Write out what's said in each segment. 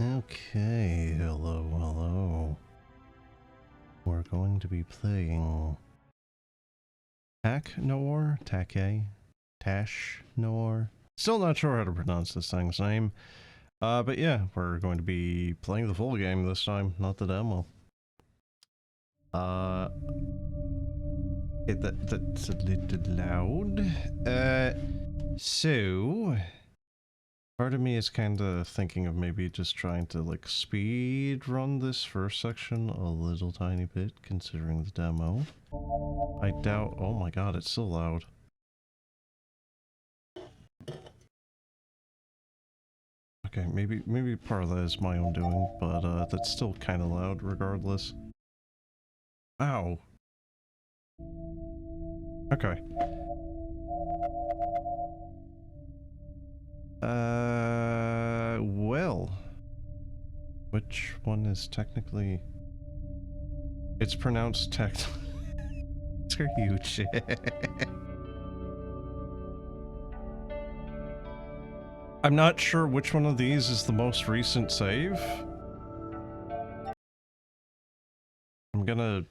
Okay, hello, hello. We're going to be playing Tache Noire? Tache Noire? Still not sure how to pronounce this thing's name. But yeah, we're going to be playing the full game this time, not the demo. That's a little loud. So... part of me is kind of thinking of maybe just trying to, like, speed run this first section a little tiny bit, considering the demo. I doubt... oh my god, it's so loud. Okay, maybe part of that is my own doing, but that's still kind of loud regardless. Ow. Okay. Well... which one is technically... it's pronounced Screw you, shit. I'm not sure which one of these is the most recent save. I'm gonna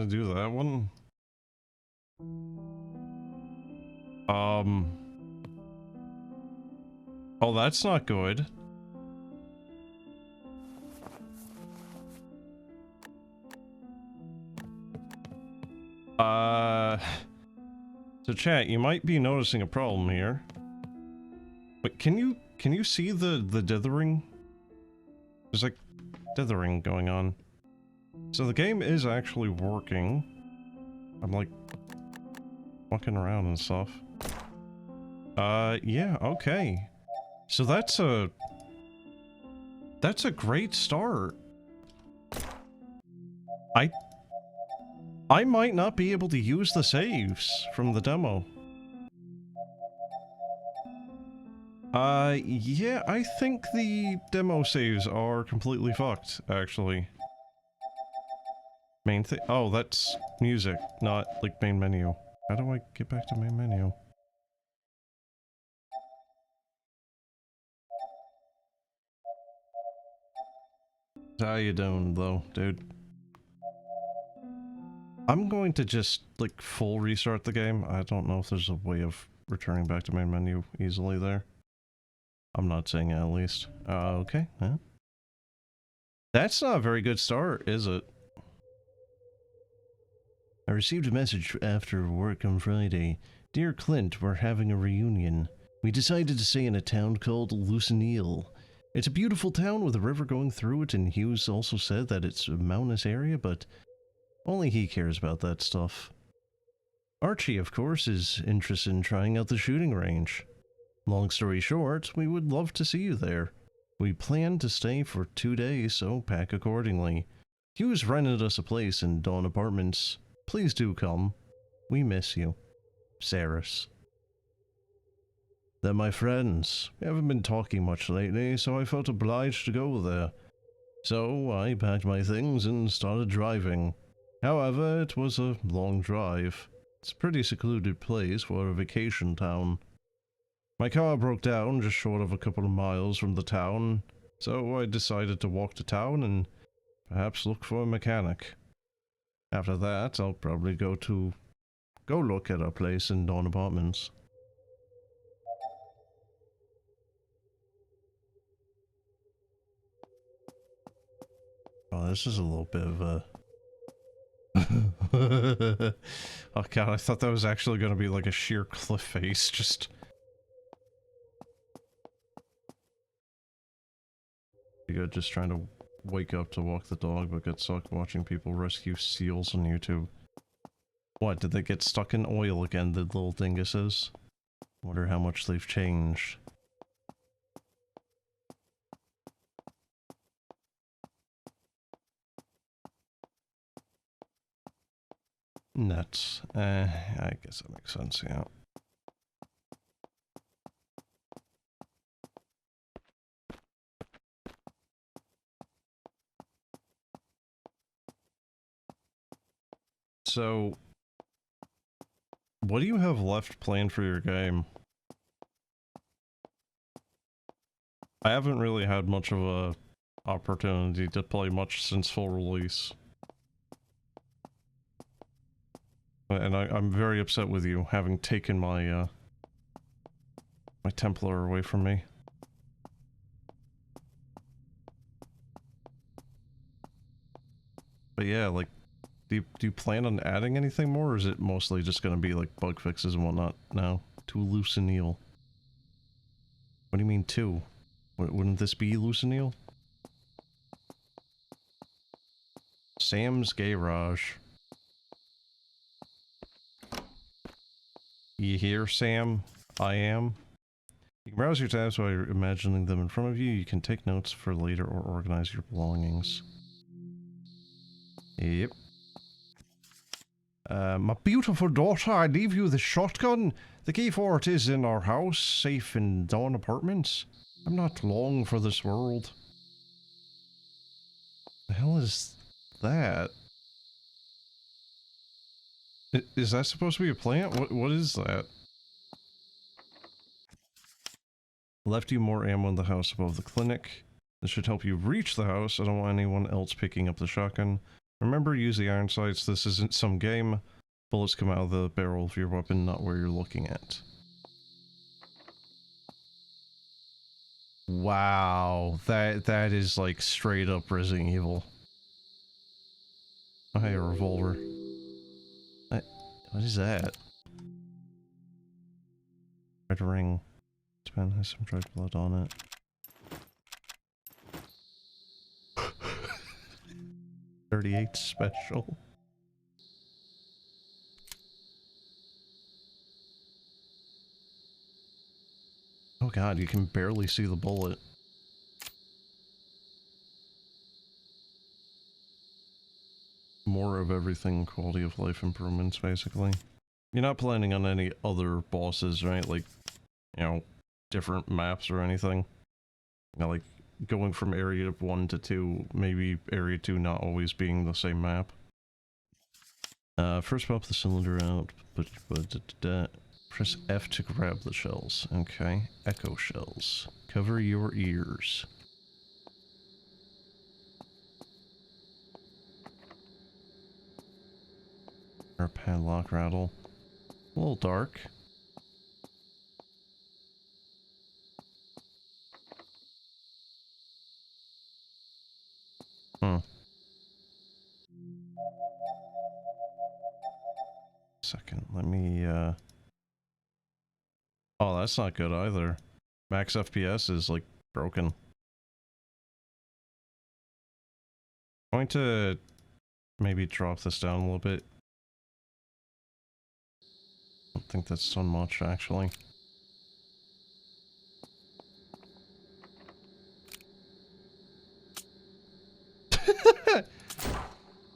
do that one. Oh, that's not good. So chat, you might be noticing a problem here. But can you see the dithering? There's like dithering going on. So the game is actually working. I'm like walking around and stuff. Yeah, okay. So that's a great start. I might not be able to use the saves from the demo. Yeah, I think the demo saves are completely fucked, actually. Main thing? Oh, that's music, not, like, main menu. How do I get back to main menu? How you doing, though, dude? I'm going to just, like, full restart the game. I don't know if there's a way of returning back to main menu easily there. I'm not saying it, at least. Okay, yeah. That's not a very good start, is it? I received a message after work on Friday. Dear Clint, we're having a reunion. We decided to stay in a town called Lucenil. It's a beautiful town with a river going through it, and Hughes also said that it's a mountainous area, but only he cares about that stuff. Archie, of course, is interested in trying out the shooting range. Long story short, we would love to see you there. We plan to stay for 2 days, so pack accordingly. Hughes rented us a place in Dawn Apartments. Please do come. We miss you. Saris. They're my friends. We haven't been talking much lately, so I felt obliged to go there. So I packed my things and started driving. However, it was a long drive. It's a pretty secluded place for a vacation town. My car broke down just short of a couple of miles from the town, so I decided to walk to town and perhaps look for a mechanic. After that, I'll probably go look at our place in Dawn Apartments. Oh, this is a little bit of a... oh god, I thought that was actually going to be like a sheer cliff face, just... good, just trying to wake up to walk the dog, but get stuck watching people rescue seals on YouTube. What, did they get stuck in oil again, the little dinguses? Wonder how much they've changed. Nuts. I guess that makes sense, yeah. So, what do you have left planned for your game? I haven't really had much of a opportunity to play much since full release. And I'm very upset with you, having taken my, my Templar away from me. But yeah, like, do you plan on adding anything more, or is it mostly just gonna be, like, bug fixes and whatnot now? To Lucenil. What do you mean, 2? Wouldn't this be Lucenil? Sam's Garage. You hear, Sam? I am. You can browse your tabs while you're imagining them in front of you. You can take notes for later or organize your belongings. Yep. My beautiful daughter, I leave you the shotgun. The key for it is in our house, safe in Dawn Apartments. I'm not long for this world. The hell is that? Is that supposed to be a plant? What is that? Left you more ammo in the house above the clinic. This should help you reach the house. I don't want anyone else picking up the shotgun. Remember, use the iron sights. This isn't some game. Bullets come out of the barrel of your weapon, not where you're looking at. Wow, that is like straight up Resident Evil. Oh, hey, a revolver. What is that? Red ring. This pen has some dried blood on it. 38 special. Oh god, you can barely see the bullet. More of everything, quality of life improvements, basically. You're not planning on any other bosses, right? Like, you know, different maps or anything? You know, like, going from area 1 to 2, maybe area 2 not always being the same map. First pop the cylinder out, press F to grab the shells. Okay, echo shells. Cover your ears. Or padlock rattle. A little dark. Huh. Second, let me, oh, that's not good either. Max FPS is, like, broken. I'm going to maybe drop this down a little bit. I don't think that's done much, actually.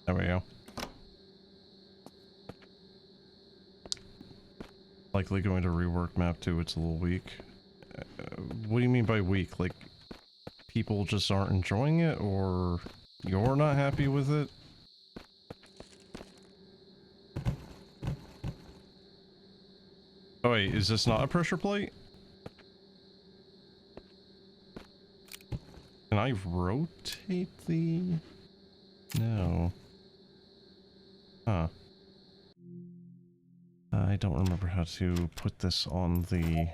There we go. Likely going to rework map 2, it's a little weak. What do you mean by weak? Like, people just aren't enjoying it, or you're not happy with it? Oh wait, is this not a pressure plate? Can I rotate the... No. Huh. I don't remember how to put this on the...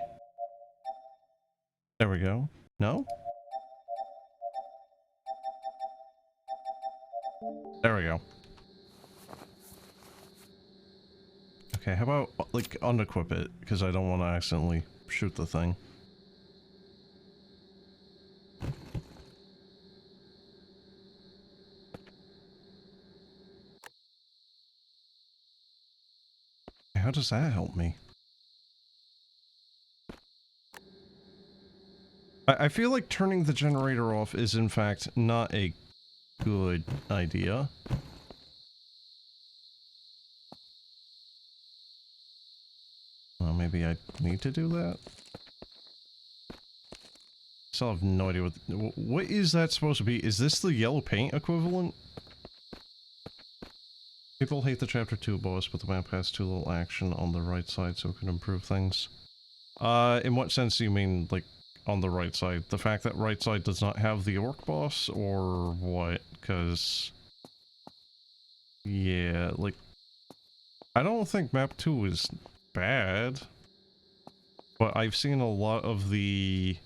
There we go. No? There we go. Okay, how about, like, unequip it, because I don't want to accidentally shoot the thing. How does that help me? I feel like turning the generator off is in fact not a good idea. Well, maybe I need to do that? Still have no idea what is that supposed to be? Is this the yellow paint equivalent? People hate the chapter 2 boss, but the map has too little action on the right side so it can improve things. In what sense do you mean, like, on the right side? The fact that right side does not have the orc boss, or what? Because... yeah, like... I don't think map 2 is bad. But I've seen a lot of the...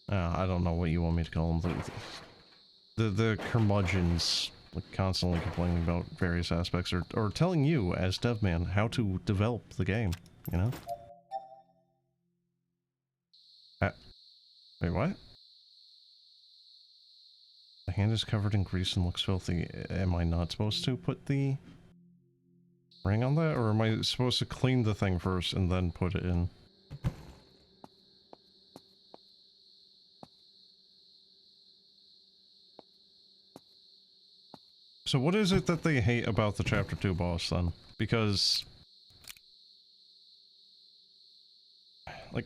I don't know what you want me to call them. The curmudgeons, like, constantly complaining about various aspects, or telling you, as devman, how to develop the game, you know? Wait, what? The hand is covered in grease and looks filthy. Am I not supposed to put the ring on that? Or am I supposed to clean the thing first and then put it in? So what is it that they hate about the Chapter 2 boss, then? Because... like,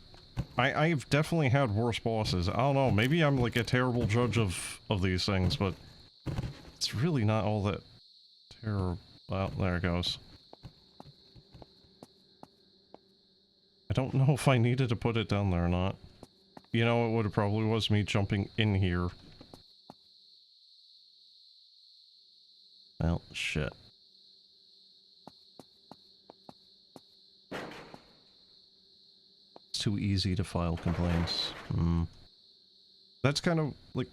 I've definitely had worse bosses. I don't know, maybe I'm like a terrible judge of these things, but... it's really not all that terrible. Well, there it goes. I don't know if I needed to put it down there or not. You know, it would have probably was me jumping in here. Well, shit. It's too easy to file complaints. That's kind of, like...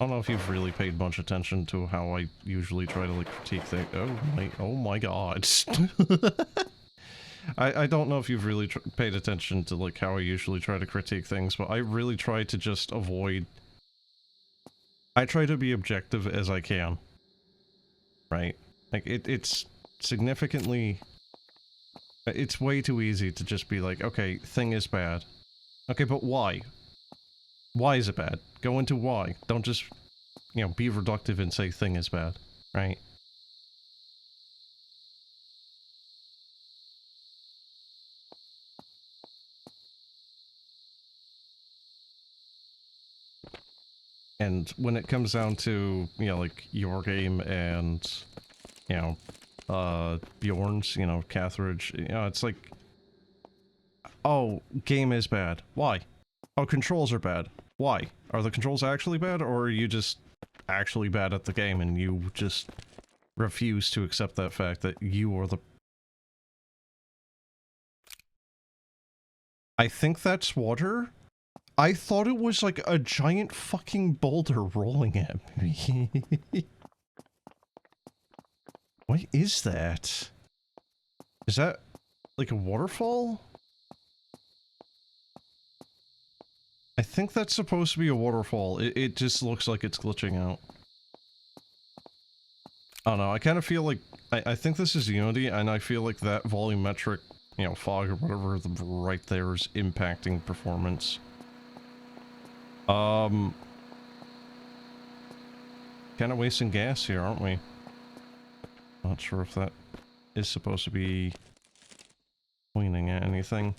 I don't know if you've really paid much attention to how I usually try to, like, critique things. Oh my god. I don't know if you've really paid attention to, like, how I usually try to critique things, but I really try to just avoid... I try to be objective as I can. Right? Like, it's significantly... it's way too easy to just be like, okay, thing is bad. Okay, but why? Why is it bad? Go into why. Don't just, you know, be reductive and say thing is bad. Right? And when it comes down to, you know, like, your game and, you know, Bjorn's, you know, Cathridge, you know, it's like, oh, game is bad. Why? Oh, controls are bad. Why? Are the controls actually bad, or are you just actually bad at the game and you just refuse to accept that fact that you are the... I think that's water? I thought it was like a giant fucking boulder rolling at me. What is that? Is that like a waterfall? I think that's supposed to be a waterfall. It just looks like it's glitching out. I don't know, I kind of feel like... I think this is Unity, and I feel like that volumetric, you know, fog or whatever right there is impacting performance. Kind of wasting gas here, aren't we? Not sure if that is supposed to be pointing at anything.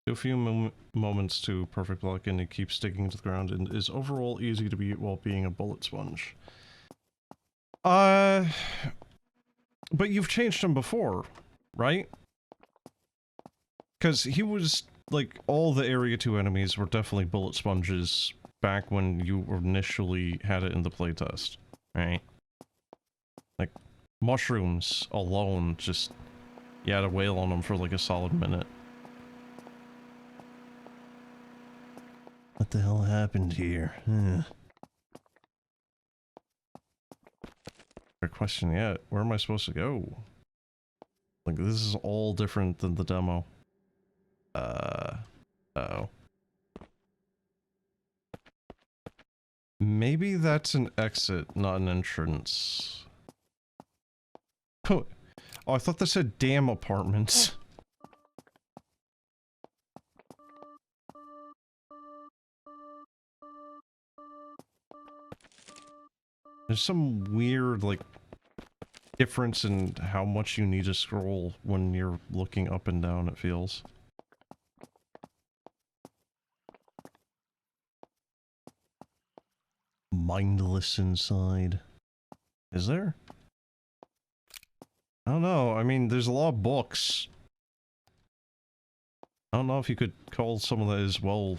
A few moments to perfect luck, and it keeps sticking to the ground and is overall easy to beat while being a bullet sponge. But you've changed him before, right? Because he was, like, all the Area 2 enemies were definitely bullet sponges back when you initially had it in the playtest, right? Like, mushrooms alone, just, you had to wail on them for like a solid minute. What the hell happened here? Good question yet. Where am I supposed to go? Like, this is all different than the demo. Uh-oh. Maybe that's an exit, not an entrance. Oh, I thought that said damn apartments. There's some weird, like, difference in how much you need to scroll when you're looking up and down, it feels. Mindless inside. Is there? I don't know. I mean, there's a lot of books. I don't know if you could call someone that is well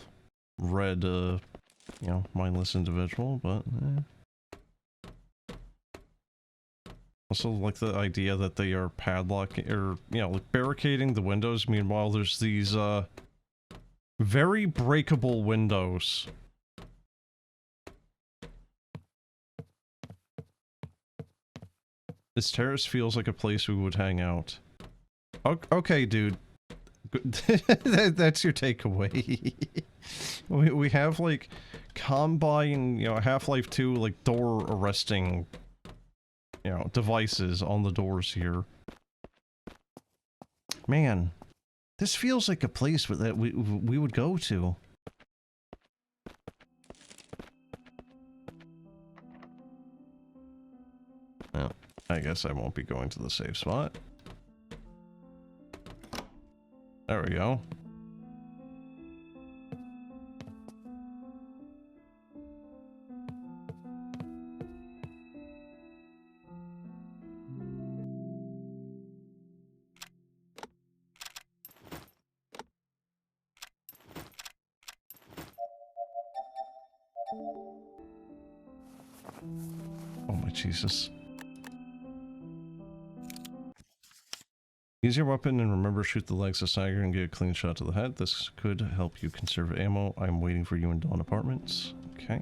read, you know, mindless individual, but also like the idea that they are padlocking, or, you know, like barricading the windows. Meanwhile, there's these, very breakable windows. This terrace feels like a place we would hang out. Okay, dude. That's your takeaway. we have, like, Combine, you know, Half-Life 2, like, door arresting, you know, devices on the doors here. Man, this feels like a place that we would go to. Well, I guess I won't be going to the safe spot. There we go. Oh my Jesus. Use your weapon and remember shoot the legs of Tiger and get a clean shot to the head. This could help you conserve ammo. I'm waiting for you in Dawn Apartments. Okay.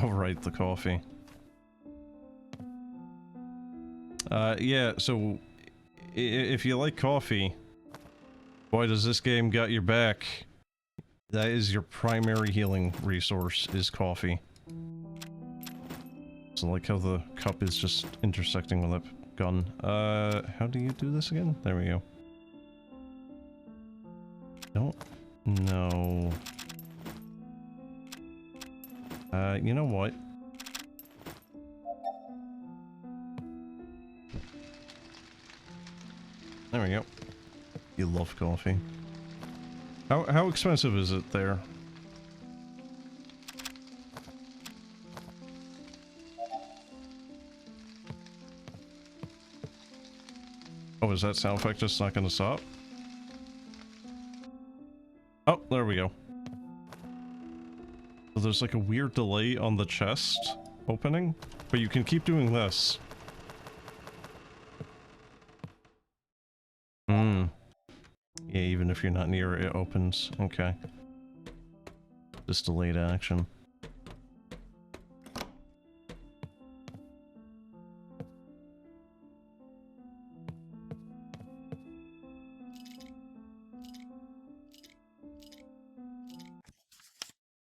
Oh right, the coffee. Yeah, so if you like coffee, boy does this game got your back. That is your primary healing resource, is coffee. So like how the cup is just intersecting with that gun. How do you do this again? There we go. Don't know. You know what? There we go. You love coffee. How expensive is it there? Oh, is that sound effect just not gonna stop? Oh, there we go. So there's like a weird delay on the chest opening, but you can keep doing this. Yeah, even if you're not near it, it opens. Okay. Just delayed action.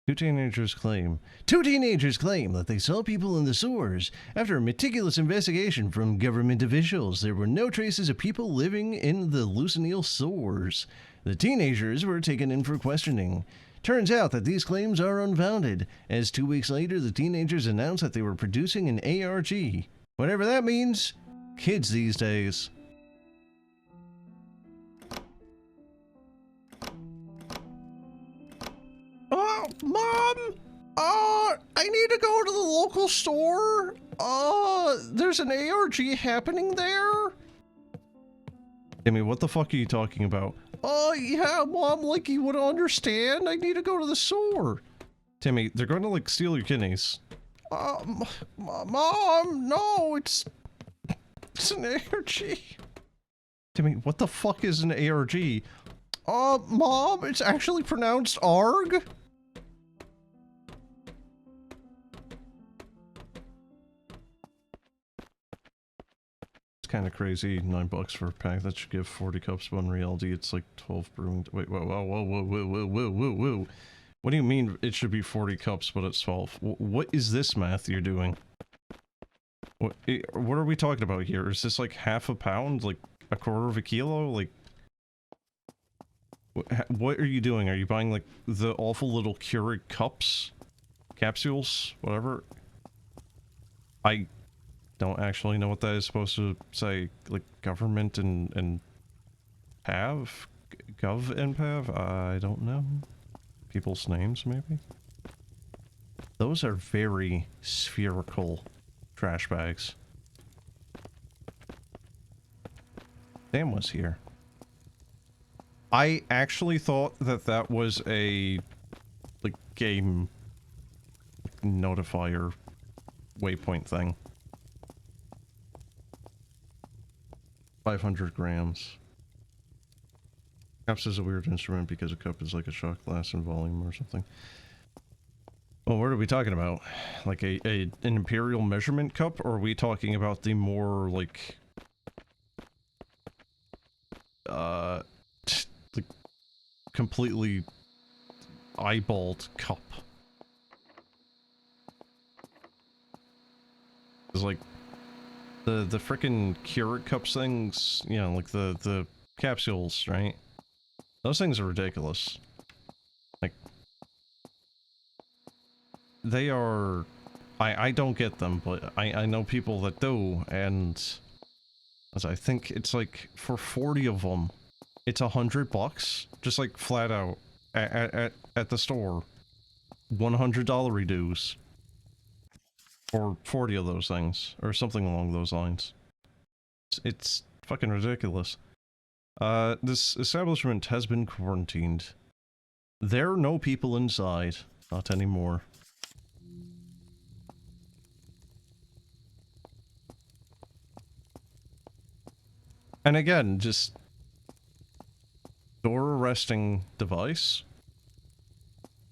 Two teenagers claim that they saw people in the sewers. After a meticulous investigation from government officials, there were no traces of people living in the Lucenil sewers. The teenagers were taken in for questioning. Turns out that these claims are unfounded, as 2 weeks later the teenagers announced that they were producing an ARG. Whatever that means. Kids these days. Mom! I need to go to the local store. There's an ARG happening there. Timmy, what the fuck are you talking about? Yeah, Mom, like you would understand. I need to go to the store. Timmy, they're going to, like, steal your kidneys. Mom, no, it's an ARG. Timmy, what the fuck is an ARG? Mom, it's actually pronounced ARG. Kind of crazy. $9 for a pack. That should give 40 cups, but in reality it's like 12 brewing. Wait, whoa. What do you mean it should be 40 cups, but it's 12? What is this math you're doing? What are we talking about here? Is this like half a pound? Like a quarter of a kilo? Like, what are you doing? Are you buying like the awful little Keurig cups? Capsules? Whatever? I don't actually know what that is supposed to say. Like government and PAV? Gov and PAV? I don't know. people's names, maybe? Those are very spherical trash bags. Sam was here. I actually thought that that was a, like, game notifier waypoint thing. 500 grams. Cups is a weird instrument because a cup is like a shot glass in volume or something. Well, what are we talking about? Like an imperial measurement cup, or are we talking about the more, like, like, completely eyeballed cup? It's like, the frickin' Keurig cups things, you know, like the capsules, right? Those things are ridiculous. Like, they are... I don't get them, but I know people that do, and... as I think it's like, for 40 of them, it's $100, just like flat out, at the store. $100 reduce. For 40 of those things, or something along those lines. It's fucking ridiculous. This establishment has been quarantined. There are no people inside. Not anymore. And again, just... door arresting device.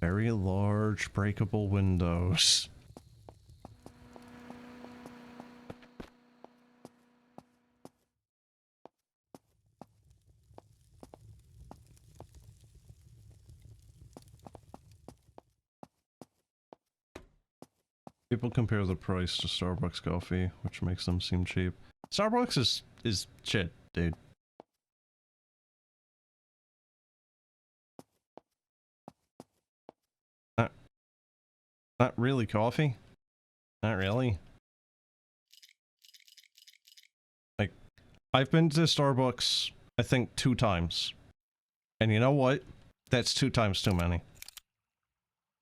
Very large breakable windows. People compare the price to Starbucks coffee, which makes them seem cheap. Starbucks is shit, dude. Not really coffee. Not really. Like, I've been to Starbucks, I think, 2 times. And you know what? That's 2 times too many.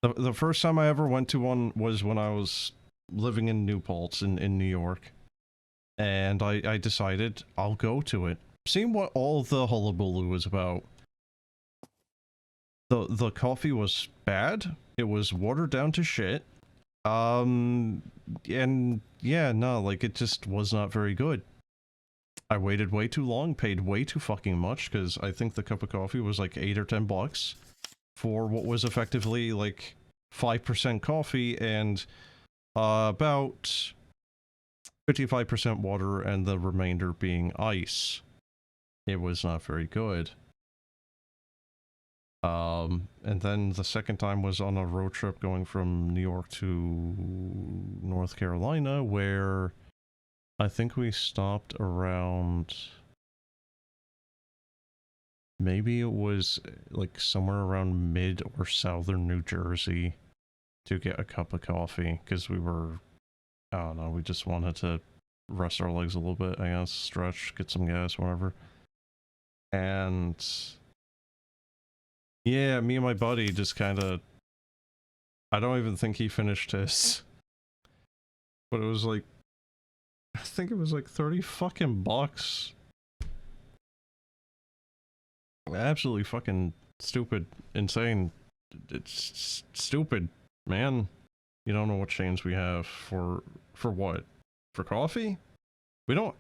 The first time I ever went to one was when I was living in New Paltz in New York. And I decided I'll go to it. Seeing what all the hullabaloo was about. The coffee was bad. It was watered down to shit. And yeah, no, like, it just was not very good. I waited way too long, paid way too fucking much, because I think the cup of coffee was like $8 or $10 for what was effectively like 5% coffee and about 55% water and the remainder being ice. It was not very good. And then the second time was on a road trip going from New York to North Carolina, where I think we stopped around... maybe it was like somewhere around mid or southern New Jersey to get a cup of coffee, because we were... I don't know, we just wanted to rest our legs a little bit, I guess, stretch, get some gas, whatever. And... yeah, me and my buddy just kinda... I don't even think he finished his. But it was like... I think it was like 30 fucking bucks. Absolutely fucking stupid, insane. It's stupid, man. You don't know what chains we have for what? For coffee? We don't...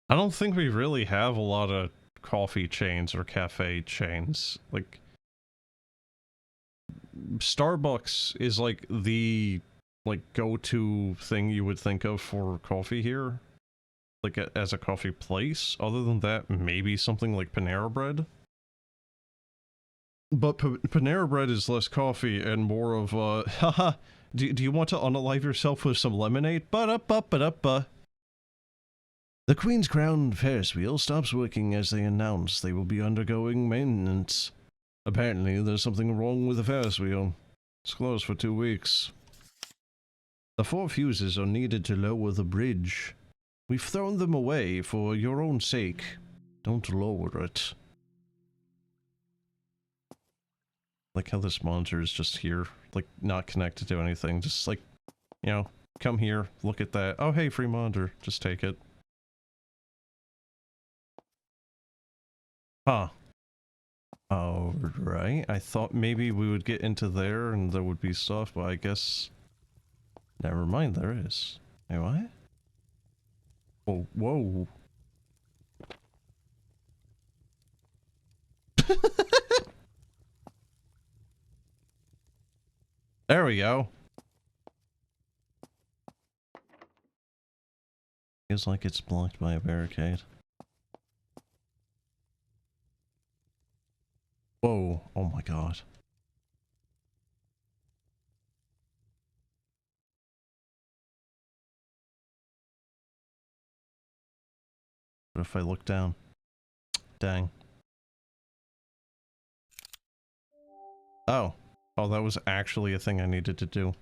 I don't think we really have a lot of coffee chains or cafe chains. Like, Starbucks is like the go-to thing you would think of for coffee here, like as a coffee place. Other than that, maybe something like Panera Bread. But Panera Bread is less coffee and more of haha, do you want to unalive yourself with some lemonade? Ba-da-ba-ba-da-ba. The Queen's Crown Ferris wheel stops working as they announce they will be undergoing maintenance. Apparently, there's something wrong with the Ferris wheel. It's closed for 2 weeks. The 4 fuses are needed to lower the bridge. We've thrown them away for your own sake. Don't lower it. Like how this monitor is just here, like not connected to anything, just like, you know, come here, look at that. Oh hey, free monitor, just take it. Huh. Alright, I thought maybe we would get into there and there would be stuff, but I guess... Never mind, there is. Wait, what? Oh, whoa. There we go. Feels like it's blocked by a barricade. Whoa, oh my god. What if I look down? Dang. Oh. Oh, that was actually a thing I needed to do.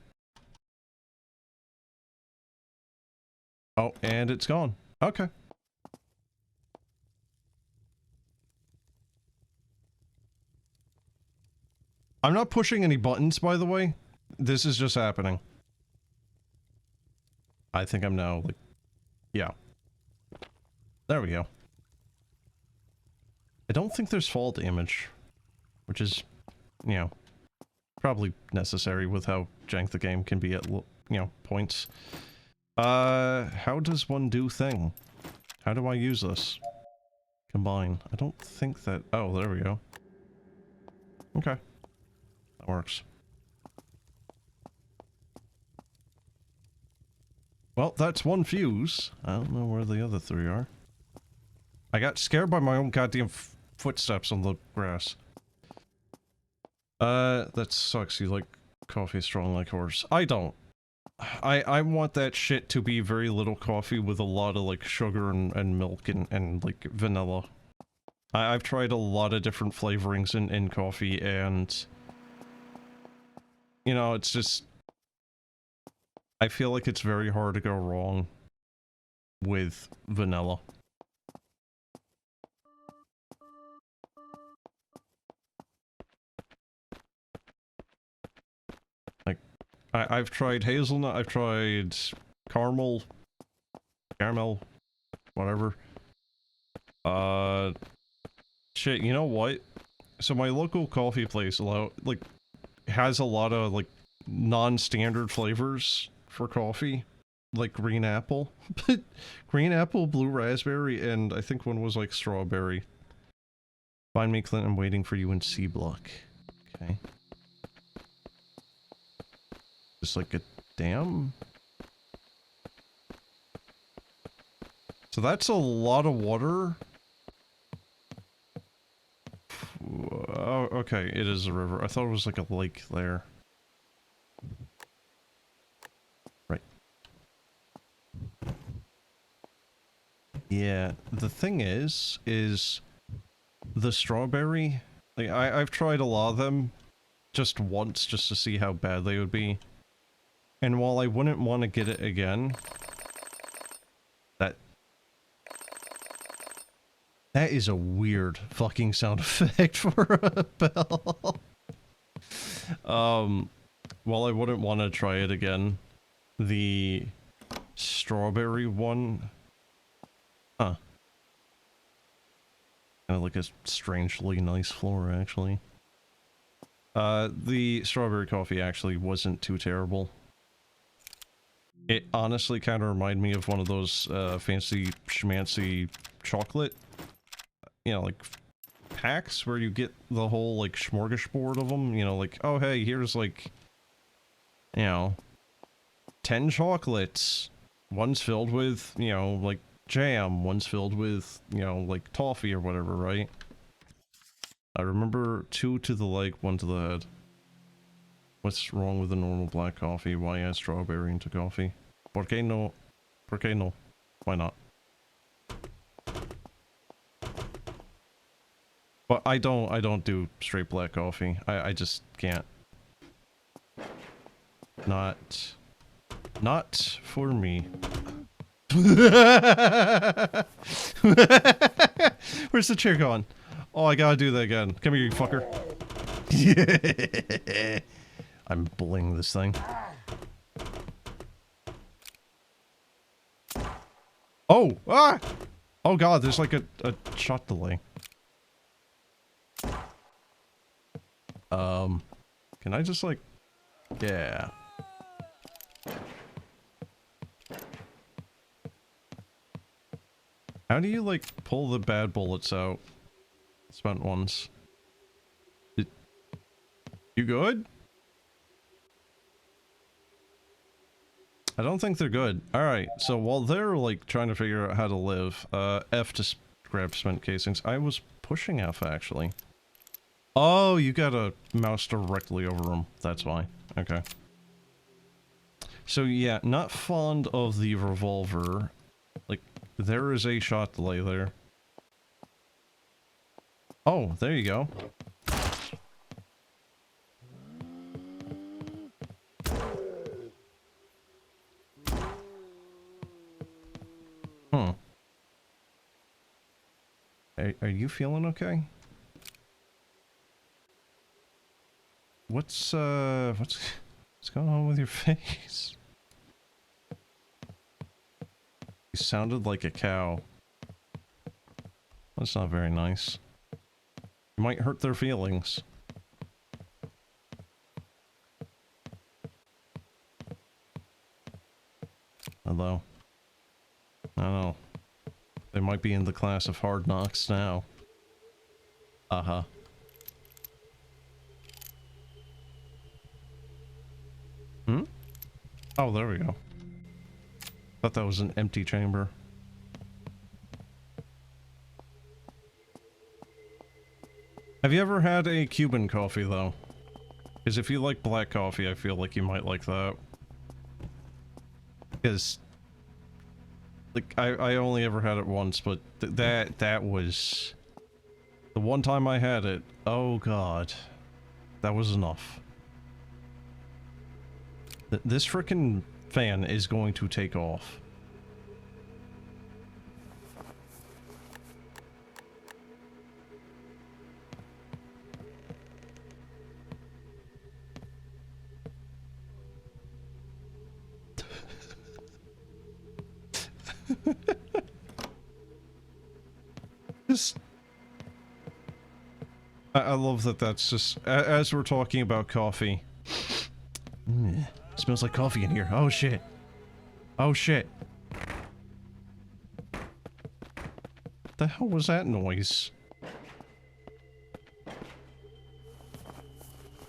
Oh, and it's gone. Okay. I'm not pushing any buttons, by the way. This is just happening. I think I'm now, like... Yeah. There we go. I don't think there's fall damage. Which is, you know, probably necessary with how jank the game can be at, you know, points. How does one do thing? How do I use this? Combine. I don't think that... Oh, there we go. Okay. That works. Well, that's one fuse. I don't know where the other three are. I got scared by my own goddamn footsteps on the grass. That sucks. You like coffee strong like horse. I don't. I want that shit to be very little coffee with a lot of like sugar and milk and like vanilla. I've tried a lot of different flavorings in coffee and... You know, it's just... I feel like it's very hard to go wrong with vanilla. Like, I've tried hazelnut, I've tried caramel, whatever. Shit, you know what? So my local coffee place has a lot of like non-standard flavors for coffee, like green apple, but green apple, blue raspberry, and I think one was like strawberry. Find me, Clint. I'm waiting for you in C block. Okay. Just like a dam. So that's a lot of water. Oh, okay, it is a river. I thought it was like a lake there. Right. Yeah, the thing is the strawberry, like, I've tried a lot of them just once just to see how bad they would be. And while I wouldn't want to get it again, that is a weird fucking sound effect for a bell. While I wouldn't want to try it again, the strawberry one... Huh. Kind of like a strangely nice floor, actually. The strawberry coffee actually wasn't too terrible. It honestly kind of reminded me of one of those, fancy schmancy chocolate, you know, like, packs where you get the whole, like, smorgasbord of them, you know, like, oh, hey, here's, like, you know, 10 chocolates. One's filled with, you know, like, jam. One's filled with, you know, like, toffee or whatever, right? I remember 2 to the leg, 1 to the head. What's wrong with the normal black coffee? Why add strawberry into coffee? ¿Por qué no? ¿Por qué no? Why not? But I don't do straight black coffee. I just can't. Not for me. Where's the chair gone? Oh, I gotta do that again. Come here, you fucker. I'm bullying this thing. Oh! Ah! Oh god, there's like a shot delay. Can I just like... Yeah. How do you like pull the bad bullets out? Spent ones. You good? I don't think they're good. Alright, so while they're like trying to figure out how to live, F to grab spent casings. I was pushing F actually. Oh, you got a mouse directly over them. That's why. Okay. So yeah, not fond of the revolver. Like, there is a shot delay there. Oh, there you go. Are you feeling okay? What's going on with your face? You sounded like a cow. That's not very nice. You might hurt their feelings. Hello. I don't know. They might be in the class of hard knocks now. Uh-huh. Hmm? Oh, there we go. Thought that was an empty chamber. Have you ever had a Cuban coffee, though? Because if you like black coffee, I feel like you might like that. Because... like, I only ever had it once, but that was... the one time I had it, oh god. That was enough. This frickin' fan is going to take off. Just... I love that that's just... as we're talking about coffee. Smells like coffee in here. Oh shit. Oh shit. What the hell was that noise?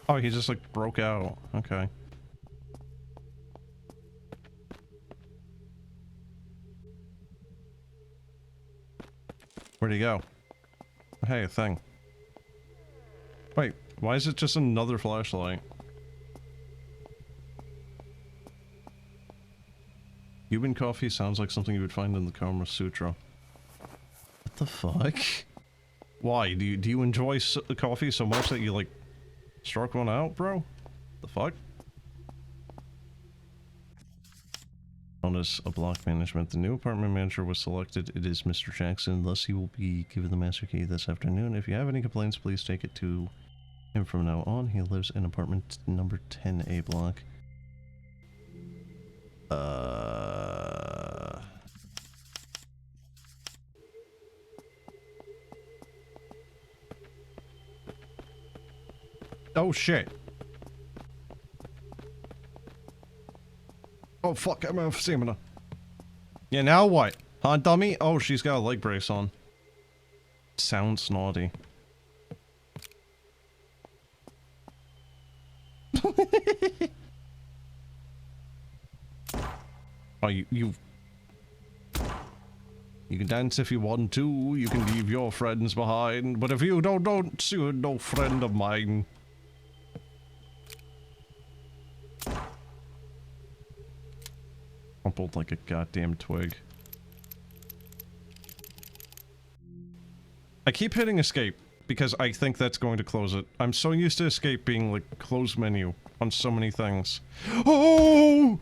Oh, he just like broke out. Okay. Where'd he go? Hey, a thing. Wait, why is it just another flashlight? Cuban coffee sounds like something you would find in the Kama Sutra. What the fuck? Why? Do you enjoy coffee so much that you like struck one out, bro? The fuck? Known as a block management, the new apartment manager was selected. It is Mr. Jackson, thus he will be given the master key this afternoon. If you have any complaints, please take it to him from now on. He lives in apartment number 10A block. Oh shit. Oh fuck, I'm out of stamina. Yeah, now what? Huh, dummy? Oh, she's got a leg brace on. Sounds naughty. Oh, you can dance if you want to, you can leave your friends behind, but if you don't, you're no friend of mine. Crumpled like a goddamn twig. I keep hitting escape, because I think that's going to close it. I'm so used to escape being like, close menu on so many things. Oh!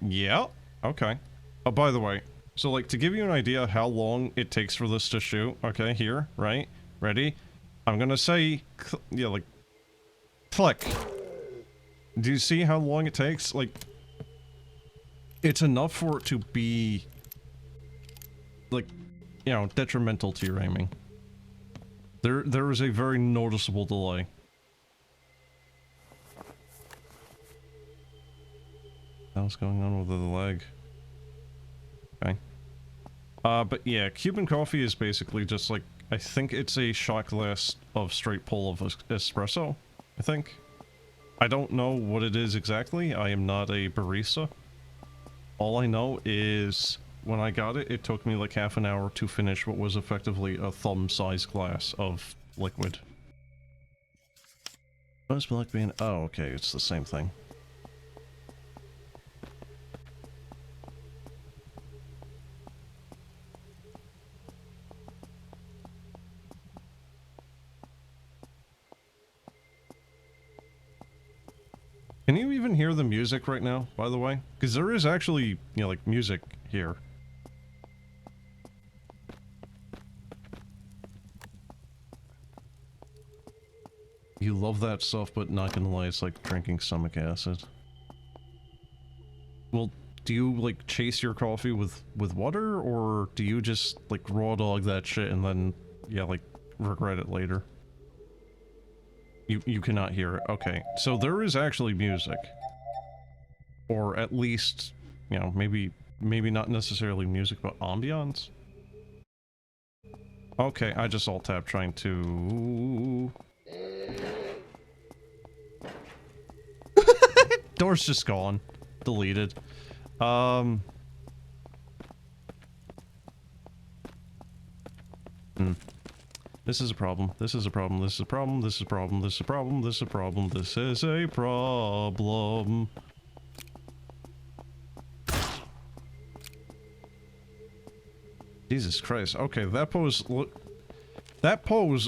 Yeah. Okay. Oh, by the way, so like to give you an idea how long it takes for this to shoot, okay, here, right? Ready? I'm gonna say, yeah, like, click. Do you see how long it takes? Like, it's enough for it to be, like, you know, detrimental to your aiming. There is a very noticeable delay. What's going on with the leg? Okay. But yeah, Cuban coffee is basically just like, I think it's a shot glass of straight pull of espresso, I think. I don't know what it is exactly, I am not a barista. All I know is, when I got it, it took me like half an hour to finish what was effectively a thumb-sized glass of liquid. What's black bean? Oh, okay, it's the same thing. Can you even hear the music right now, by the way? Because there is actually, you know, like, music here. You love that stuff, but not gonna lie, it's like drinking stomach acid. Well, do you, like, chase your coffee with water, or do you just, like, raw dog that shit and then, yeah, like, regret it later? You cannot hear it. Okay, so there is actually music. Or at least, you know, maybe not necessarily music, but ambiance? Okay, I just alt-tab trying to... Door's just gone. Deleted. This is a problem. This is a problem. This is a problem. This is a problem. This is a problem. This is a problem. This is a problem. Jesus Christ. Okay, that pose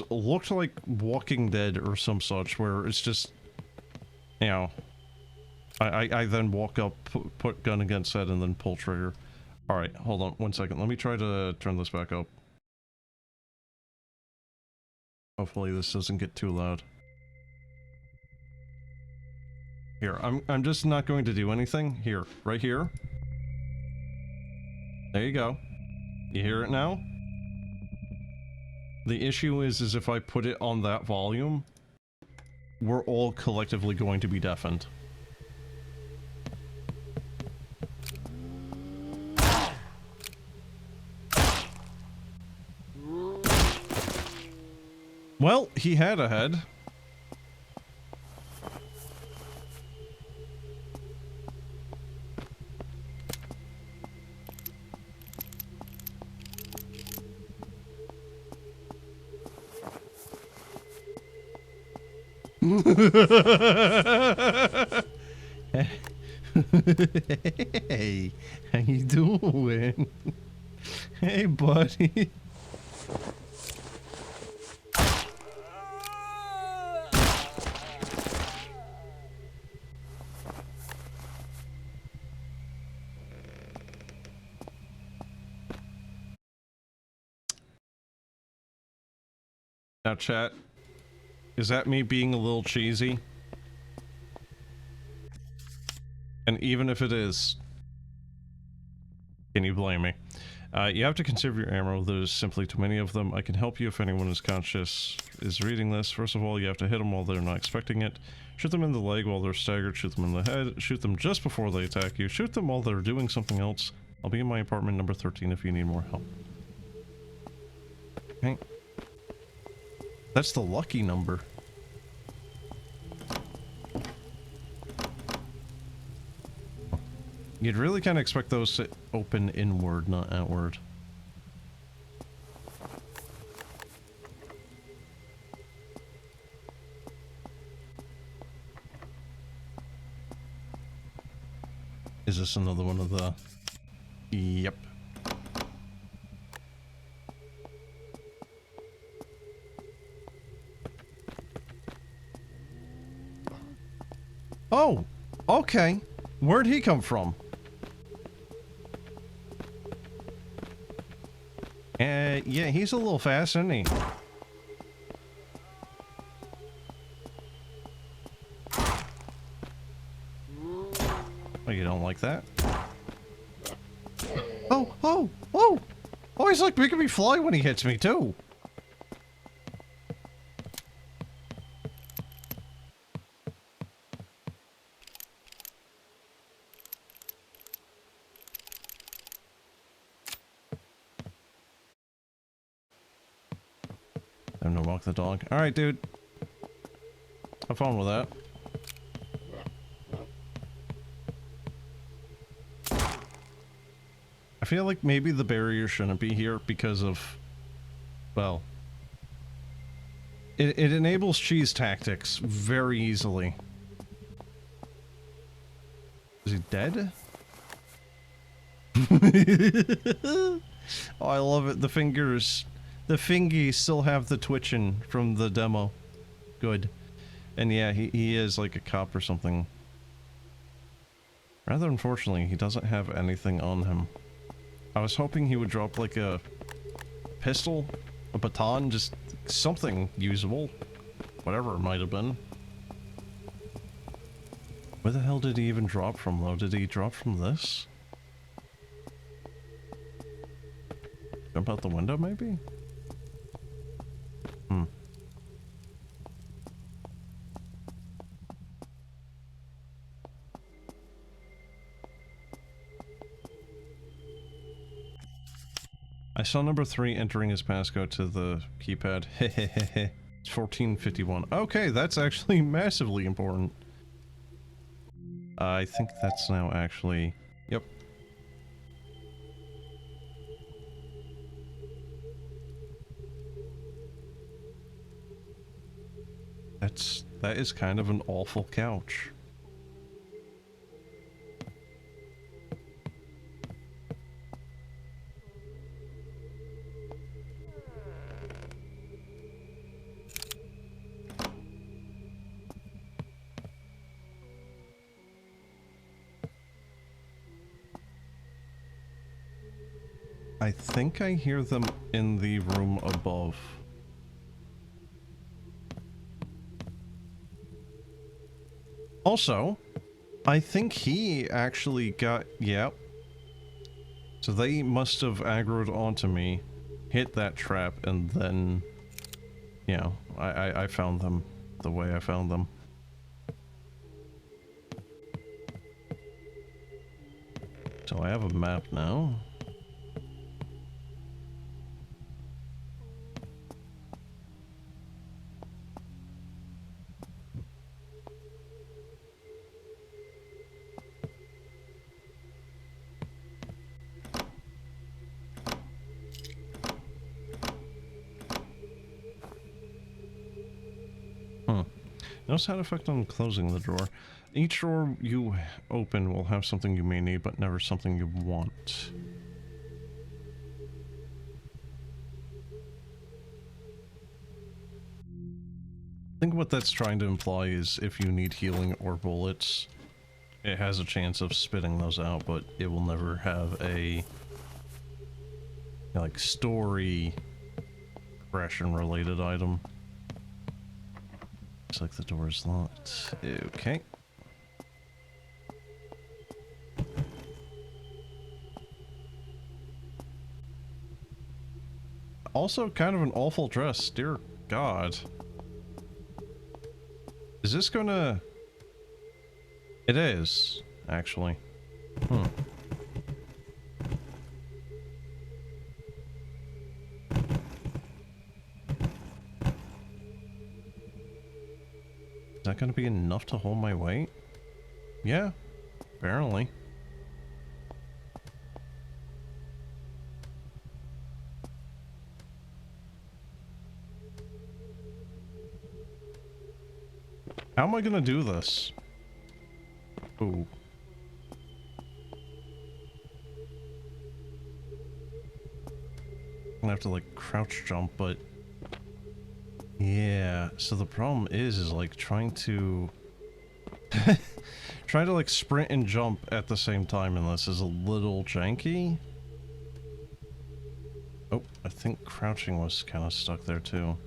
looked like Walking Dead or some such, where it's just, you know, I then walk up, put gun against head, and then pull trigger. Alright, hold on 1 second. Let me try to turn this back up. Hopefully this doesn't get too loud. Here, I'm just not going to do anything. Here, right here. There you go. You hear it now? The issue is if I put it on that volume, we're all collectively going to be deafened. Well, he had a head. Hey, how you doing? Hey, buddy. Now, chat, is that me being a little cheesy? And even if it is, can you blame me? You have to conserve your ammo. There's simply too many of them. I can help you if anyone is conscious is reading this. First of all, you have to hit them while they're not expecting it. Shoot them in the leg while they're staggered. Shoot them in the head. Shoot them just before they attack you. Shoot them while they're doing something else. I'll be in my apartment number 13 if you need more help. Okay. That's the lucky number. You'd really kind of expect those to open inward, not outward. Is this another one of the... Yep. Oh! Okay. Where'd he come from? Yeah, he's a little fast, isn't he? Oh, you don't like that? Oh, oh, oh! Oh, he's like making me fly when he hits me, too! Time to walk the dog. Alright, dude. Have fun with that. I feel like maybe the barrier shouldn't be here because of, well, it enables cheese tactics very easily. Is he dead? Oh, I love it. The fingers, the fingies still have the twitching from the demo. Good. And yeah, he is like a cop or something. Rather unfortunately, he doesn't have anything on him. I was hoping he would drop like a pistol, a baton, just something usable. Whatever it might have been. Where the hell did he even drop from though? Did he drop from this? Jump out the window maybe? Hmm. I saw number 3 entering his passcode to the keypad. Hehehehe. It's 1451. Okay, that's actually massively important. I think that's now actually... Yep. That is kind of an awful couch. I think I hear them in the room above. Also, I think he actually got... Yep. So they must have aggroed onto me, hit that trap, and then... You know, I found them the way I found them. So I have a map now. No side effect on closing the drawer. Each drawer you open will have something you may need, but never something you want. I think what that's trying to imply is if you need healing or bullets, it has a chance of spitting those out, but it will never have a like story progression related item. Looks like the door is locked. Okay. Also kind of an awful dress, dear God. Is this gonna... It is, actually. Hmm. Is that gonna be enough to hold my weight? Yeah, apparently. How am I gonna do this? Ooh. I'm gonna have to like crouch jump, but yeah, so the problem is like trying to Trying to like sprint and jump at the same time in this is a little janky. Oh, I think crouching was kind of stuck there too.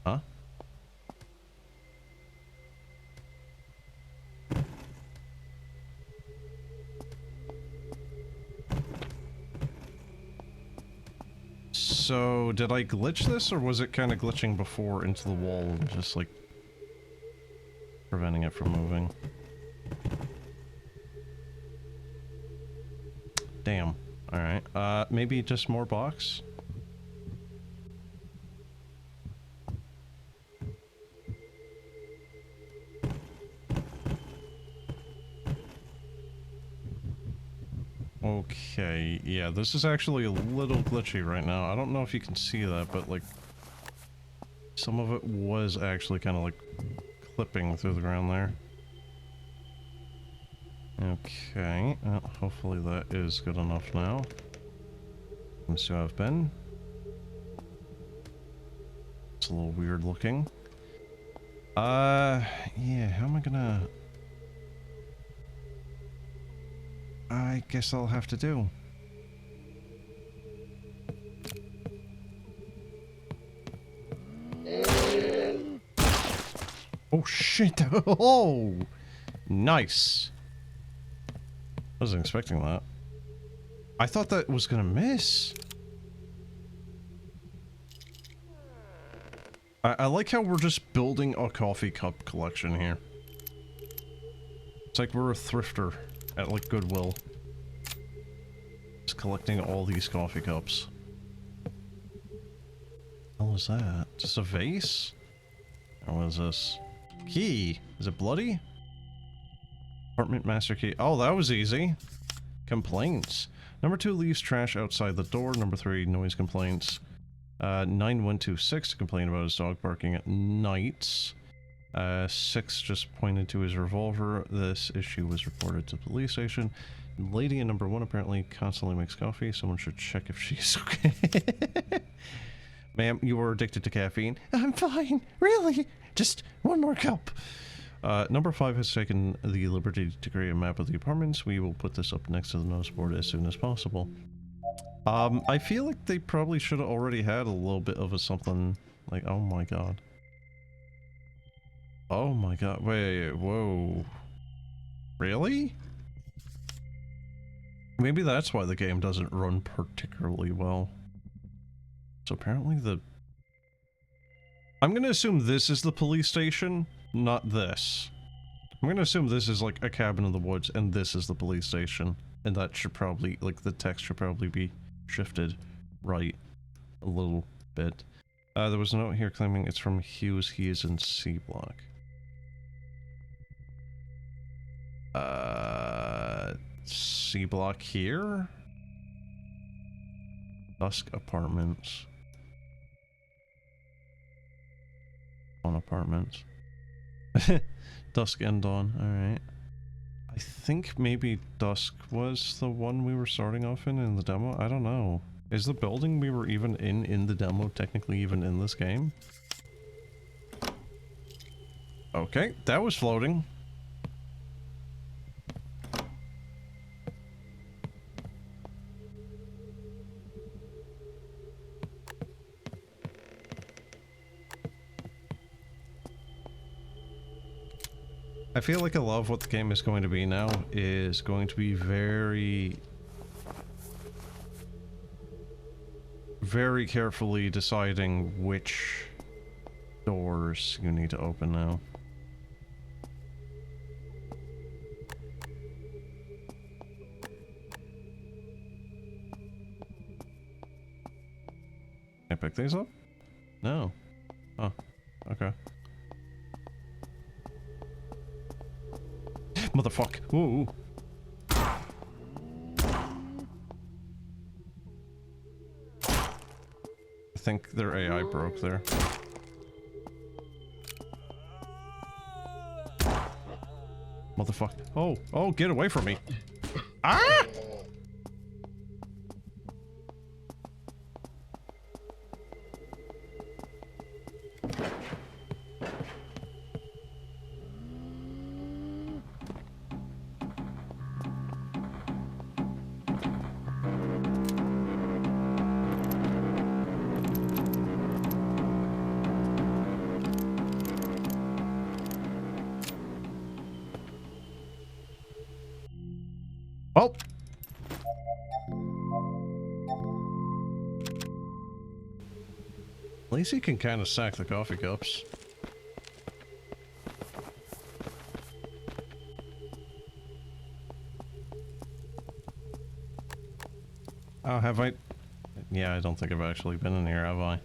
Huh? So, did I glitch this, or was it kind of glitching before into the wall and just, like, preventing it from moving? Damn. Alright, maybe just more box? Okay, yeah, this is actually a little glitchy right now. I don't know if you can see that, but, like, some of it was actually kind of, like, clipping through the ground there. Okay, hopefully that is good enough now. Seems to have been. It's a little weird looking. Yeah, how am I gonna... I guess I'll have to do. Oh shit! Oh! Nice! Wasn't expecting that. I thought that was gonna miss. I like how we're just building a coffee cup collection here. It's like we're a thrifter at like Goodwill. Just collecting all these coffee cups. What was that? Just a vase? Or what is this? Key! Is it bloody? Apartment master key. Oh, that was easy. Complaints. Number 2 leaves trash outside the door. Number 3 noise complaints. 9126 to complain about his dog barking at nights. 6 just pointed to his revolver. This issue was reported to the police station. Lady in number 1 apparently constantly makes coffee. Someone should check if she's okay. Ma'am, you are addicted to caffeine. I'm fine. Really? Just one more cup. Number 5 has taken the liberty to create a map of the apartments. We will put this up next to the notice board as soon as possible. I feel like they probably should have already had a little bit of a something, like, oh my god. Oh my god, wait, whoa. Really? Maybe that's why the game doesn't run particularly well. So apparently I'm gonna assume this is the police station, not this. I'm gonna assume this is like a cabin in the woods and this is the police station. And that should probably, like, the text should probably be shifted right a little bit. There was a note here claiming it's from Hughes. He is in C block. C block here? Dusk apartments. On apartments. Dusk and dawn, alright. I think maybe Dusk was the one we were starting off in the demo? I don't know. Is the building we were even in the demo technically even in this game? Okay, that was floating. I feel like a lot of what the game is going to be now is going to be very carefully deciding which doors you need to open now. Can I pick these up? No. Oh, okay. Motherfuck. Ooh. I think their AI broke there. Motherfuck. Oh, get away from me. Ah! Well. At least he can kind of stack the coffee cups. Oh, have I? Yeah, I don't think I've actually been in here, have I?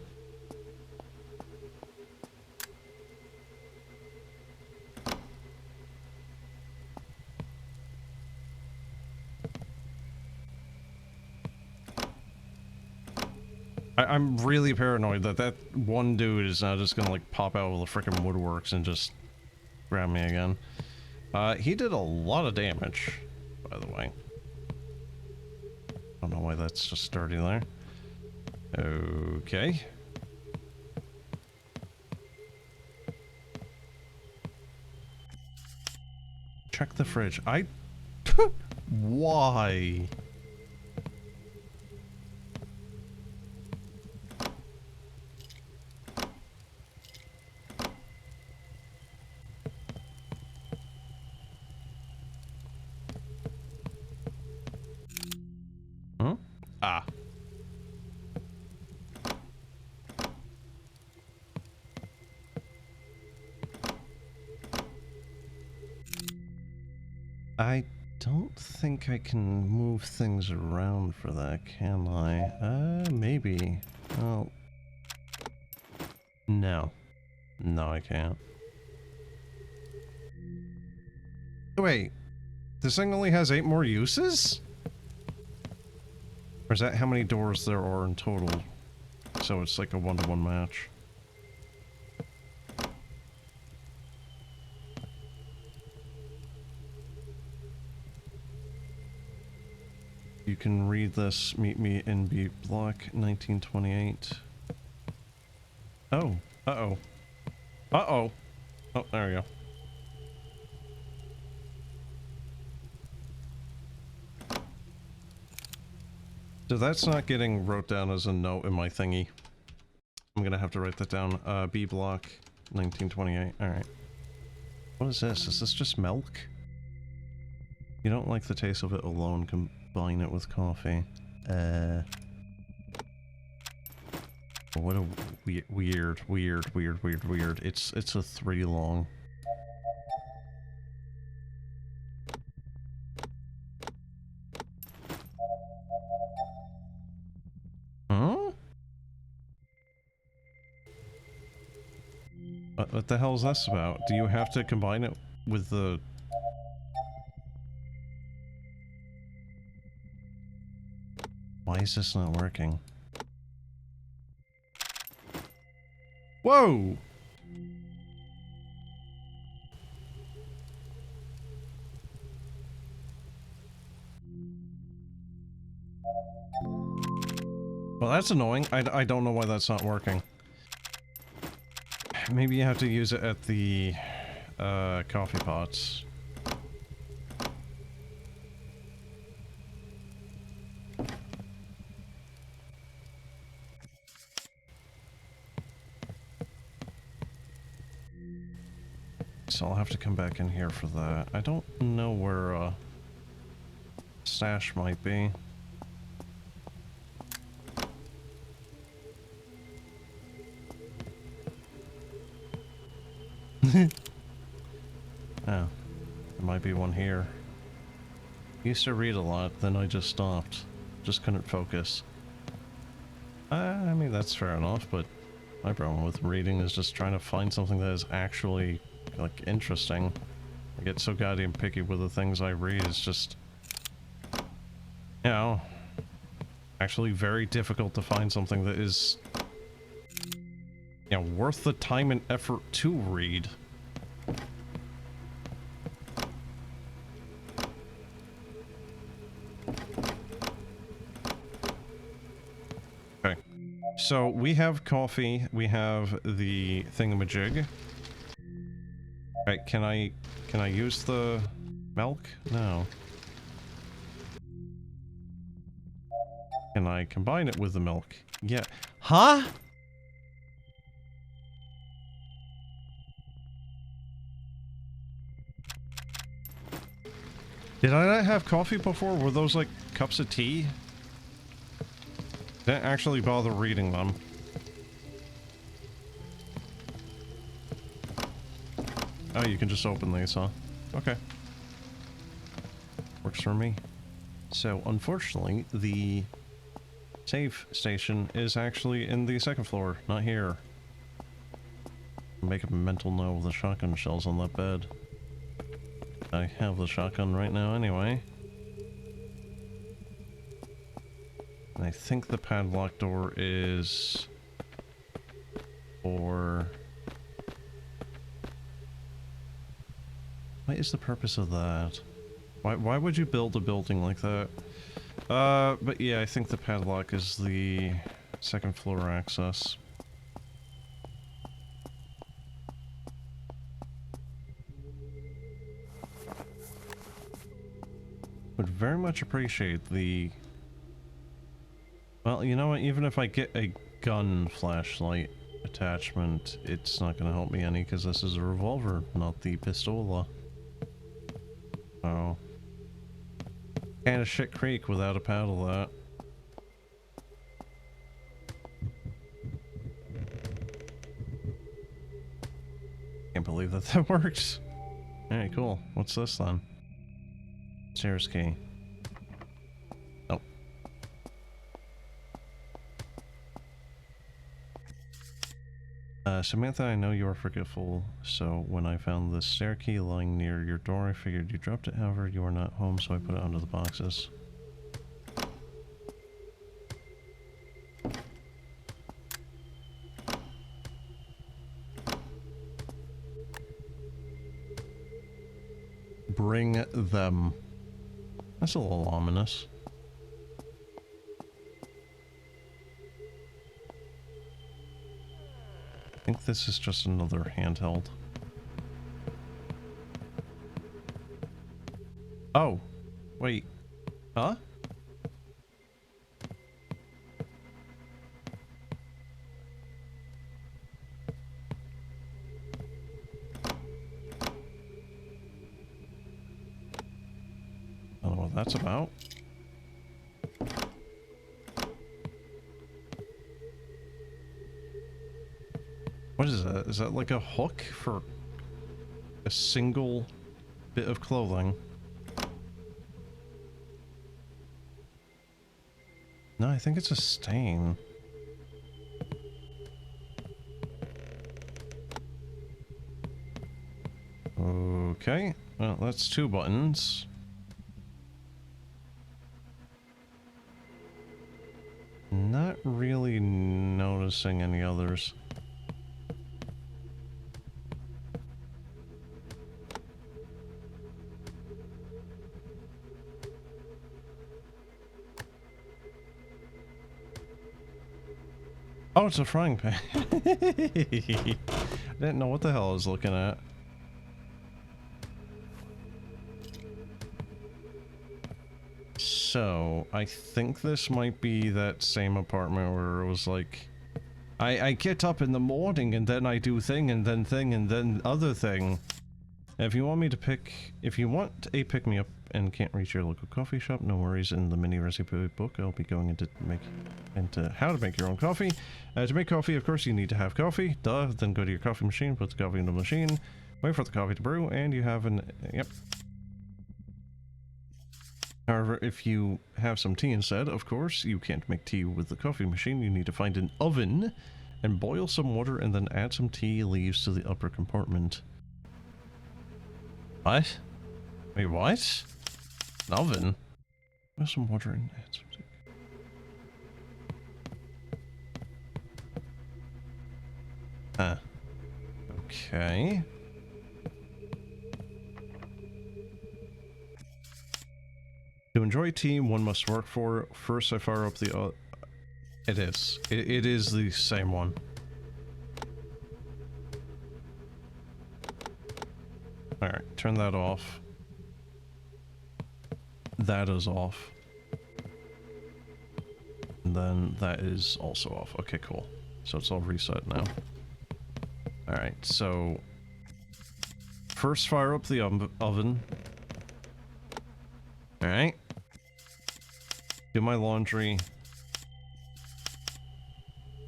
I'm really paranoid that that one dude is now just gonna like pop out of the frickin' woodworks and just grab me again. He did a lot of damage, by the way. Don't know why that's just sturdy there. Okay. Check the fridge. Why? Huh? Ah. I don't think I can move things around for that, can I? Maybe. Oh. No. No, I can't. Wait. This thing only has 8 more uses? Or is that how many doors there are in total? So it's like a 1-to-1 match. You can read this. Meet me in B block 1928. Oh. Uh-oh. Uh-oh. Oh, there we go. So that's not getting wrote down as a note in my thingy. I'm gonna have to write that down. B block 1928. Alright. What is this? Is this just milk? You don't like the taste of it alone, combine it with coffee. What a weird. It's a 3 long. Huh? What the hell is this about? Do you have to combine it with the... Why is this not working? Whoa! Well, that's annoying. I don't know why that's not working. Maybe you have to use it at the coffee pots. So I'll have to come back in here for that. I don't know where stash might be. Oh, there might be one here. Used to read a lot, then I just stopped. Just couldn't focus. I mean, that's fair enough, but my problem with reading is just trying to find something that is actually, like, interesting. I get so goddamn picky with the things I read, it's just... You know... Actually very difficult to find something that is... You know, worth the time and effort to read. Okay. So, we have coffee, we have the thingamajig. Alright, can I use the milk? No. Can I combine it with the milk? Yeah. Huh? Did I not have coffee before? Were those like cups of tea? Didn't actually bother reading them. Oh, you can just open these, huh? Okay. Works for me. So, unfortunately, the save station is actually in the second floor, not here. Make a mental note of the shotgun shells on that bed. I have the shotgun right now anyway. And I think the padlock door is for... What is the purpose of that? Why would you build a building like that? But yeah, I think the padlock is the second floor access. Would very much appreciate the... Well, you know what? Even if I get a gun flashlight attachment, it's not going to help me any because this is a revolver, not the pistola. Oh. Kinda shit creek without a paddle that. Can't believe that that works. Alright, cool. What's this then? Stairs key. Oh. Samantha, I know you are forgetful, so when I found the stair key lying near your door, I figured you dropped it. However, you are not home, so I put it under the boxes. Bring them. That's a little ominous. I think this is just another handheld. Oh, wait. Huh? I don't know what that's about. What is that? Is that like a hook for a single bit of clothing? No, I think it's a stain. Okay, well, that's 2 buttons. Not really noticing any others. Oh, it's a frying pan. I didn't know what the hell I was looking at. So, I think this might be that same apartment where it was like, I get up in the morning and then I do thing and then other thing. If you want me to if you want a pick-me-up and can't reach your local coffee shop, no worries. In the mini recipe book, I'll be going into how to make your own coffee. To make coffee, of course, you need to have coffee. Duh. Then go to your coffee machine, put the coffee in the machine, wait for the coffee to brew, and you have yep. However, if you have some tea instead, of course, you can't make tea with the coffee machine. You need to find an oven and boil some water and then add some tea leaves to the upper compartment. What? Wait, what? An oven? Boil some water and add some tea. Huh. Okay. To enjoy tea, one must work for. First, I fire up the... It is. It is the same one. Alright, turn that off. That is off. And then that is also off. Okay, cool. So it's all reset now. Alright, so... First fire up the oven. Alright. Do my laundry.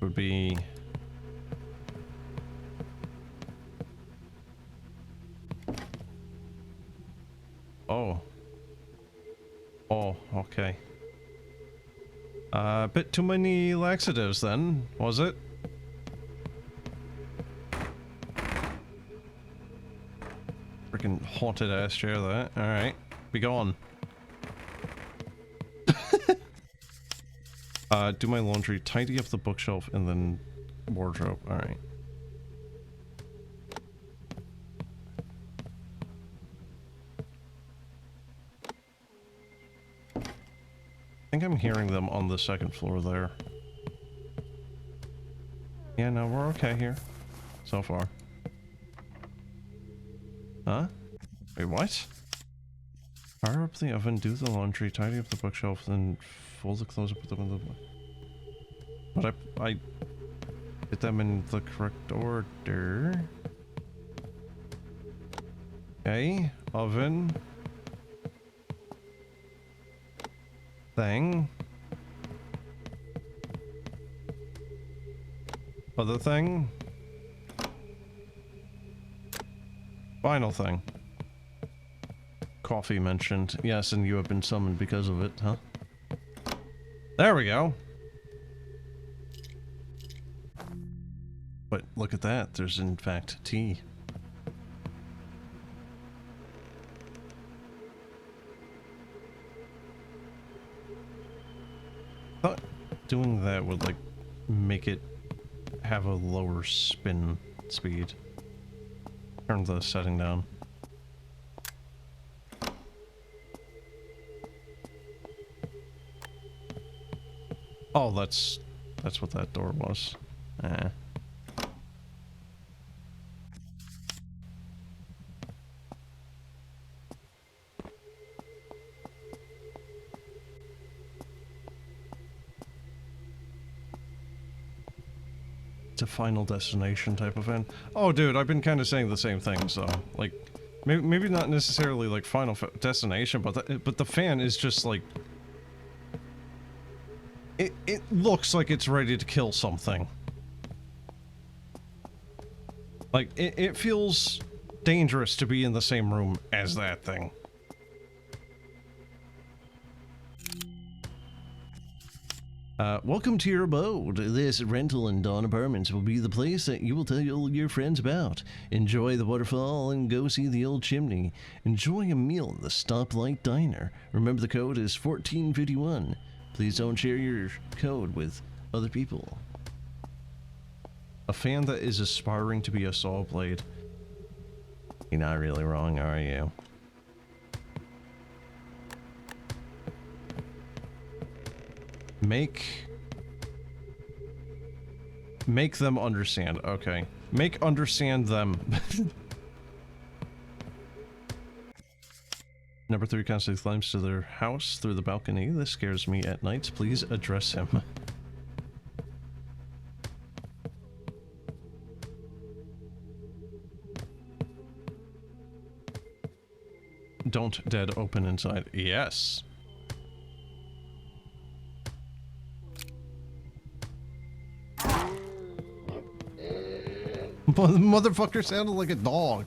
Would be... Oh. Oh, okay. A bit too many laxatives then, was it? Freaking haunted ass chair that. Alright. Be gone. Do my laundry, tidy up the bookshelf, and then wardrobe. Alright. I think I'm hearing them on the second floor there. Yeah, no, we're okay here. So far. Huh? Wait, what? Fire up the oven, do the laundry, tidy up the bookshelf, then fold the clothes up with them in the... But I did them in the correct order. Okay, oven. Thing. Other thing. Final thing. Coffee mentioned. Yes, and you have been summoned because of it, huh? There we go. But look at that, there's in fact tea. Thought doing that would like make it have a lower spin speed. Turn the setting down. Oh, that's what that door was. Eh. It's a final destination type of end. Oh, dude, I've been kind of saying the same thing, so, like, maybe not necessarily, like, final destination, but the fan is just, like... It looks like it's ready to kill something. Like, it feels dangerous to be in the same room as that thing. Welcome to your abode. This rental and Dawn Apartments will be the place that you will tell your friends about. Enjoy the waterfall and go see the old chimney. Enjoy a meal in the Stoplight Diner. Remember the code is 1451. Please don't share your code with other people. A fan that is aspiring to be a saw blade. You're not really wrong, are you? Make them understand. Okay. Understand them. Number 3 constantly climbs to their house through the balcony. This scares me at night. Please address him. Don't dead open inside. Yes. The motherfucker sounded like a dog.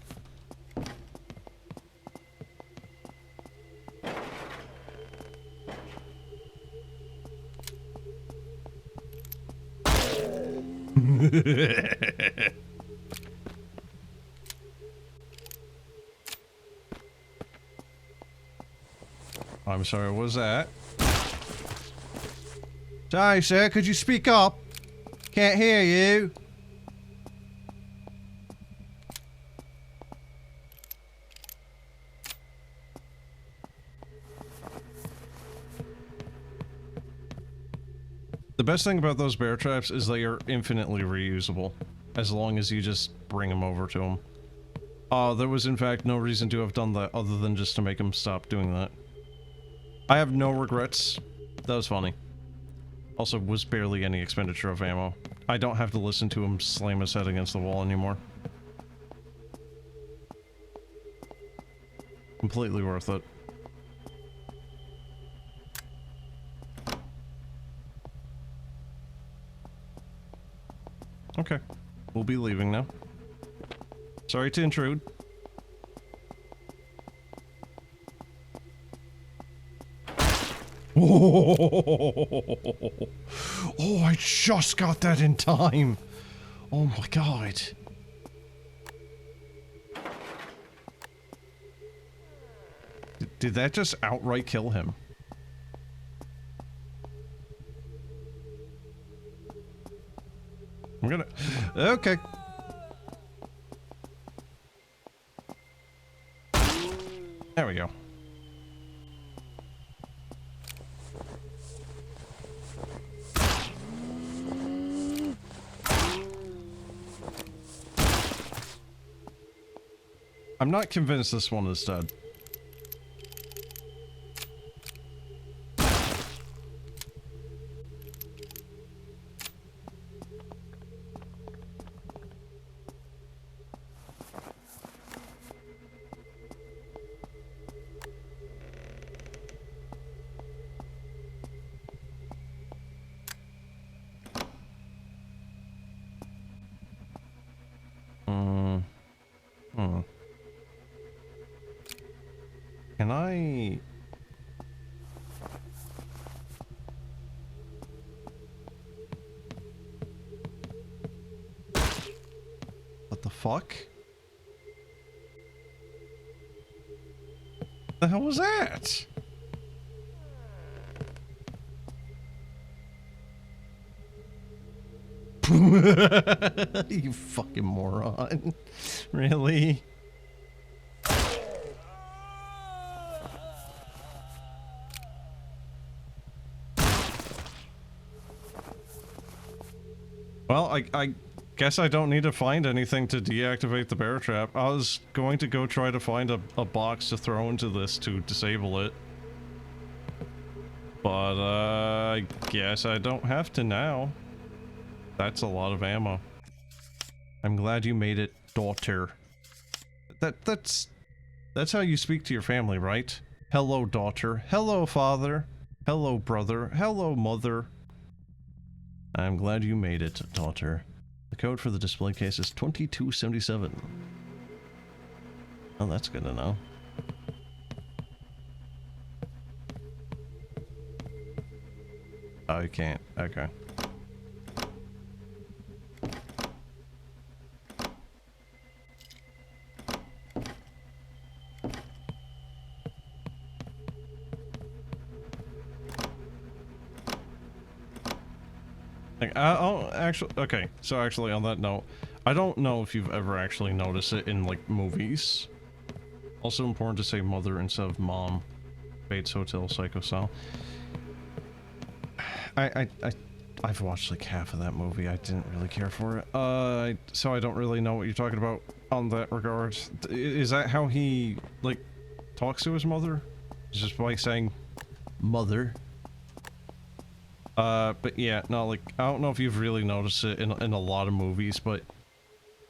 I'm sorry, what was that? Sorry, sir, could you speak up? Can't hear you. The best thing about those bear traps is they are infinitely reusable, as long as you just bring them over to them. There was in fact no reason to have done that other than just to make him stop doing that. I have no regrets. That was funny. Also, was barely any expenditure of ammo. I don't have to listen to him slam his head against the wall anymore. Completely worth it. Okay. We'll be leaving now. Sorry to intrude. Oh, I just got that in time. Oh my god. Did that just outright kill him? I'm gonna... Okay. There we go. I'm not convinced this one is dead. Can I... What the fuck? The hell was that? You fucking moron. Really? Well, I guess I don't need to find anything to deactivate the bear trap. I was going to go try to find a box to throw into this to disable it. But, I guess I don't have to now. That's a lot of ammo. I'm glad you made it, daughter. That's how you speak to your family, right? Hello, daughter. Hello, father. Hello, brother. Hello, mother. I'm glad you made it, daughter. The code for the display case is 2277. Oh, that's good to know. Oh, you can't. Okay. Like, oh, actually, okay, so actually on that note, I don't know if you've ever actually noticed it in, like, movies. Also important to say mother instead of mom. Bates Hotel Psycho Style. I've watched, like, half of that movie. I didn't really care for it. So I don't really know what you're talking about on that regard. Is that how he, like, talks to his mother? Just by saying, mother? But yeah, no, like, I don't know if you've really noticed it in a lot of movies, but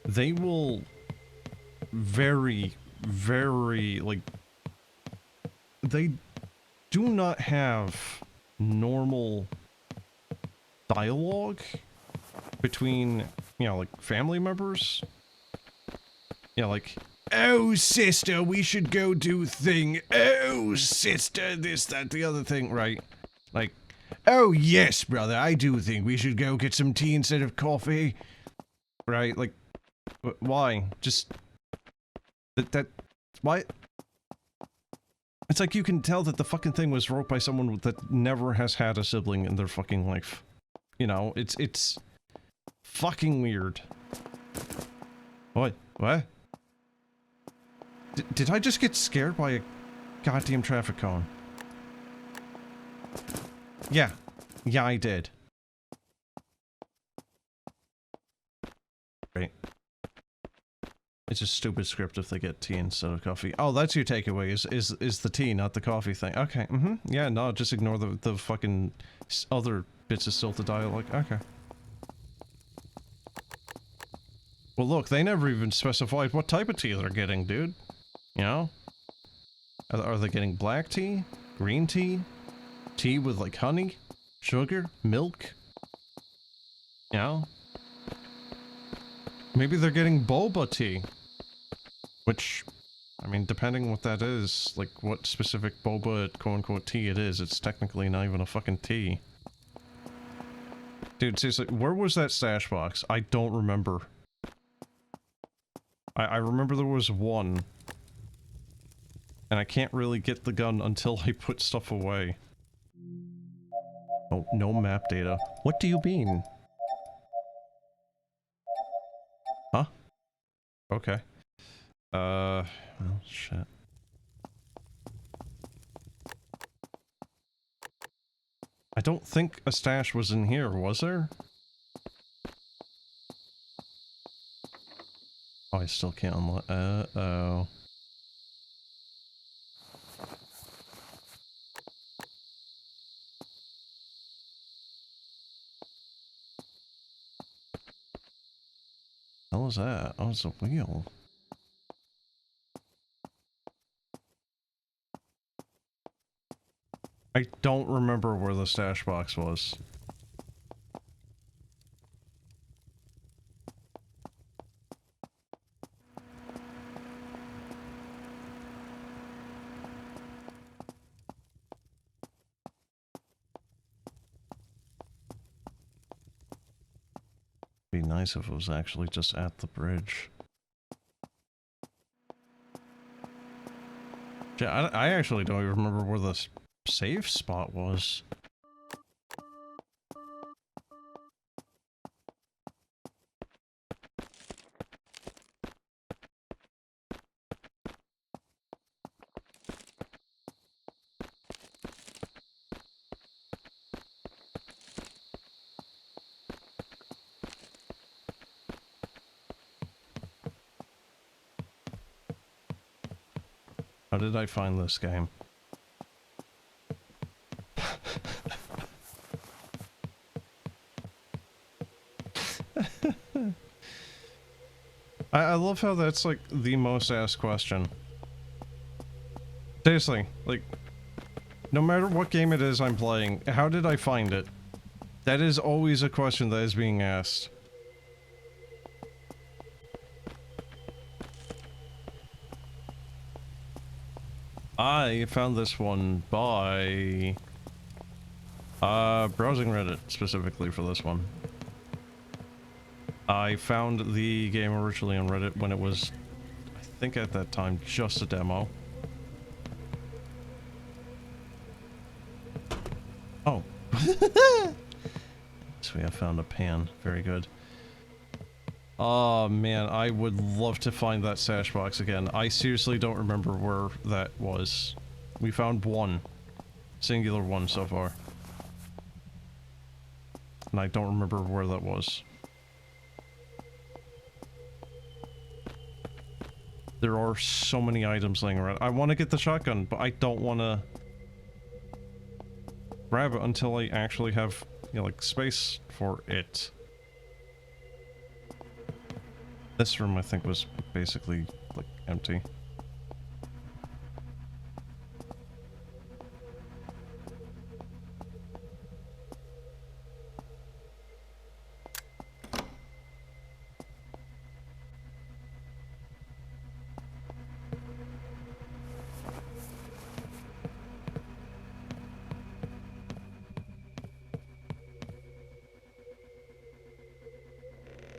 they will very, like, they do not have normal dialogue between, you know, like, family members. Yeah, like, oh, sister, we should go do thing. Oh, sister, this, that, the other thing, right? Like, oh, yes, brother, I do think we should go get some tea instead of coffee. Right, like, why? Just... Why? It's like you can tell that the fucking thing was wrote by someone that never has had a sibling in their fucking life. You know, it's fucking weird. What? What? Did I just get scared by a goddamn traffic cone? Yeah. Yeah, I did. Right. It's a stupid script if they get tea instead of coffee. Oh, that's your takeaway, is the tea, not the coffee thing. Okay, yeah, no, just ignore the fucking other bits of stilted dialogue. Okay. Well, look, they never even specified what type of tea they're getting, dude. You know? Are they getting black tea? Green tea? Tea with, like, honey? Sugar? Milk? You know? Maybe they're getting boba tea. Which, I mean, depending what that is, like what specific boba quote-unquote tea it is, it's technically not even a fucking tea. Dude, seriously, where was that stash box? I don't remember. I remember there was one. And I can't really get the gun until I put stuff away. Oh, no map data. What do you mean? Huh? Okay. Well, shit. I don't think a stash was in here, was there? Oh, I still can't unlock. Uh-oh. What was that? Oh, it's a wheel. I don't remember where the stash box was. Be nice if it was actually just at the bridge. Yeah, I actually don't even remember where the safe spot was. How did I find this game? I love how that's like the most asked question. Seriously, like, no matter what game it is I'm playing, how did I find it? That is always a question that is being asked. I found this one by browsing Reddit specifically for this one. I found the game originally on Reddit when it was, I think at that time, just a demo. Oh. So I found a pan. Very good. Oh man, I would love to find that stash box again. I seriously don't remember where that was. We found one. Singular one so far. And I don't remember where that was. There are so many items laying around. I want to get the shotgun, but I don't want to grab it until I actually have, you know, like, space for it. This room, I think, was basically, like, empty.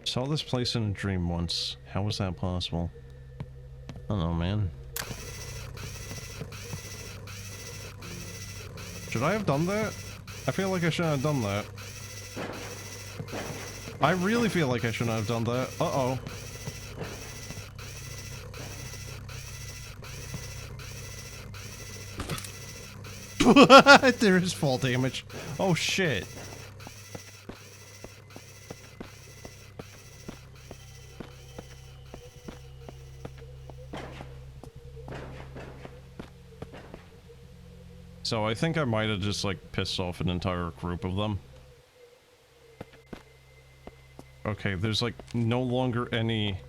Saw this place in a dream once. How was that possible? I don't know, man. Should I have done that? I feel like I shouldn't have done that. I really feel like I shouldn't have done that. Uh-oh. There is fall damage. Oh shit. So I think I might have just, like, pissed off an entire group of them. Okay, there's, like, no longer any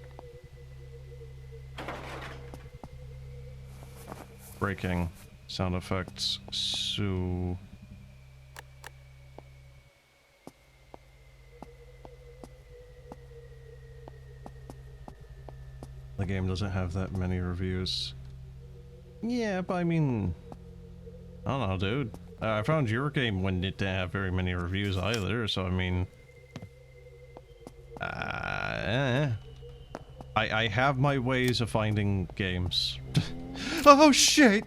breaking sound effects, so... The game doesn't have that many reviews. Yeah, but I mean, I don't know, dude. I found your game when it didn't have very many reviews either, so I mean... I have my ways of finding games. Oh shit!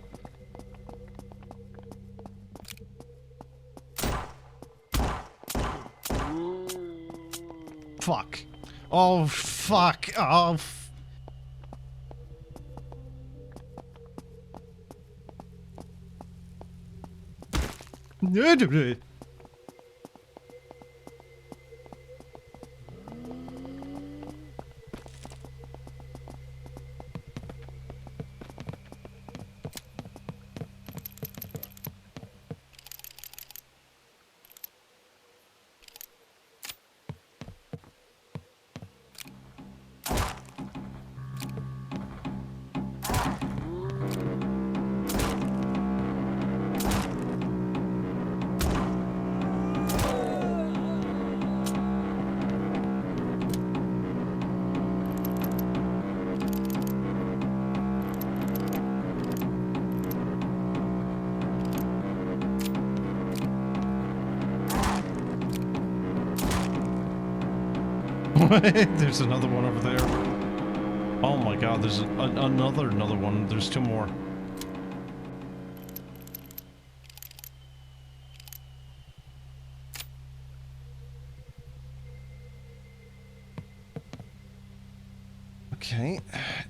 Fuck. Oh fuck. Oh There's another one over there. Oh my god, there's another one. There's two more. Okay.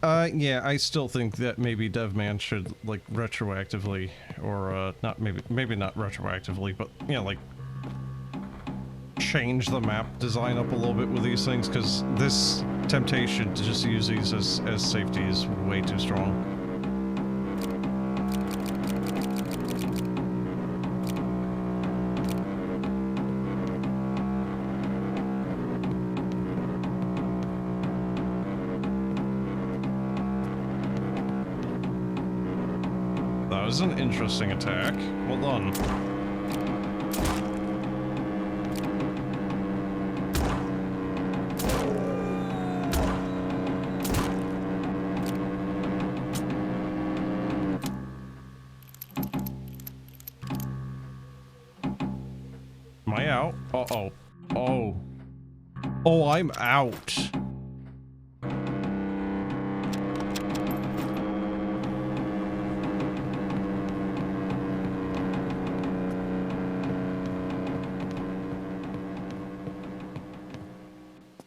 Yeah, I still think that maybe DevMan should, like, retroactively, or, not maybe not retroactively, but, you know, like, change the map design up a little bit with these things, because this temptation to just use these as safety is way too strong. That was an interesting attack. Well done. Am I out? Uh-oh. Oh. Oh, I'm out.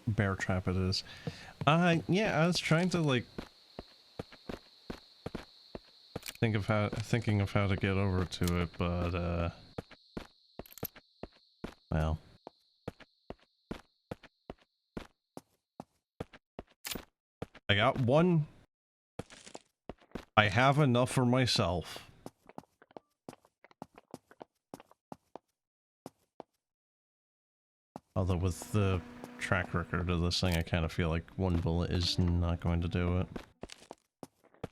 Bear trap it is. Yeah, I was trying to, like, thinking of how to get over to it, but, well. I got one. I have enough for myself. Although with the track record of this thing, I kind of feel like one bullet is not going to do it.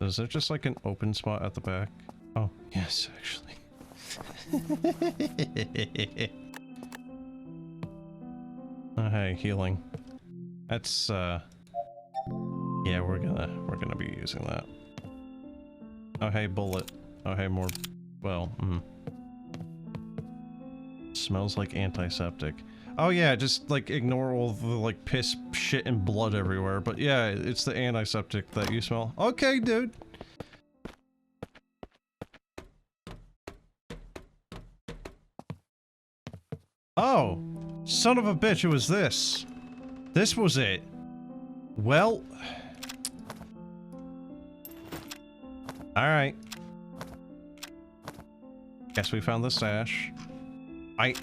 Is there just like an open spot at the back? Oh, yes, actually. Oh, hey, healing. That's, yeah, we're gonna be using that. Oh, hey, bullet. Oh, hey, more, well, Smells like antiseptic. Oh yeah, just like ignore all the like piss, shit, and blood everywhere. But yeah, it's the antiseptic that you smell. Okay, dude. Oh, son of a bitch, it was this. This was it. Well. Alright. Guess we found the stash. I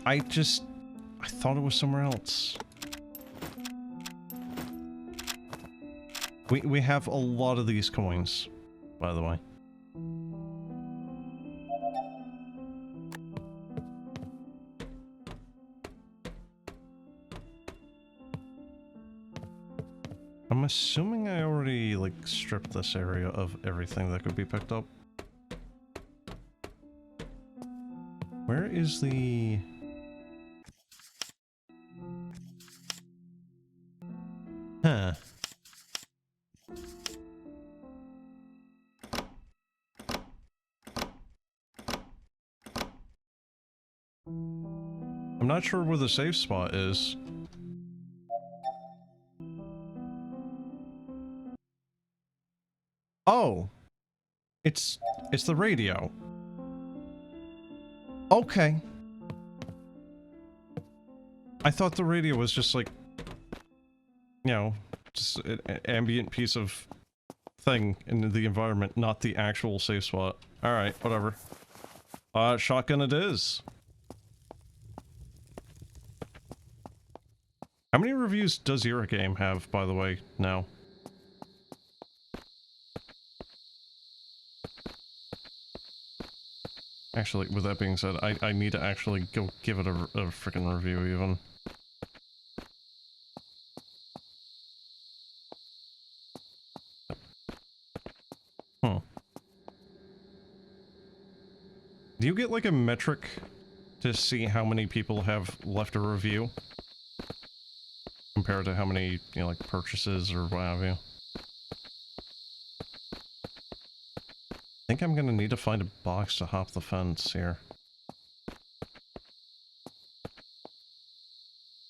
thought it was somewhere else. We have a lot of these coins, by the way. I'm assuming I already, like, stripped this area of everything that could be picked up. Where is the... Huh. not sure where the safe spot is. Oh! It's the radio. Okay. I thought the radio was just like, you know, just an ambient piece of thing in the environment, not the actual safe spot. Alright, whatever. Shotgun it is. How many reviews does your game have, by the way, now? Actually, with that being said, I need to actually go give it a freaking review, even. Do you get, like, a metric to see how many people have left a review? Compared to how many, you know, like, purchases or what have you? I think I'm gonna need to find a box to hop the fence here.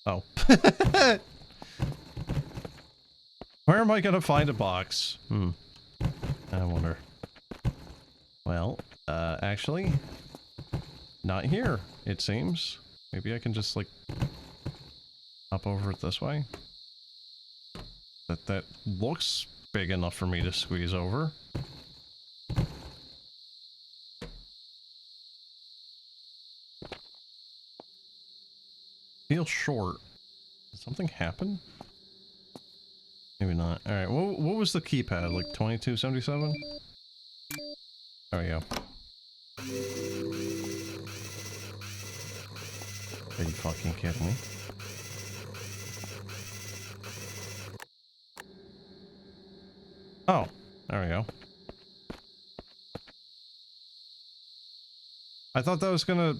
Oh. Where am I gonna find a box? I wonder. Well, actually... not here, it seems. Maybe I can just, like... hop over it this way? That looks big enough for me to squeeze over. Feels short. Did something happen? Maybe not. Alright, what was the keypad? Like 2277? There we go. Are you fucking kidding me? Oh, there we go. I thought that was gonna,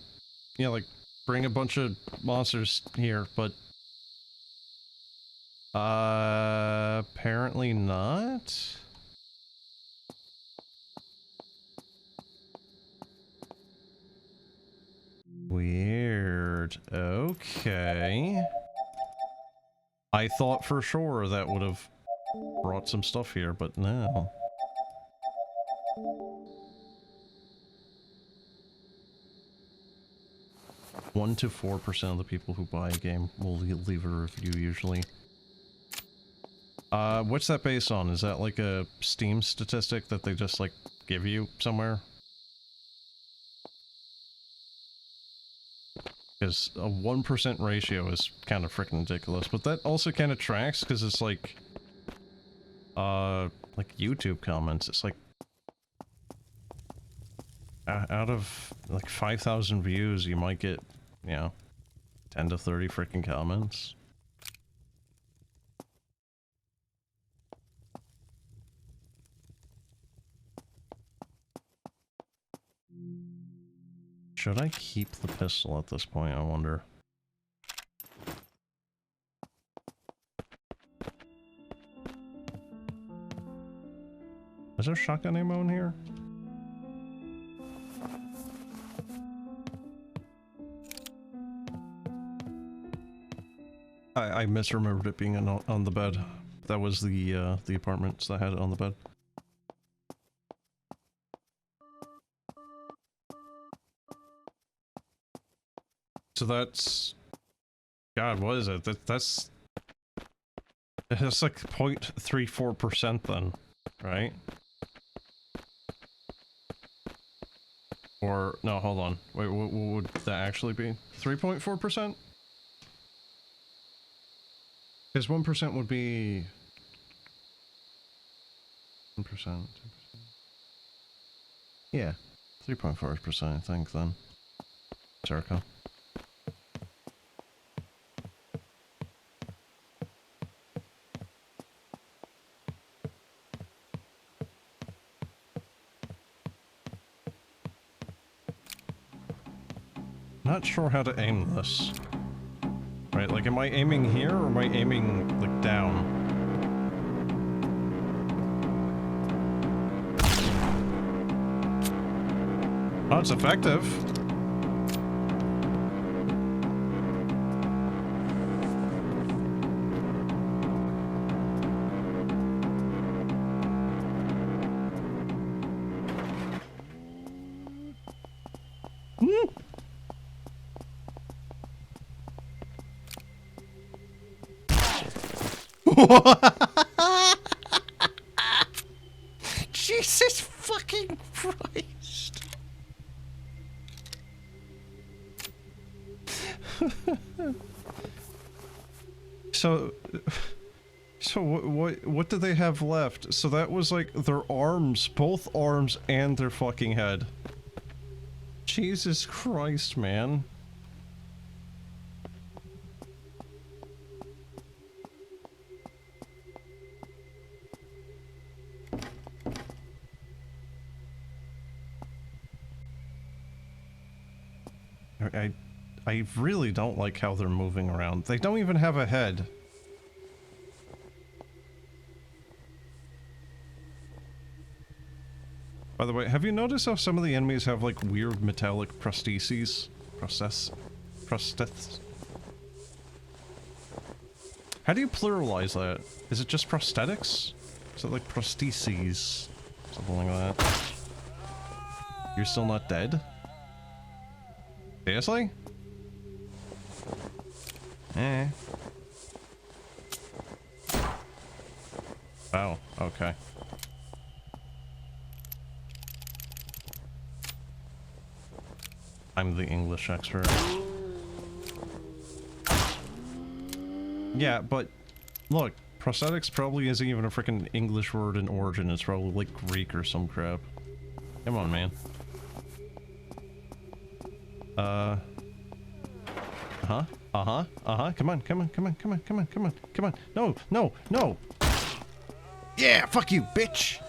you know, like, bring a bunch of monsters here, but... apparently not? Weird. Okay. I thought for sure that would have brought some stuff here, but no. One to 4% of the people who buy a game will leave a review usually. What's that based on? Is that like a Steam statistic that they just like give you somewhere? Because a 1% ratio is kind of freaking ridiculous, but that also kind of tracks because it's like YouTube comments. It's like out of like 5,000 views, you might get, you know, 10 to 30 freaking comments. Should I keep the pistol at this point, I wonder? Is there shotgun ammo in here? I misremembered it being on the bed. That was the apartments that had it on the bed. So that's... God, what is it? That's like 0.34% then, right? Or, no, hold on. Wait, what would that actually be? 3.4%? Because 1% would be... 1%, 2%. Yeah, 3.4% I think then. Circa. Not sure how to aim this. Right, like, am I aiming here or am I aiming, like, down? Oh, it's effective. Jesus fucking Christ. So what do they have left? So that was like their arms, both arms and their fucking head. Jesus Christ, man. I really don't like how they're moving around. They don't even have a head. By the way, have you noticed how some of the enemies have like weird metallic prostheses? Prosthets? How do you pluralize that? Is it just prosthetics? Is it like prostheses? Something like that. You're still not dead? Seriously? Eh. Oh, okay. I'm the English expert. Yeah, but look, prosthetics probably isn't even a freaking English word in origin. It's probably like Greek or some crap. Come on, man. Come on. No. Yeah, fuck you, bitch.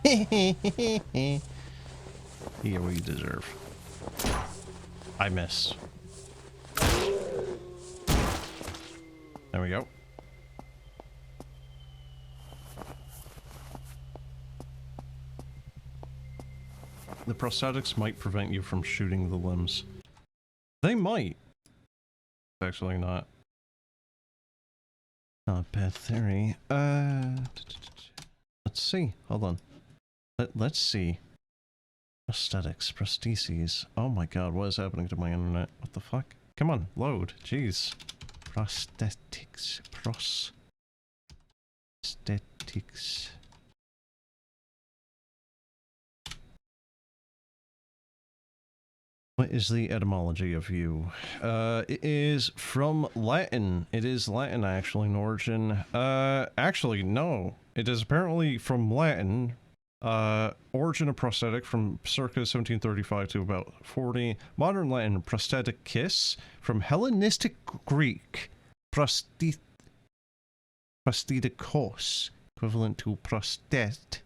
You get what you deserve. I miss. There we go. The prosthetics might prevent you from shooting the limbs. They might. Actually not. Not a bad theory. Let's see. Hold on. Let's see. Prosthetics, prostheses. Oh my god, what is happening to my internet? What the fuck? Come on, load. Jeez. Prosthetics. Prosthetics. What is the etymology of you? It is from Latin. It is Latin, actually, in origin. Actually, no. It is apparently from Latin. Origin of prosthetic from circa 1735 to about 40. Modern Latin, prostheticus. From Hellenistic Greek, prosthetikos. Equivalent to prosthetos,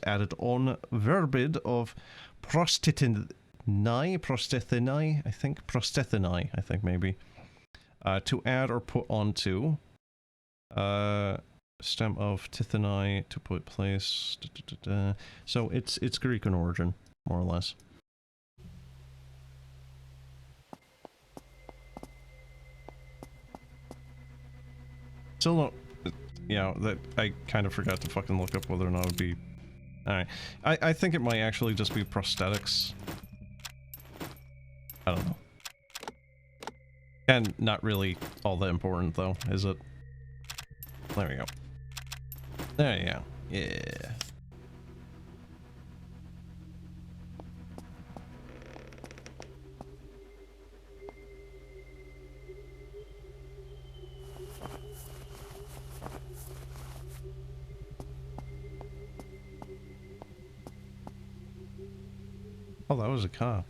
added on verbid of prostethini, I think maybe. To add or put onto. Stem of tithani to put place. So it's Greek in origin, more or less. Still not, yeah, that I kind of forgot to fucking look up whether or not it would be. Alright. I think it might actually just be prosthetics. I don't know. And not really all that important though, is it? There we go. There you go. Yeah. Oh, that was a cop.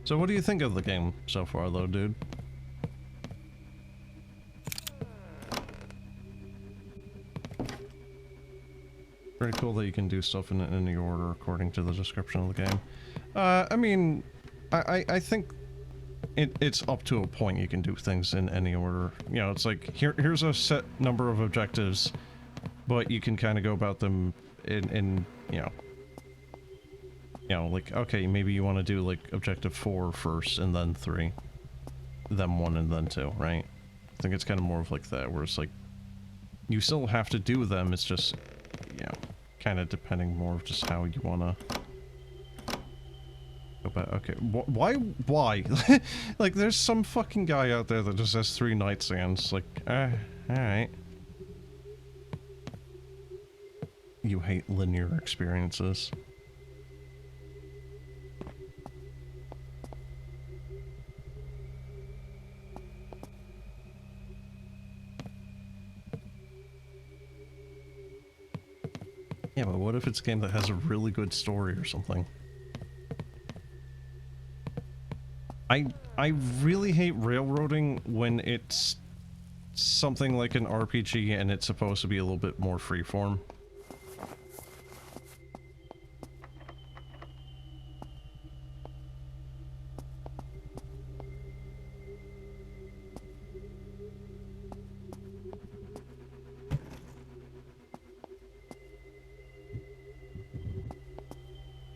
So what do you think of the game so far, though, dude? Pretty cool that you can do stuff in any order according to the description of the game. I mean, I think it's up to a point you can do things in any order. You know, it's like, here's a set number of objectives, but you can kind of go about them in you know, like, okay, maybe you want to do, like, objective 4 first, and then 3. Then 1, and then 2, right? I think it's kind of more of like that, where it's like, you still have to do them, it's just, you know, kind of depending more of just how you want to go about. Okay, why? Like, there's some fucking guy out there that just has 3 nightstands, like, alright. You hate linear experiences. Yeah, but what if it's a game that has a really good story or something? I really hate railroading when it's something like an RPG and it's supposed to be a little bit more freeform.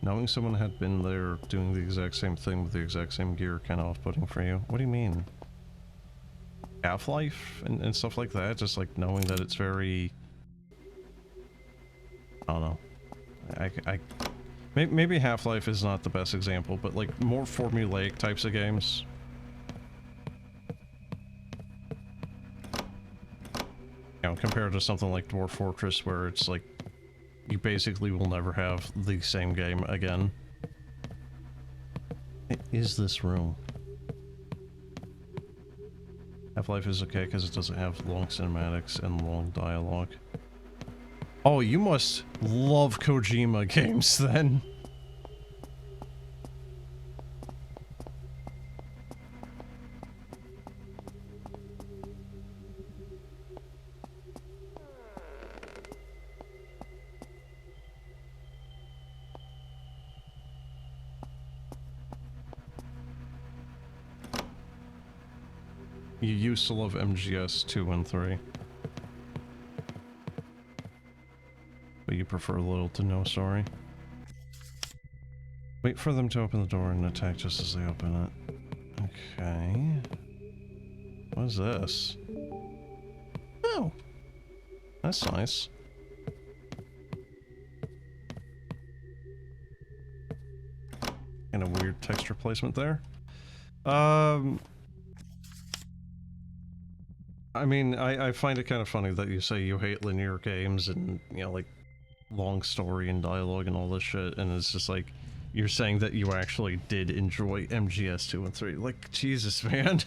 Knowing someone had been there doing the exact same thing with the exact same gear kind of off-putting for you. What do you mean? Half-Life and stuff like that? Just like knowing that it's very... I don't know. Maybe Half-Life is not the best example, but like more formulaic types of games. You know, compared to something like Dwarf Fortress where it's like you basically will never have the same game again. It is this room. Half-Life is okay because it doesn't have long cinematics and long dialogue. Oh, you must love Kojima games then. You used to love MGS 2 and 3. But you prefer little to no story. Wait for them to open the door and attack just as they open it. Okay. What is this? Oh! That's nice. And a weird texture placement there. I mean, I find it kind of funny that you say you hate linear games and, you know, like, long story and dialogue and all this shit, and it's just like, you're saying that you actually did enjoy MGS 2 and 3. Like, Jesus, man.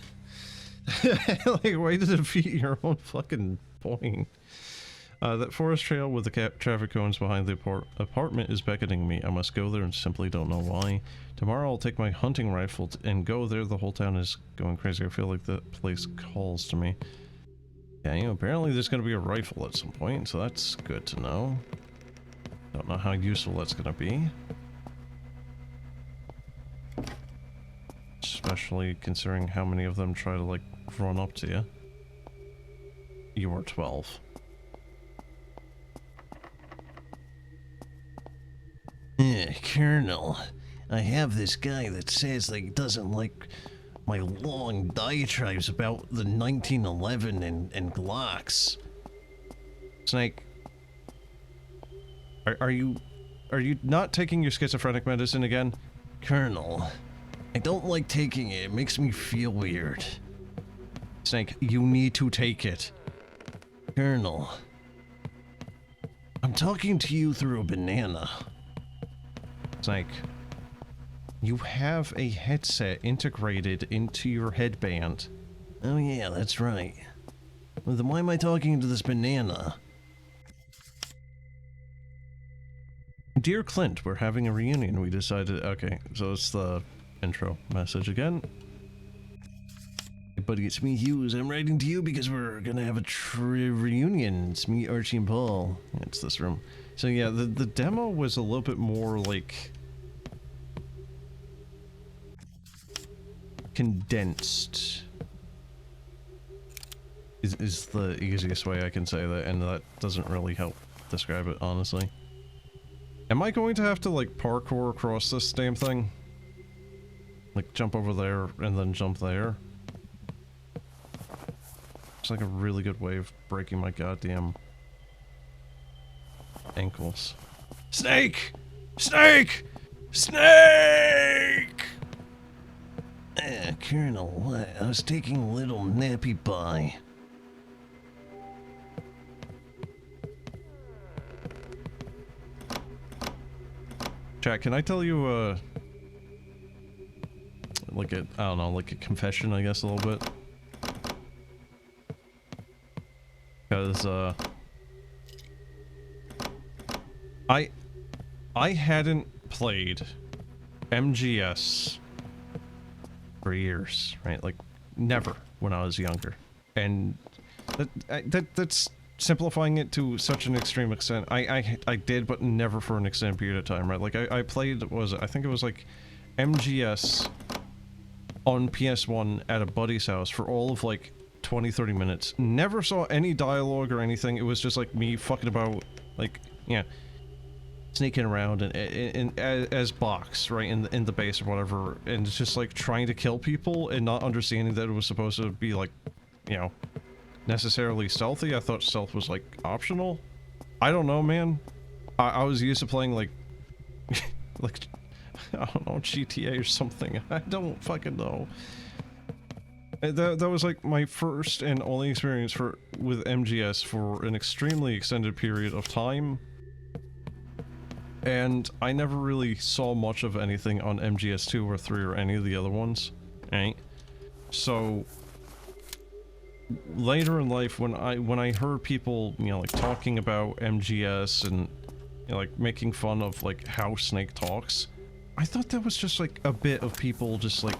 Like, way to defeat your own fucking point. That forest trail with the traffic cones behind the apartment is beckoning me. I must go there and simply don't know why. Tomorrow I'll take my hunting rifle and go there. The whole town is going crazy. I feel like the place calls to me. Yeah, you know, apparently there's going to be a rifle at some point, so that's good to know. Don't know how useful that's going to be. Especially considering how many of them try to, like, run up to you. You are 12. Colonel, I have this guy that says that he doesn't like my long diatribes about the 1911 and Glocks. Snake, are you not taking your schizophrenic medicine again? Colonel, I don't like taking it. It makes me feel weird. Snake, you need to take it. Colonel, I'm talking to you through a banana. Snake, you have a headset integrated into your headband. Oh yeah, that's right. Well, then why am I talking to this banana? Dear Clint, we're having a reunion. We decided... Okay, so it's the intro message again. Hey buddy, it's me, Hughes. I'm writing to you because we're gonna have a reunion. It's me, Archie, and Paul. It's this room. So yeah, the demo was a little bit more like... condensed is the easiest way I can say that, and that doesn't really help describe it, honestly. Am I going to have to, like, parkour across this damn thing? Like, jump over there and then jump there? It's like a really good way of breaking my goddamn ankles. Snake! Snake! Snake! Colonel, what? I was taking a little nappy pie. Chat, can I tell you, like a, I don't know, like a confession, I guess, a little bit? Because, I hadn't played MGS for years, right? Like, never when I was younger. And that's simplifying it to such an extreme extent. I did, but never for an extended period of time, right? Like, I played, I think it was like MGS on PS1 at a buddy's house for all of like 20-30 minutes. Never saw any dialogue or anything. It was just like me fucking about, like, yeah, sneaking around and as Box, right, in the base or whatever, and it's just like trying to kill people and not understanding that it was supposed to be like, you know, necessarily stealthy. I thought stealth was like optional. I don't know, man. I was used to playing like like, I don't know, GTA or something. I don't fucking know. That was like my first and only experience with MGS for an extremely extended period of time. And I never really saw much of anything on MGS 2 or 3 or any of the other ones, right? So later in life, when I heard people, you know, like talking about MGS and, you know, like making fun of like how Snake talks, I thought that was just like a bit of people just like,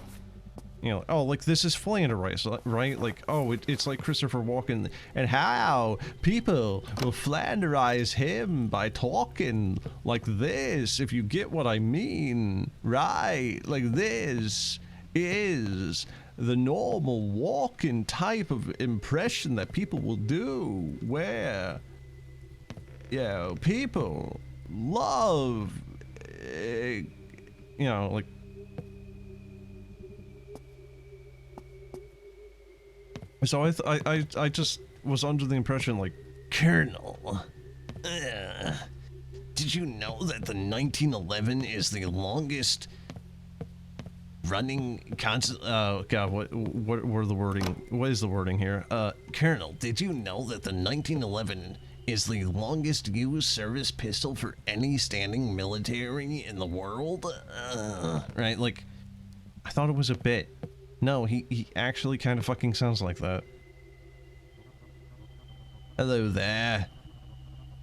you know, oh, like this is Flanders, right? Like, oh, it's like Christopher Walken, and how people will Flanderize him by talking like this, if you get what I mean, right? Like this is the normal walking type of impression that people will do, where, yeah, people love, you know, like, so I just was under the impression, like, Colonel, did you know that the 1911 is the longest running God, what were the wording? What is the wording here? Colonel, did you know that the 1911 is the longest used service pistol for any standing military in the world? Right, like, I thought it was a bit. No, he actually kind of fucking sounds like that. Hello there.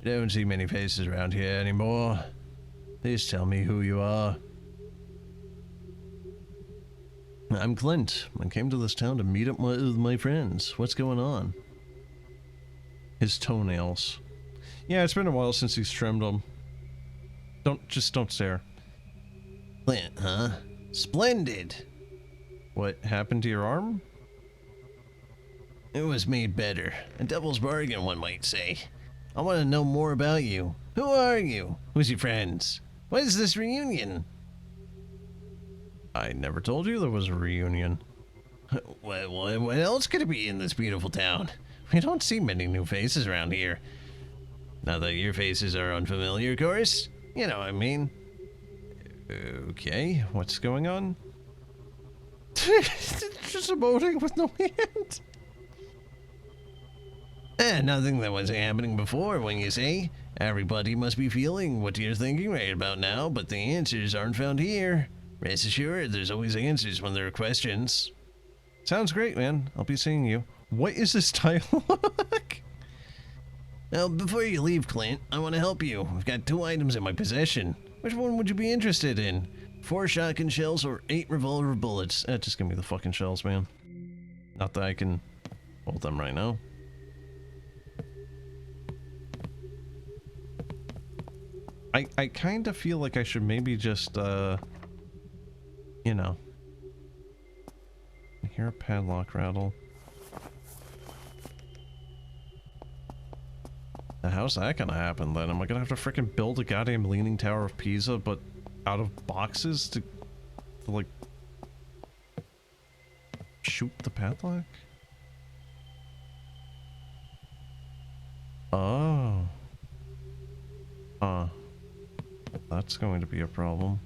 I don't see many faces around here anymore. Please tell me who you are. I'm Clint. I came to this town to meet up with my friends. What's going on? His toenails. Yeah, it's been a while since he's trimmed them. Don't stare. Clint, huh? Splendid. What happened to your arm? It was made better. A devil's bargain, one might say. I want to know more about you. Who are you? Who's your friends? What is this reunion? I never told you there was a reunion. What else could it be in this beautiful town? We don't see many new faces around here. Not that your faces are unfamiliar, of course. You know what I mean. Okay, what's going on? Just emoting with no hand. Nothing that wasn't happening before, when you say. Everybody must be feeling what you're thinking right about now, but the answers aren't found here. Rest assured, there's always answers when there are questions. Sounds great, man. I'll be seeing you. What is this dialogue? Now, before you leave, Clint, I want to help you. I've got 2 items in my possession. Which one would you be interested in? 4 shotgun shells or 8 revolver bullets? Just give me the fucking shells, man. Not that I can hold them right now. I kind of feel like I should maybe just, you know, hear a padlock rattle. Now, how's that gonna happen then? Am I gonna have to freaking build a goddamn Leaning Tower of Pisa, but out of boxes to like, shoot the padlock? Oh. Huh. That's going to be a problem.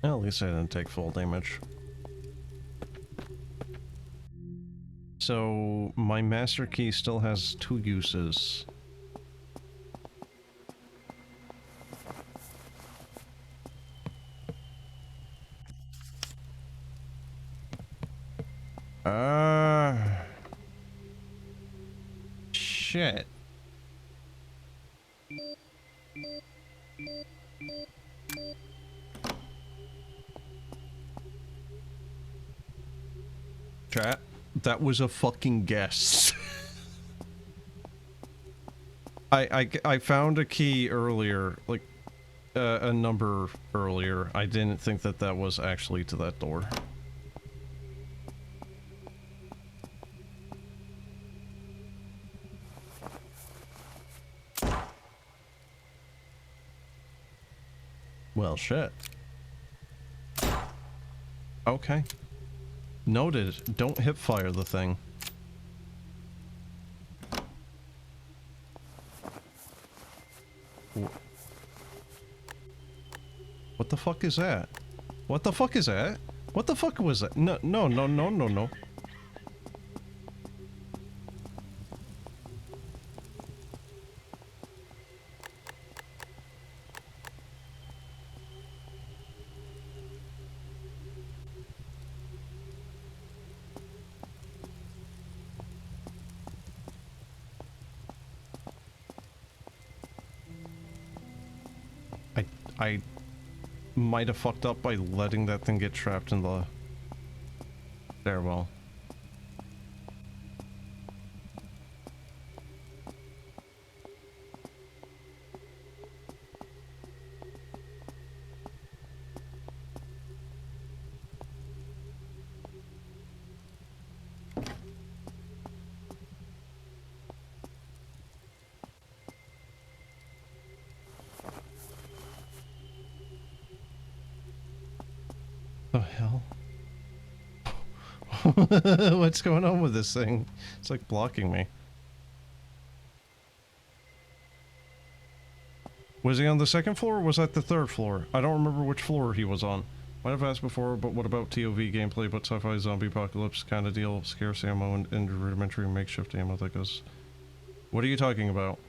Well, at least I didn't take full damage. So, my master key still has 2 uses. Shit. Chat, that was a fucking guess. I found a key earlier, like, a number earlier. I didn't think that that was actually to that door. Well, shit. Okay. Noted. Don't hip fire the thing. What the fuck is that? What the fuck is that? What the fuck was that? No, no, no, no, no, no. I might have fucked up by letting that thing get trapped in the stairwell. The hell? What's going on with this thing? It's like blocking me. Was he on the second floor or was that the third floor? I don't remember which floor he was on. Might have asked before, but what about TOV gameplay, but sci-fi zombie apocalypse kind of deal, scarce ammo and rudimentary makeshift ammo that goes... What are you talking about?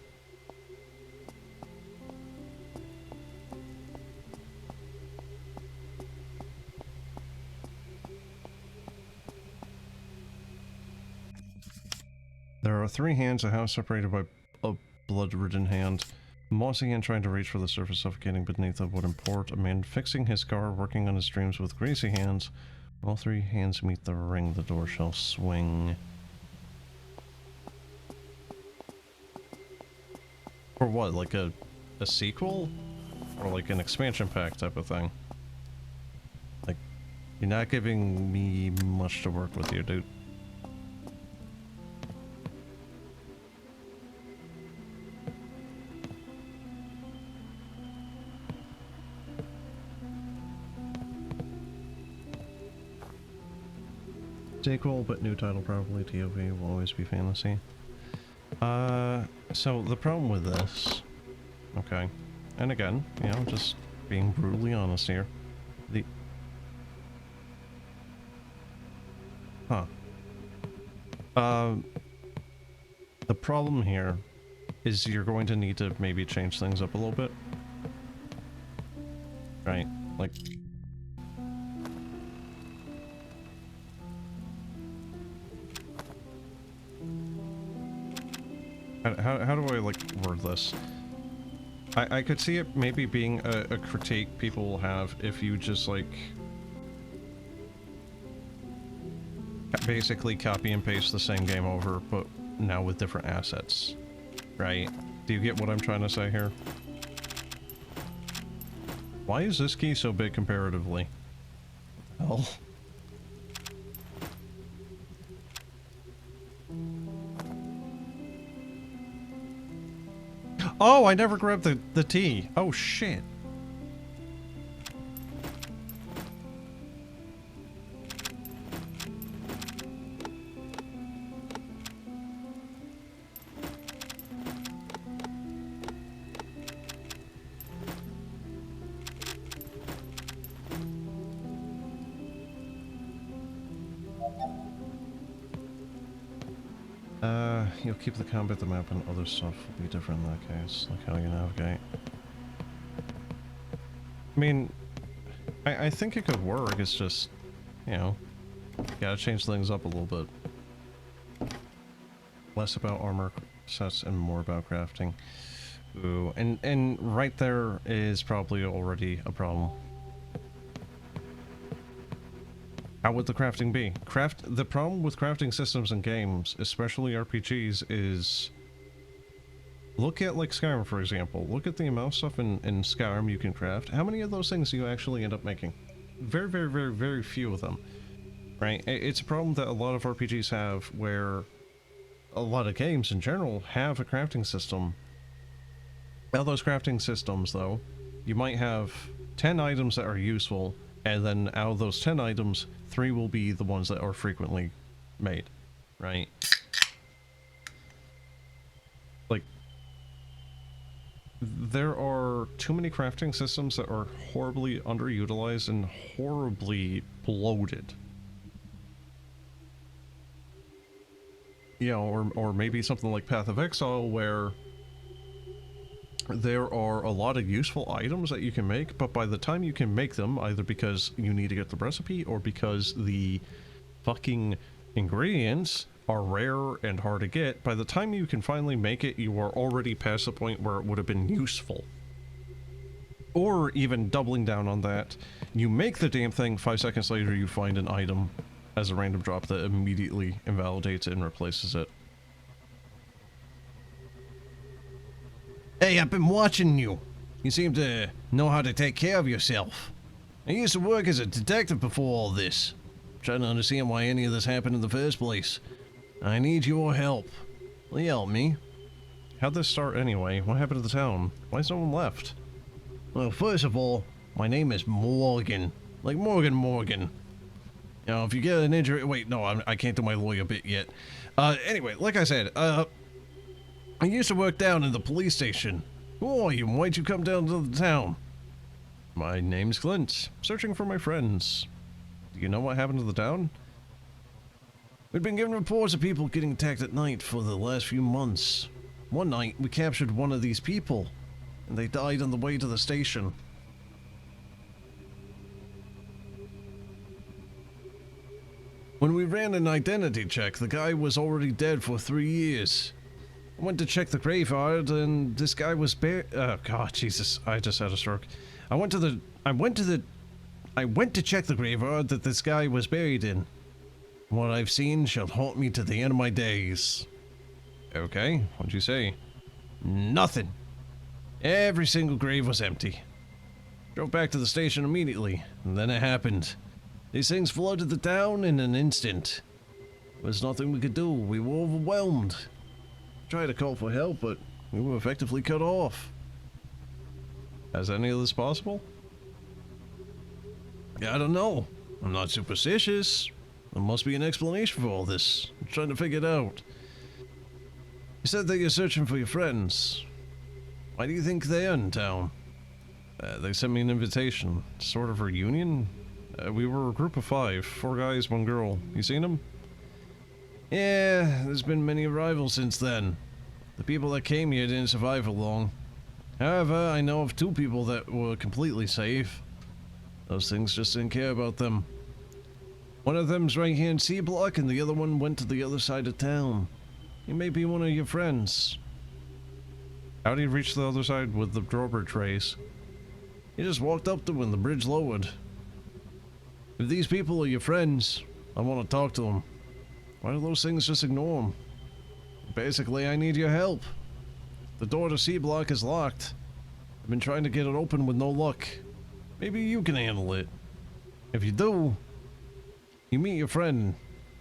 There are 3 hands, a house separated by a blood-ridden hand. A mossy hand trying to reach for the surface, suffocating beneath a wooden port. A man fixing his car, working on his dreams with greasy hands. When all 3 hands meet the ring, the door shall swing. For what, like a sequel? Or like an expansion pack type of thing? Like, you're not giving me much to work with here, dude. Sequel, but new title probably. TOV will always be fantasy. So the problem with this, okay, and again, you know, just being brutally honest here, the problem here is you're going to need to maybe change things up a little bit, right? Like, how do I, like, word this? I could see it maybe being a critique people will have if you just, like, basically copy and paste the same game over, but now with different assets, right? Do you get what I'm trying to say here? Why is this key so big comparatively? Oh. Oh, I never grabbed the tea. Oh, shit. You'll keep the combat, the map, and other stuff will be different in that case, like how you navigate. I mean, I think it could work, it's just, you know, gotta change things up a little bit. Less about armor sets and more about crafting. Ooh, and right there is probably already a problem. How would the crafting be? The problem with crafting systems and games, especially RPGs, is... Look at, like, Skyrim, for example. Look at the amount of stuff in Skyrim you can craft. How many of those things do you actually end up making? Very, very, very, very few of them. Right? It's a problem that a lot of RPGs have, where a lot of games in general have a crafting system. Now, those crafting systems, though, you might have 10 items that are useful, and then out of those 10 items, 3 will be the ones that are frequently made, right? Like, there are too many crafting systems that are horribly underutilized and horribly bloated. You know, or maybe something like Path of Exile, where there are a lot of useful items that you can make, but by the time you can make them, either because you need to get the recipe or because the fucking ingredients are rare and hard to get, by the time you can finally make it, you are already past the point where it would have been useful. Or even doubling down on that, you make the damn thing, 5 seconds later you find an item as a random drop that immediately invalidates it and replaces it. Hey, I've been watching you. You seem to know how to take care of yourself. I used to work as a detective before all this. I'm trying to understand why any of this happened in the first place. I need your help. Will you help me? How'd this start anyway? What happened to the town? Why is no one left? Well, first of all, my name is Morgan. Like Morgan. Now, if you get an injury... Wait, no, I can't do my lawyer bit yet. Anyway, like I said, I used to work down in the police station. Who are you, and why'd you come down to the town? My name's Clint. Searching for my friends. Do you know what happened to the town? We've been getting reports of people getting attacked at night for the last few months. One night, we captured one of these people, and they died on the way to the station. When we ran an identity check, the guy was already dead for 3 years. I went to check the graveyard, and this guy was buried. Oh God, Jesus! I just had a stroke. I went to check the graveyard that this guy was buried in. What I've seen shall haunt me to the end of my days. Okay, what'd you say? Nothing. Every single grave was empty. Drove back to the station immediately, and then it happened. These things flooded the town in an instant. There was nothing we could do. We were overwhelmed. Tried to call for help, but we were effectively cut off. Is any of this possible? I don't know. I'm not superstitious. There must be an explanation for all this. I'm trying to figure it out. You said that you're searching for your friends. Why do you think they're in town? They sent me an invitation. Sort of reunion? We were a group of 5. 4 guys, 1 girl. You seen them? Yeah, there's been many arrivals since then. The people that came here didn't survive for long. However, I know of 2 people that were completely safe. Those things just didn't care about them. One of them's right here in C Block, and the other one went to the other side of town. He may be one of your friends. How did he reach the other side with the drawbridge raise? He just walked up to when the bridge lowered. If these people are your friends, I want to talk to them. Why do those things just ignore them? Basically, I need your help. The door to C block is locked. I've been trying to get it open with no luck. Maybe you can handle it. If you do, you meet your friend.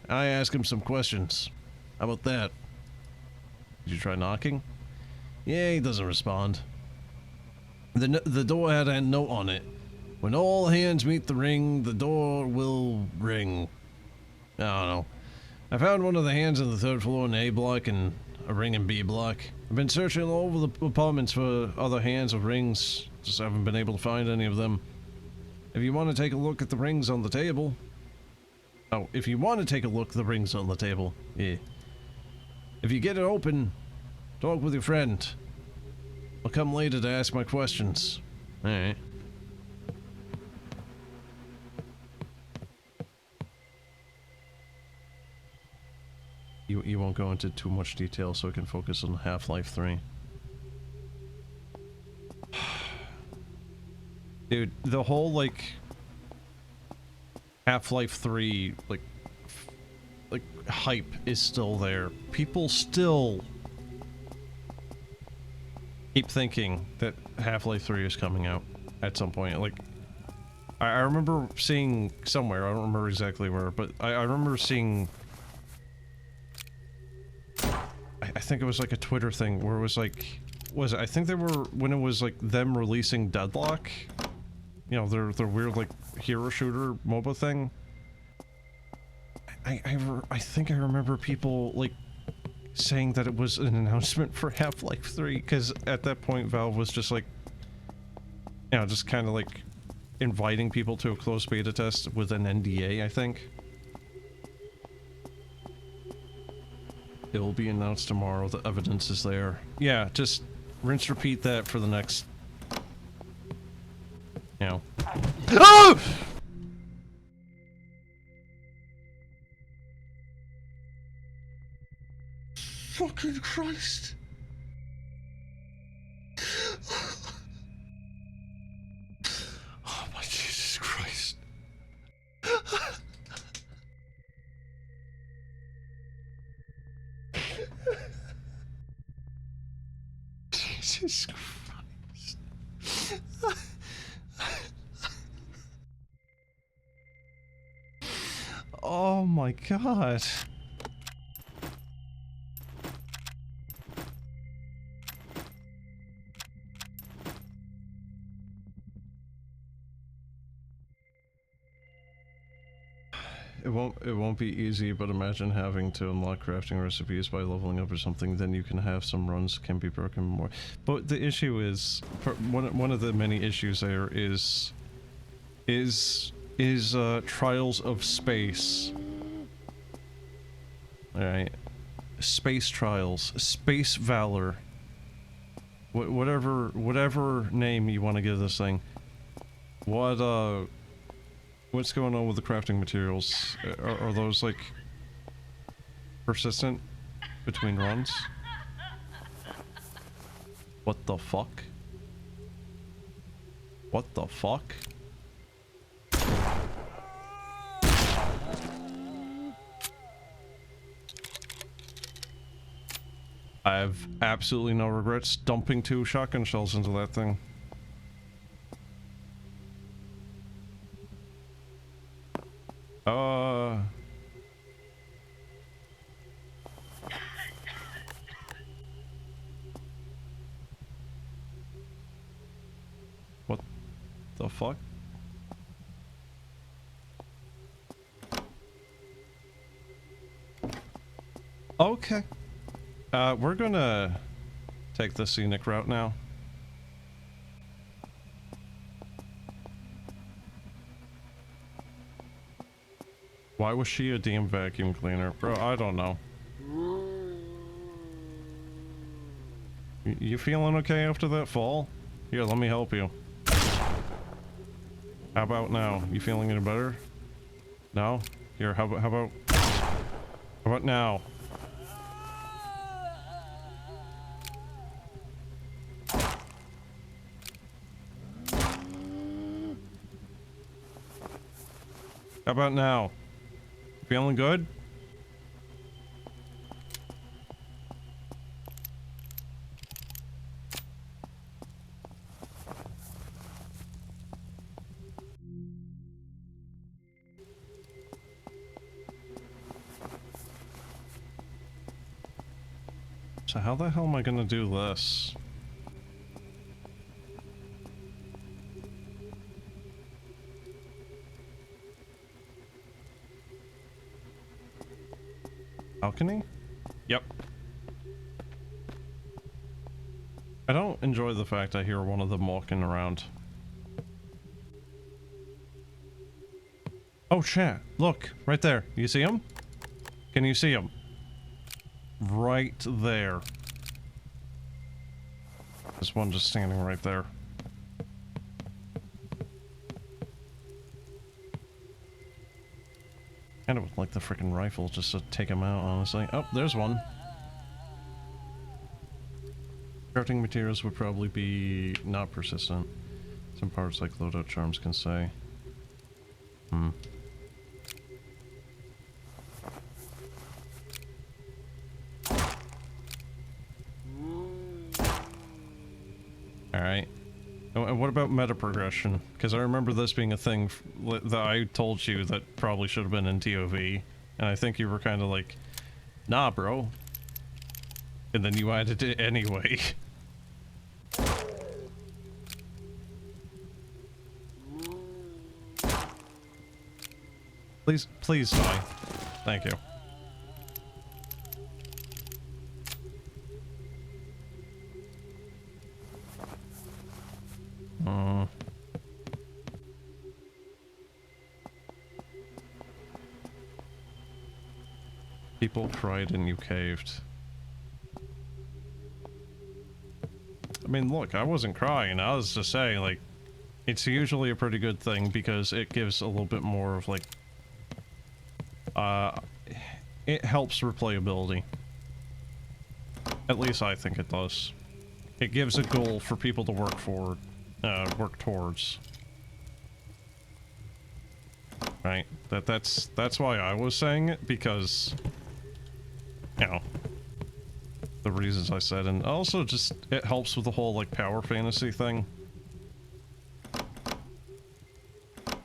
I ask him some questions. How about that? Did you try knocking? Yeah, he doesn't respond. The door had a note on it. When all hands meet the ring, the door will ring. I don't know. I found one of the hands on the 3rd floor in A block and a ring in B block. I've been searching all over the apartments for other hands of rings. Just haven't been able to find any of them. If you want to take a look at the rings on the table... Oh, if you want to take a look at the rings on the table. Yeah. If you get it open, talk with your friend. I'll come later to ask my questions. Alright. You won't go into too much detail so I can focus on Half-Life 3. Dude, the whole, like... Half-Life 3, like, hype is still there. People still keep thinking that Half-Life 3 is coming out at some point. Like, I remember seeing somewhere, I don't remember exactly where, but I remember seeing... I think it was like a Twitter thing where it was like... I think they were, when it was like them releasing Deadlock, you know, their weird like hero shooter MOBA thing. I think I remember people like saying that it was an announcement for Half-Life 3, because at that point Valve was just like, you know, just kind of like inviting people to a closed beta test with an NDA, I think. It will be announced tomorrow, the evidence is there. Yeah, just rinse repeat that for the next... You know. Oh! Fucking Christ. Oh my Jesus Christ. Jesus Christ. Oh my God. It won't be easy, but imagine having to unlock crafting recipes by leveling up or something, then you can have some runs can be broken more. But the issue is, one of the many issues there is Trials of Space. Alright. Space Trials. Space Valor. Whatever name you want to give this thing. What's going on with the crafting materials? Are those, like, persistent between runs? What the fuck? What the fuck? I have absolutely no regrets dumping 2 shotgun shells into that thing. What the fuck? Okay. We're gonna take the scenic route now. Why was she a damn vacuum cleaner? Bro, I don't know. You feeling okay after that fall? Here, let me help you. How about now? You feeling any better? No? Here, how about now? How about now? Feeling good? So how the hell am I gonna do this? Balcony? Yep. I don't enjoy the fact I hear one of them walking around. Oh shit, look, right there. You see him? Can you see him? Right there. There's one just standing right there. Kinda would like the freaking rifle just to take him out, honestly. Oh, there's one. Crafting materials would probably be not persistent. Some parts like loadout charms can say. Alright. And what about meta progression? Because I remember this being a thing that I told you that probably should have been in TOV. And I think you were kind of like, nah, bro. And then you added it anyway. Please die. Thank you. People cried and you caved. I mean, look, I wasn't crying. I was just saying, like, it's usually a pretty good thing because it gives a little bit more of, like, it helps replayability. At least I think it does. It gives a goal for people to work for, work towards. Right? That's why I was saying it, because, you know, the reasons I said, and also just, it helps with the whole, like, power fantasy thing.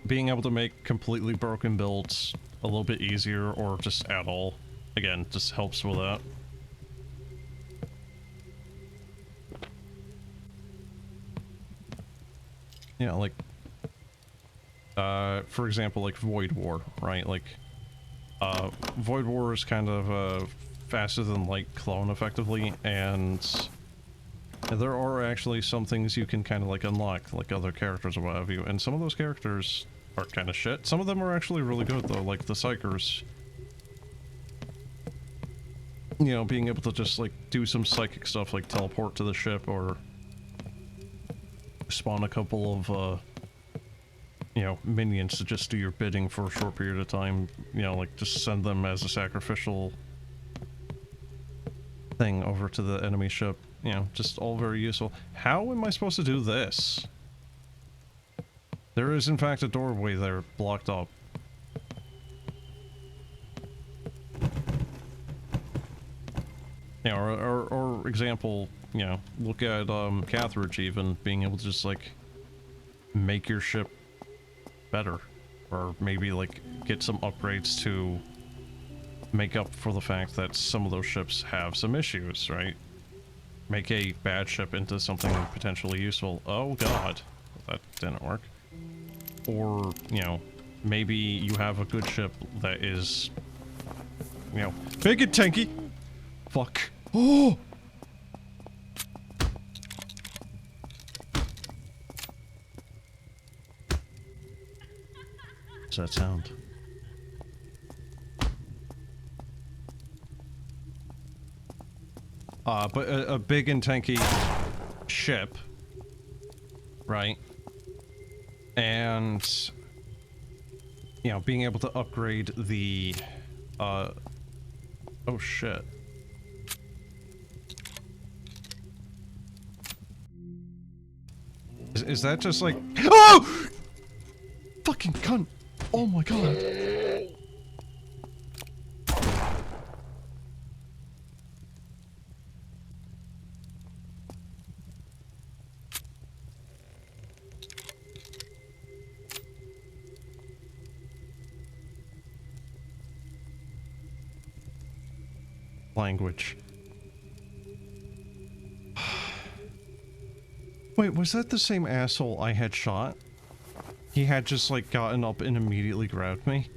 Being able to make completely broken builds a little bit easier, or just at all, again, just helps with that. Yeah, like, for example, like Void War, right? Like, Void War is kind of a faster than light clone, effectively, and there are actually some things you can kind of, like, unlock, like other characters or what have you, and some of those characters are kind of shit. Some of them are actually really good, though, like the Psychers. You know, being able to just, like, do some psychic stuff, like teleport to the ship, or spawn a couple of, you know, minions to just do your bidding for a short period of time. You know, like, just send them as a sacrificial thing over to the enemy ship. You know, just all very useful. How am I supposed to do this? There is, in fact, a doorway there, blocked up. Yeah, or example, you know, look at, Cathridge even, being able to just, like, make your ship better. Or maybe, like, get some upgrades to make up for the fact that some of those ships have some issues, right? Make a bad ship into something potentially useful. Oh god, that didn't work. Or, you know, maybe you have a good ship that is, you know, big and tanky. Fuck. Oh! What's that sound? But a big and tanky ship, right? And, you know, being able to upgrade the, oh shit. Is that just like, oh! Fucking cunt! Oh my god! Language. Wait, was that the same asshole I had shot? He had just, like, gotten up and immediately grabbed me?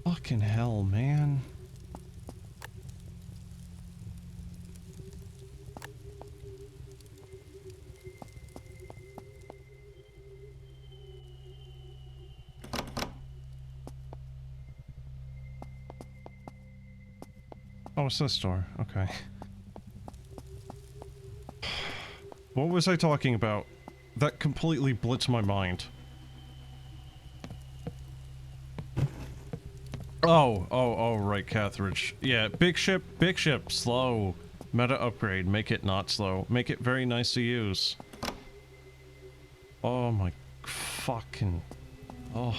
Fucking hell, man. Oh, it's this door. Okay. What was I talking about? That completely blitzed my mind. Oh, right, Cathridge. Yeah, big ship, slow. Meta upgrade, make it not slow. Make it very nice to use. Oh my fucking... Oh.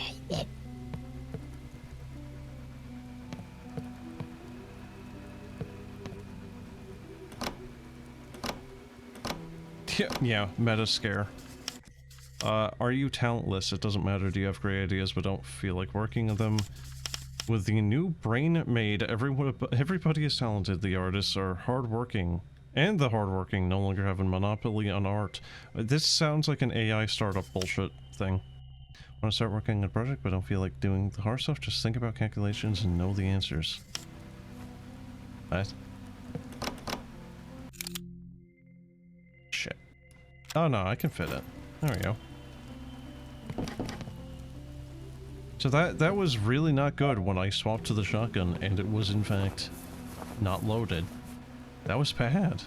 Yeah, meta scare. Are you talentless? It doesn't matter. Do you have great ideas but don't feel like working on them? With the new brain made, everybody is talented. The artists are hardworking. And the hardworking no longer have a monopoly on art. This sounds like an AI startup bullshit thing. Want to start working on a project but don't feel like doing the hard stuff? Just think about calculations and know the answers. What? Shit. Oh no, I can fit it. There we go. So that was really not good when I swapped to the shotgun and it was in fact not loaded. That was bad.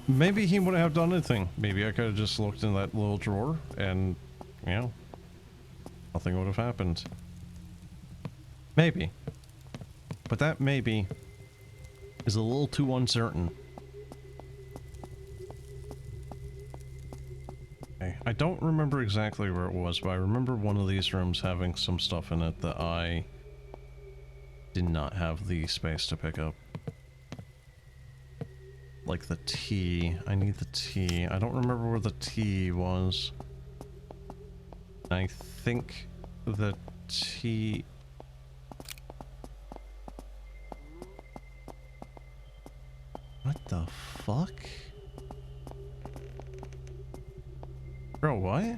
Maybe he wouldn't have done anything. Maybe I could have just looked in that little drawer and, you know, nothing would have happened. Maybe. But that maybe is a little too uncertain. Okay, I don't remember exactly where it was, but I remember one of these rooms having some stuff in it that I did not have the space to pick up. Like the tea. I need the tea. I don't remember where the tea was. I think the tea... What the fuck? Bro, what?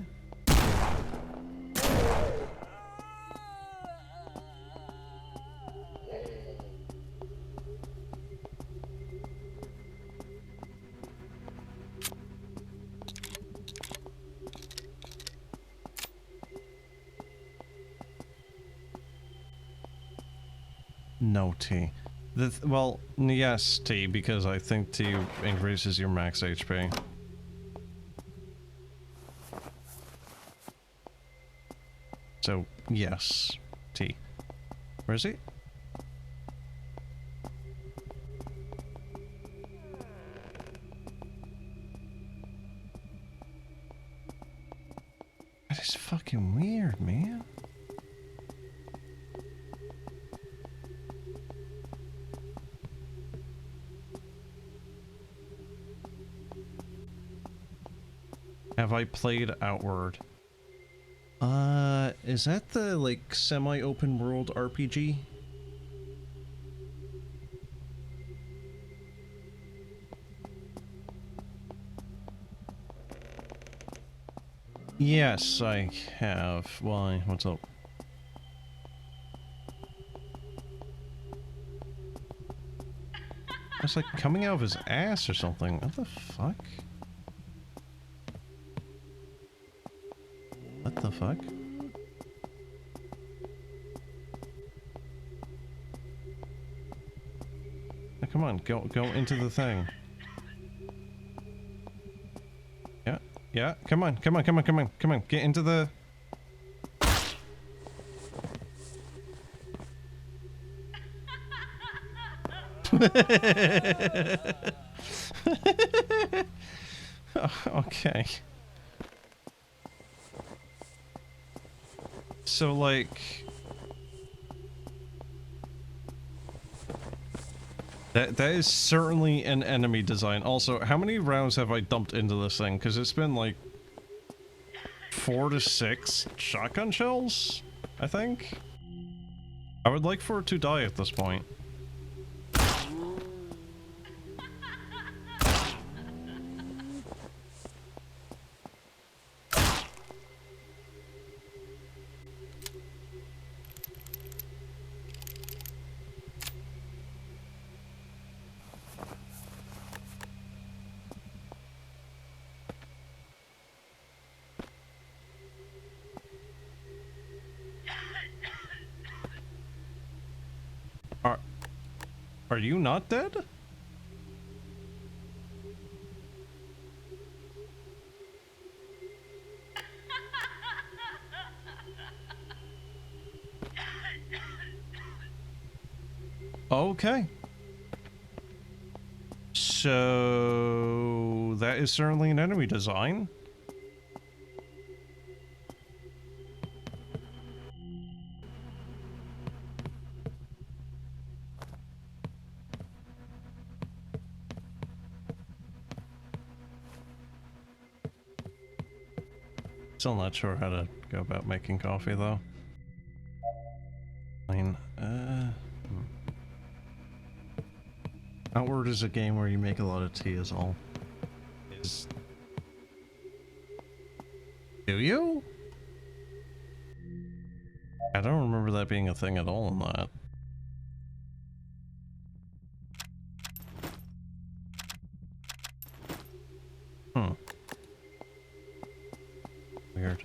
No tea. Well, yes, tea, because I think tea increases your max HP. So, yes, tea. Where is he? That is fucking weird, man. Have I played Outward? Is that the, like, semi-open world RPG? Yes, I have. Why? What's up? It's like coming out of his ass or something. What the fuck? the fuck? Now, come on, go into the thing. Yeah, come on, get into the... Okay. So, like... That is certainly an enemy design. Also, how many rounds have I dumped into this thing? Because it's been like 4 to 6 shotgun shells, I think? I would like for it to die at this point. Are you not dead? Okay. So that is certainly an enemy design. Still not sure how to go about making coffee though. Fine. Outward is a game where you make a lot of tea is all. Do you? I don't remember that being a thing at all in that. Weird.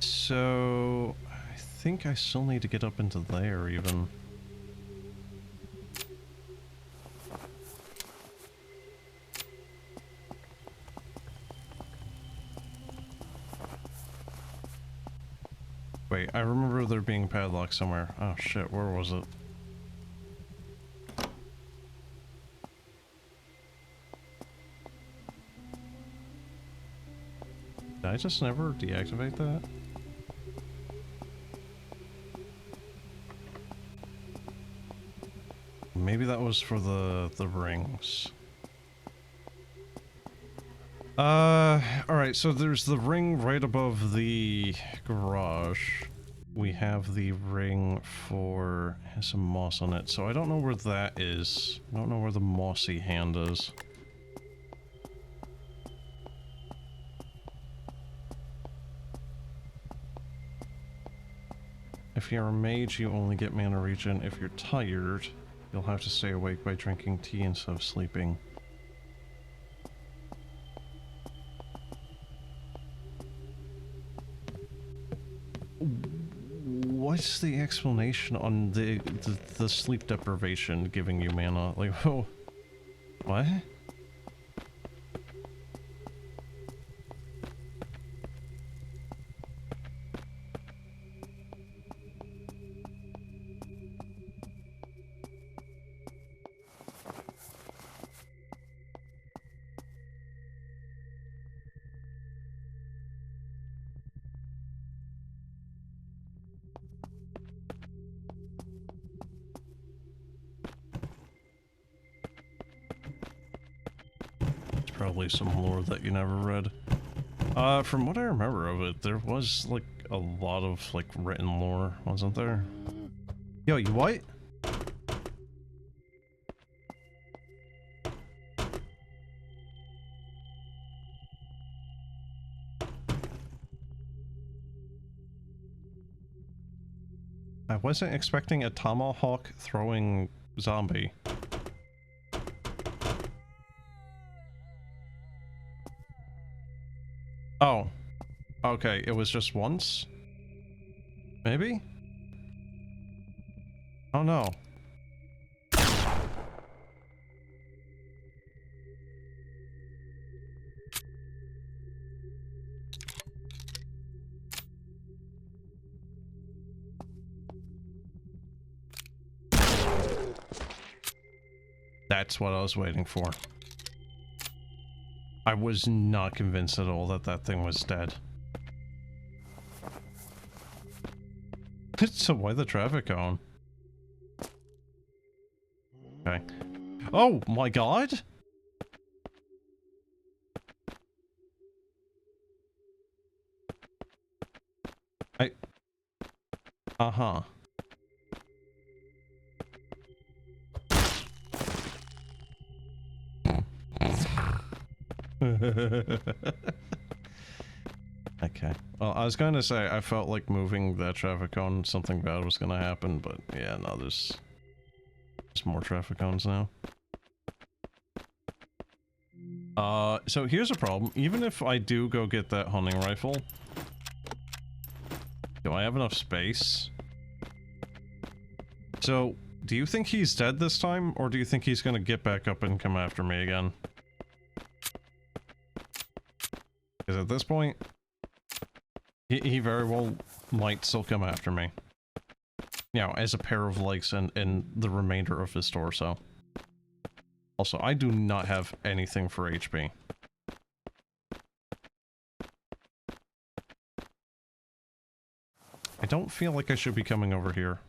So, I think I still need to get up into there even. Wait, I remember there being a padlock somewhere. Oh shit, where was it? Did I just never deactivate that? Maybe that was for the rings. Alright, so there's the ring right above the garage. We have the ring for... has some moss on it, so I don't know where that is. I don't know where the mossy hand is. If you're a mage, you only get mana regen. If you're tired, you'll have to stay awake by drinking tea instead of sleeping. What's the explanation on the sleep deprivation giving you mana? Like, oh, what? Probably some lore that you never read. From what I remember of it, there was, like, a lot of, like, written lore, wasn't there? Yo, you white? I wasn't expecting a tomahawk throwing zombie. Oh. Okay, it was just once? Maybe? Oh no. That's what I was waiting for. I was not convinced at all that that thing was dead. So why the traffic on? Okay. Oh my god! Uh-huh. Okay. Well, I was going to say, I felt like moving that traffic cone, something bad was going to happen, but yeah, no, there's more traffic cones now. So here's a problem. Even if I do go get that hunting rifle, do I have enough space? So, do you think he's dead this time, or do you think he's going to get back up and come after me again? Because at this point, he very well might still come after me. You know, as a pair of legs and the remainder of his torso. Also, I do not have anything for HP. I don't feel like I should be coming over here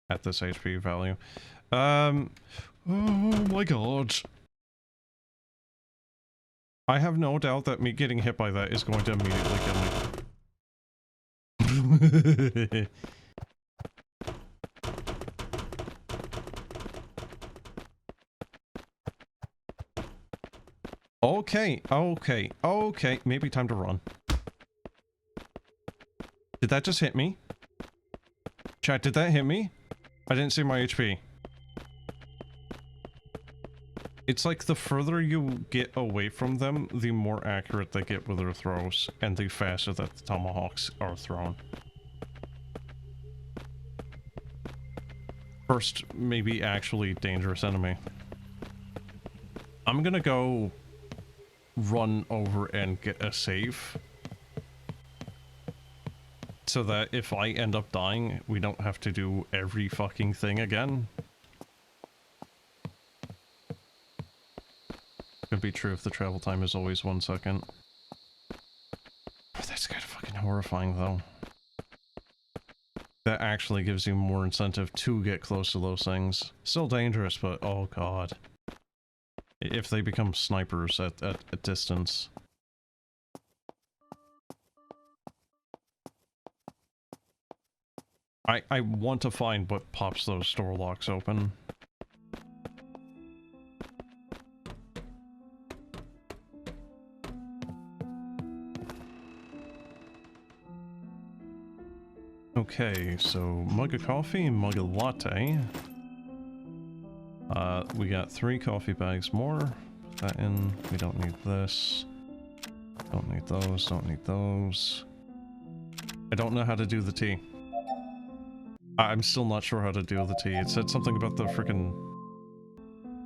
at this HP value. Oh my god. I have no doubt that me getting hit by that is going to immediately kill me. Okay, okay, okay. Maybe time to run. Did that just hit me? Chat, did that hit me? I didn't see my HP. It's like the further you get away from them, the more accurate they get with their throws, and the faster that the tomahawks are thrown. First, maybe actually dangerous enemy. I'm gonna go run over and get a save. So that if I end up dying, we don't have to do every fucking thing again. Could be true if the travel time is always 1 second. Oh, that's kind of fucking horrifying though. That actually gives you more incentive to get close to those things. Still dangerous, but oh god. If they become snipers at a distance. I want to find what pops those door locks open. Okay, so mug of coffee, mug of latte. We got 3 coffee bags more. Put that in. We don't need this. Don't need those, don't need those. I don't know how to do the tea. I'm still not sure how to do the tea. It said something about the frickin'...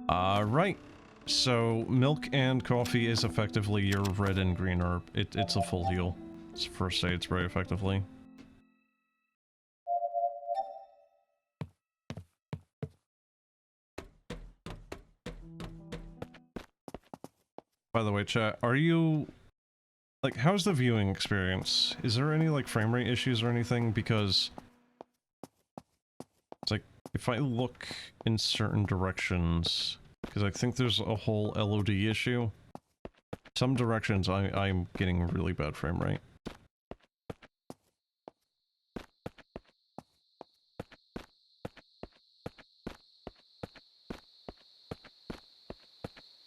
right. So, milk and coffee is effectively your red and green herb. It's a full heal. It's first aid spray, effectively. By the way, chat, are you... like, how's the viewing experience? Is there any, like, frame rate issues or anything? Because... it's like, if I look in certain directions... because I think there's a whole LOD issue. Some directions I'm getting really bad frame rate.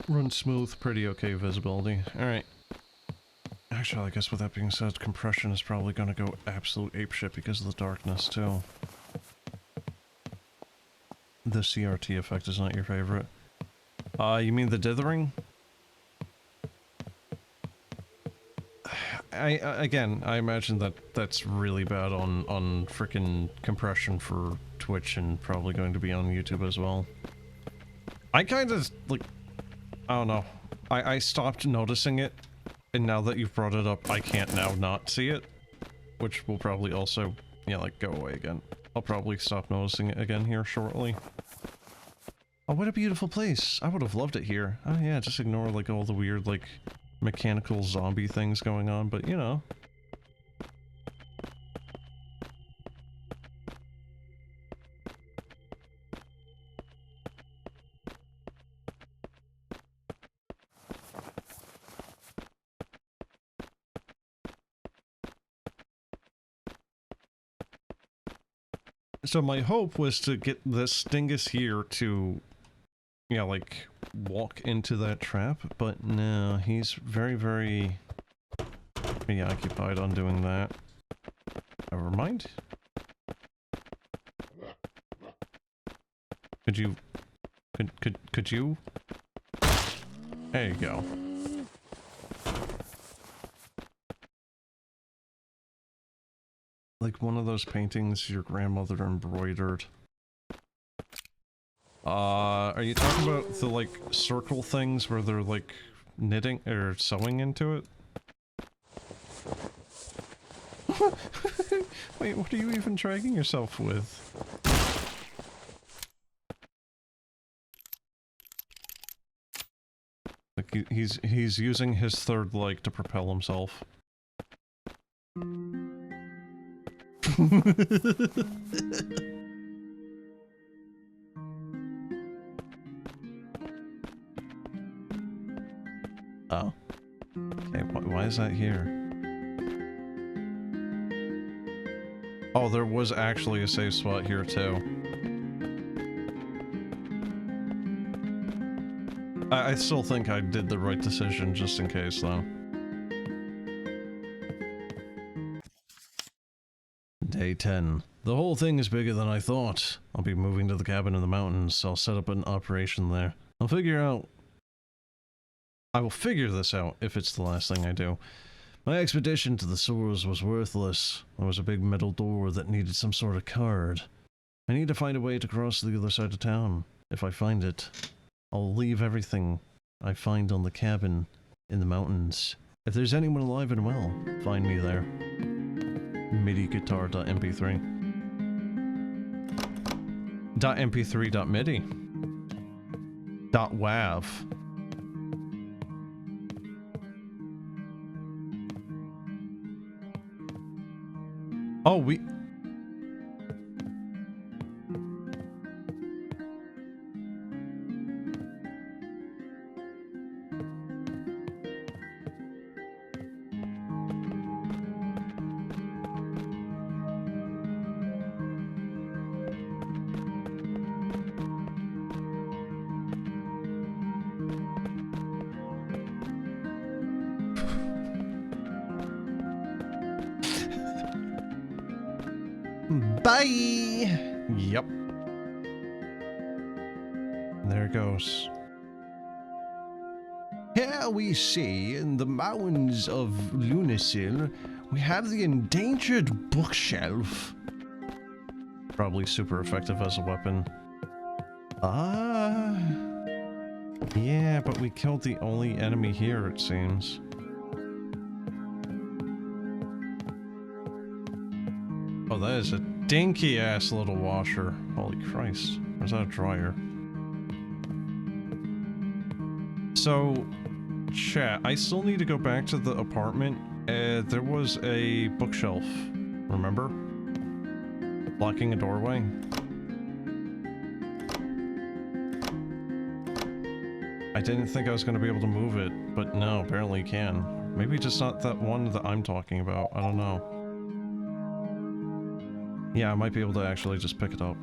Run smooth, pretty okay visibility. Alright. Actually, I guess with that being said, compression is probably gonna go absolute apeshit because of the darkness, too. The CRT effect is not your favorite. You mean the dithering? again, I imagine that that's really bad on frickin' compression for Twitch and probably going to be on YouTube as well. I kind of, like, I don't know. I stopped noticing it, and now that you've brought it up, I can't now not see it. Which will probably also, yeah, like, go away again. I'll probably stop noticing it again here shortly. Oh, what a beautiful place. I would have loved it here. Oh yeah, just ignore, like, all the weird, like, mechanical zombie things going on, but, you know. So my hope was to get this dingus here to, yeah, like, walk into that trap, but no, he's very, very preoccupied on doing that. Never mind. Could you... Could you? There you go. Like one of those paintings your grandmother embroidered. Are you talking about the, like, circle things where they're, like, knitting or sewing into it? Wait, what are you even dragging yourself with? Like, he's using his third leg to propel himself. Oh. Okay, why is that here? Oh, there was actually a safe spot here, too. I still think I did the right decision, just in case, though. Day 10. The whole thing is bigger than I thought. I'll be moving to the cabin in the mountains, so I'll set up an operation there. I will figure this out if it's the last thing I do. My expedition to the sewers was worthless. There was a big metal door that needed some sort of card. I need to find a way to cross to the other side of town. If I find it, I'll leave everything I find on the cabin in the mountains. If there's anyone alive and well, find me there. MIDI guitar.mp3 .mp3.midi .wav. Oh, we... Bye! Yep. There it goes. Here we see, in the mountains of Lunasil, we have the endangered bookshelf. Probably super effective as a weapon. Ah. Yeah, but we killed the only enemy here, it seems. Oh, that is a dinky-ass little washer. Holy Christ. Where's that dryer? So, chat, I still need to go back to the apartment. There was a bookshelf, remember? Blocking a doorway. I didn't think I was going to be able to move it, but no, apparently you can. Maybe just not that one that I'm talking about, I don't know. Yeah, I might be able to actually just pick it up.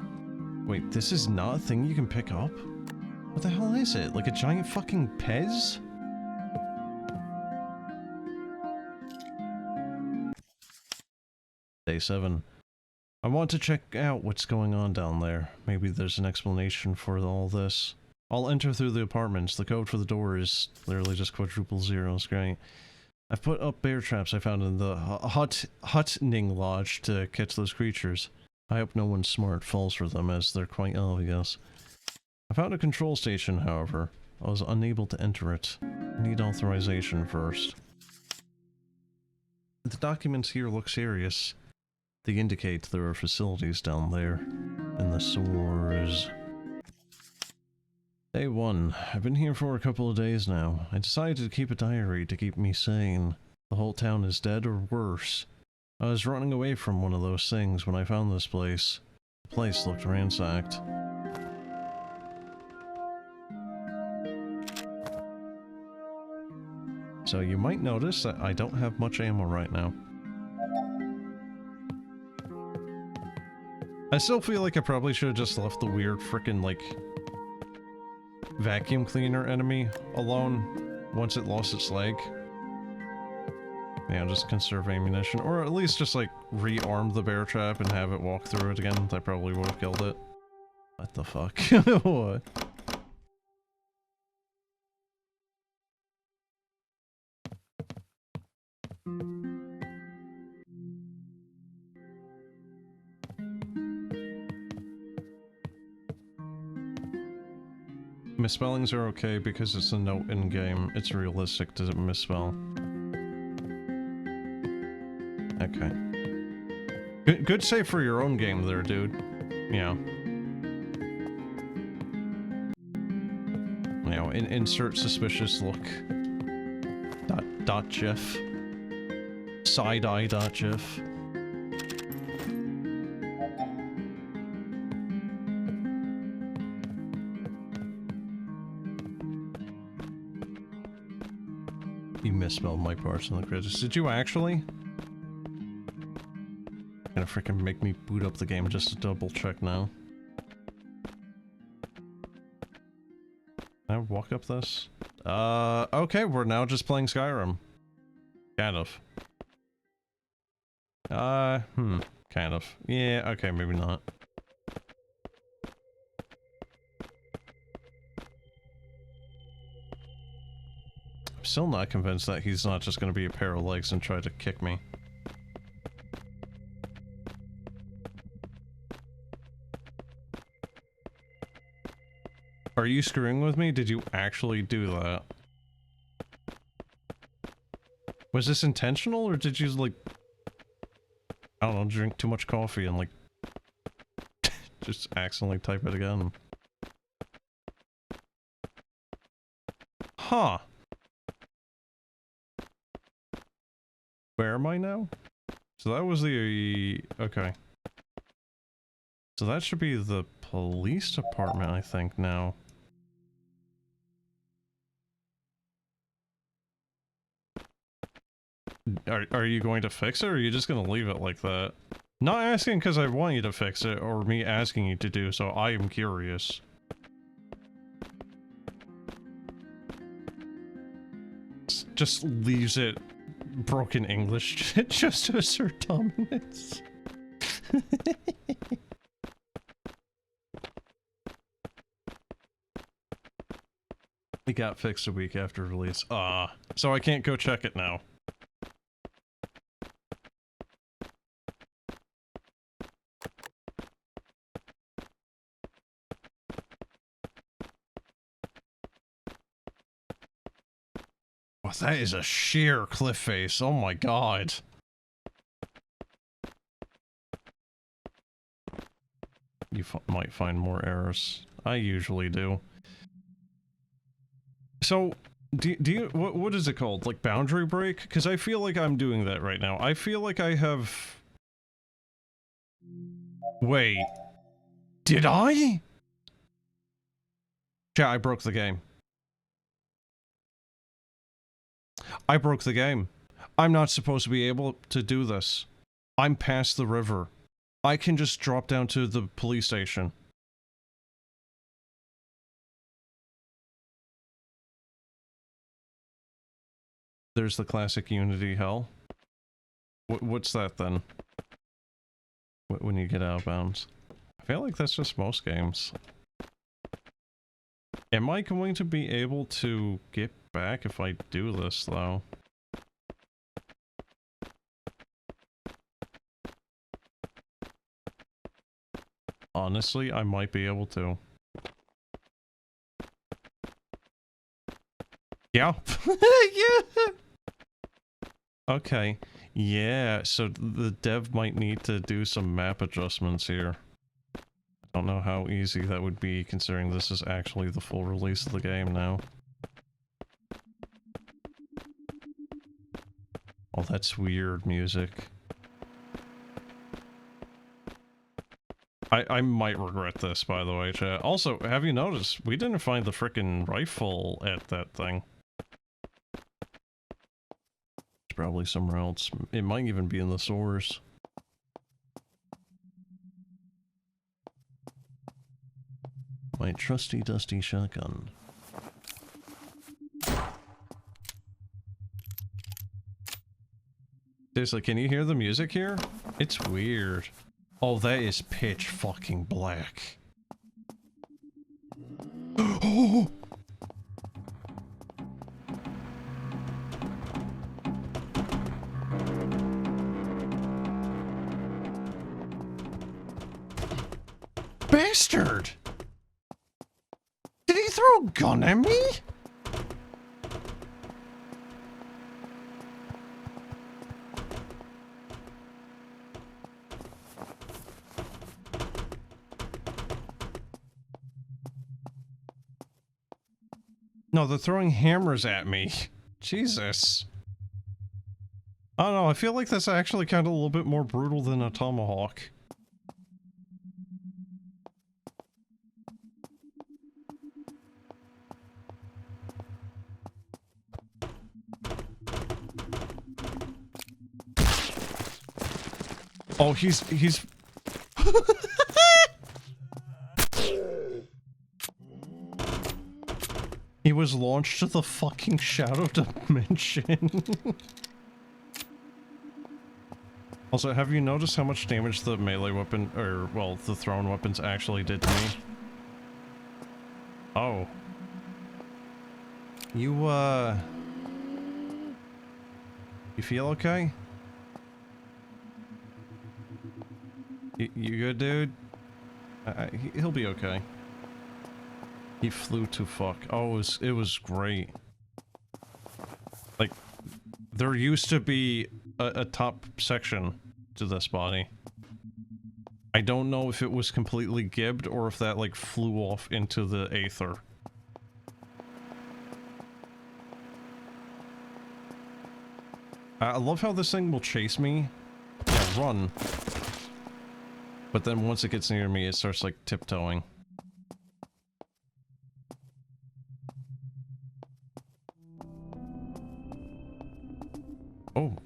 Wait, this is not a thing you can pick up? What the hell is it? Like a giant fucking Pez? Day 7. I want to check out what's going on down there. Maybe there's an explanation for all this. I'll enter through the apartments. The code for the door is literally just quadruple zeros. Great. I've put up bear traps I found in the hutning lodge to catch those creatures. I hope no one smart falls for them, as they're quite obvious. I found a control station, however. I was unable to enter it. I need authorization first. The documents here look serious. They indicate there are facilities down there, in the sewers. Day 1. I've been here for a couple of days now. I decided to keep a diary to keep me sane. The whole town is dead or worse. I was running away from one of those things when I found this place. The place looked ransacked. So you might notice that I don't have much ammo right now. I still feel like I probably should have just left the weird frickin' like vacuum cleaner enemy alone once it lost its leg. Yeah, just conserve ammunition, or at least just like rearm the bear trap and have it walk through it again. That probably would have killed it. What the fuck? What? Misspellings are okay because it's a note in-game. It's realistic to misspell. Okay. Good save for your own game there, dude. Yeah. You know, insert suspicious look. Dot gif. Side-eye dot gif. You misspelled my parts in the credits. Did you actually? Gonna freaking make me boot up the game just to double check now. Can I walk up this? Okay, we're now just playing Skyrim. Kind of. Kind of. Yeah, okay, maybe not. I'm still not convinced that he's not just gonna be a pair of legs and try to kick me. Are you screwing with me? Did you actually do that? Was this intentional, or did you, like, I don't know, drink too much coffee and, like, just accidentally type it again? Huh. Where am I now? So that was the... okay. So that should be the police department, I think, now. Are you going to fix it, or are you just going to leave it like that? Not asking because I want you to fix it, or me asking you to do so. I am curious. Just leaves it broken English just to assert dominance. It got fixed a week after release. So I can't go check it now. Oh, that is a sheer cliff face. Oh my god. You might find more errors. I usually do. So, do you, what is it called? Like boundary break? Because I feel like I'm doing that right now. I feel like I have... Wait. Did I? Yeah, I broke the game. I broke the game. I'm not supposed to be able to do this. I'm past the river. I can just drop down to the police station. There's the classic Unity hell. What's that then? When you get out of bounds? I feel like that's just most games. Am I going to be able to get back if I do this, though? Honestly, I might be able to. Yeah. Yeah. Okay. Yeah, so the dev might need to do some map adjustments here. I don't know how easy that would be considering this is actually the full release of the game now. Oh, that's weird music. I might regret this, by the way, chat. Also, have you noticed, we didn't find the frickin' rifle at that thing. It's probably somewhere else. It might even be in the sewers. My trusty dusty shotgun. Seriously, can you hear the music here? It's weird. Oh, that is pitch fucking black. Oh! Bastard! Did he throw a gun at me? No, they're throwing hammers at me. Jesus. I don't know, I feel like that's actually kind of a little bit more brutal than a tomahawk. Oh, he's... He was launched to the fucking shadow dimension. Also, have you noticed how much damage the melee weapon, or, well, the thrown weapons actually did to me? Oh. You feel okay? You good, dude? He'll be okay. He flew to fuck. Oh, it was great. Like, there used to be a top section to this body. I don't know if it was completely gibbed or if that, like, flew off into the aether. I love how this thing will chase me. Yeah, run. But then once it gets near me, it starts, like, tiptoeing.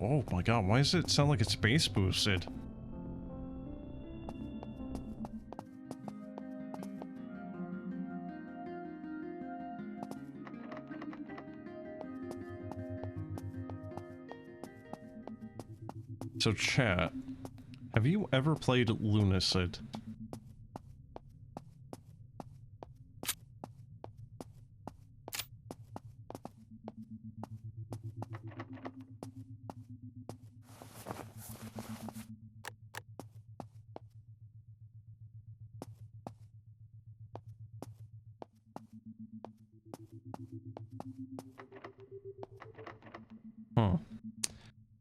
Oh my god, why does it sound like it's base boosted? So chat, have you ever played Lunacid?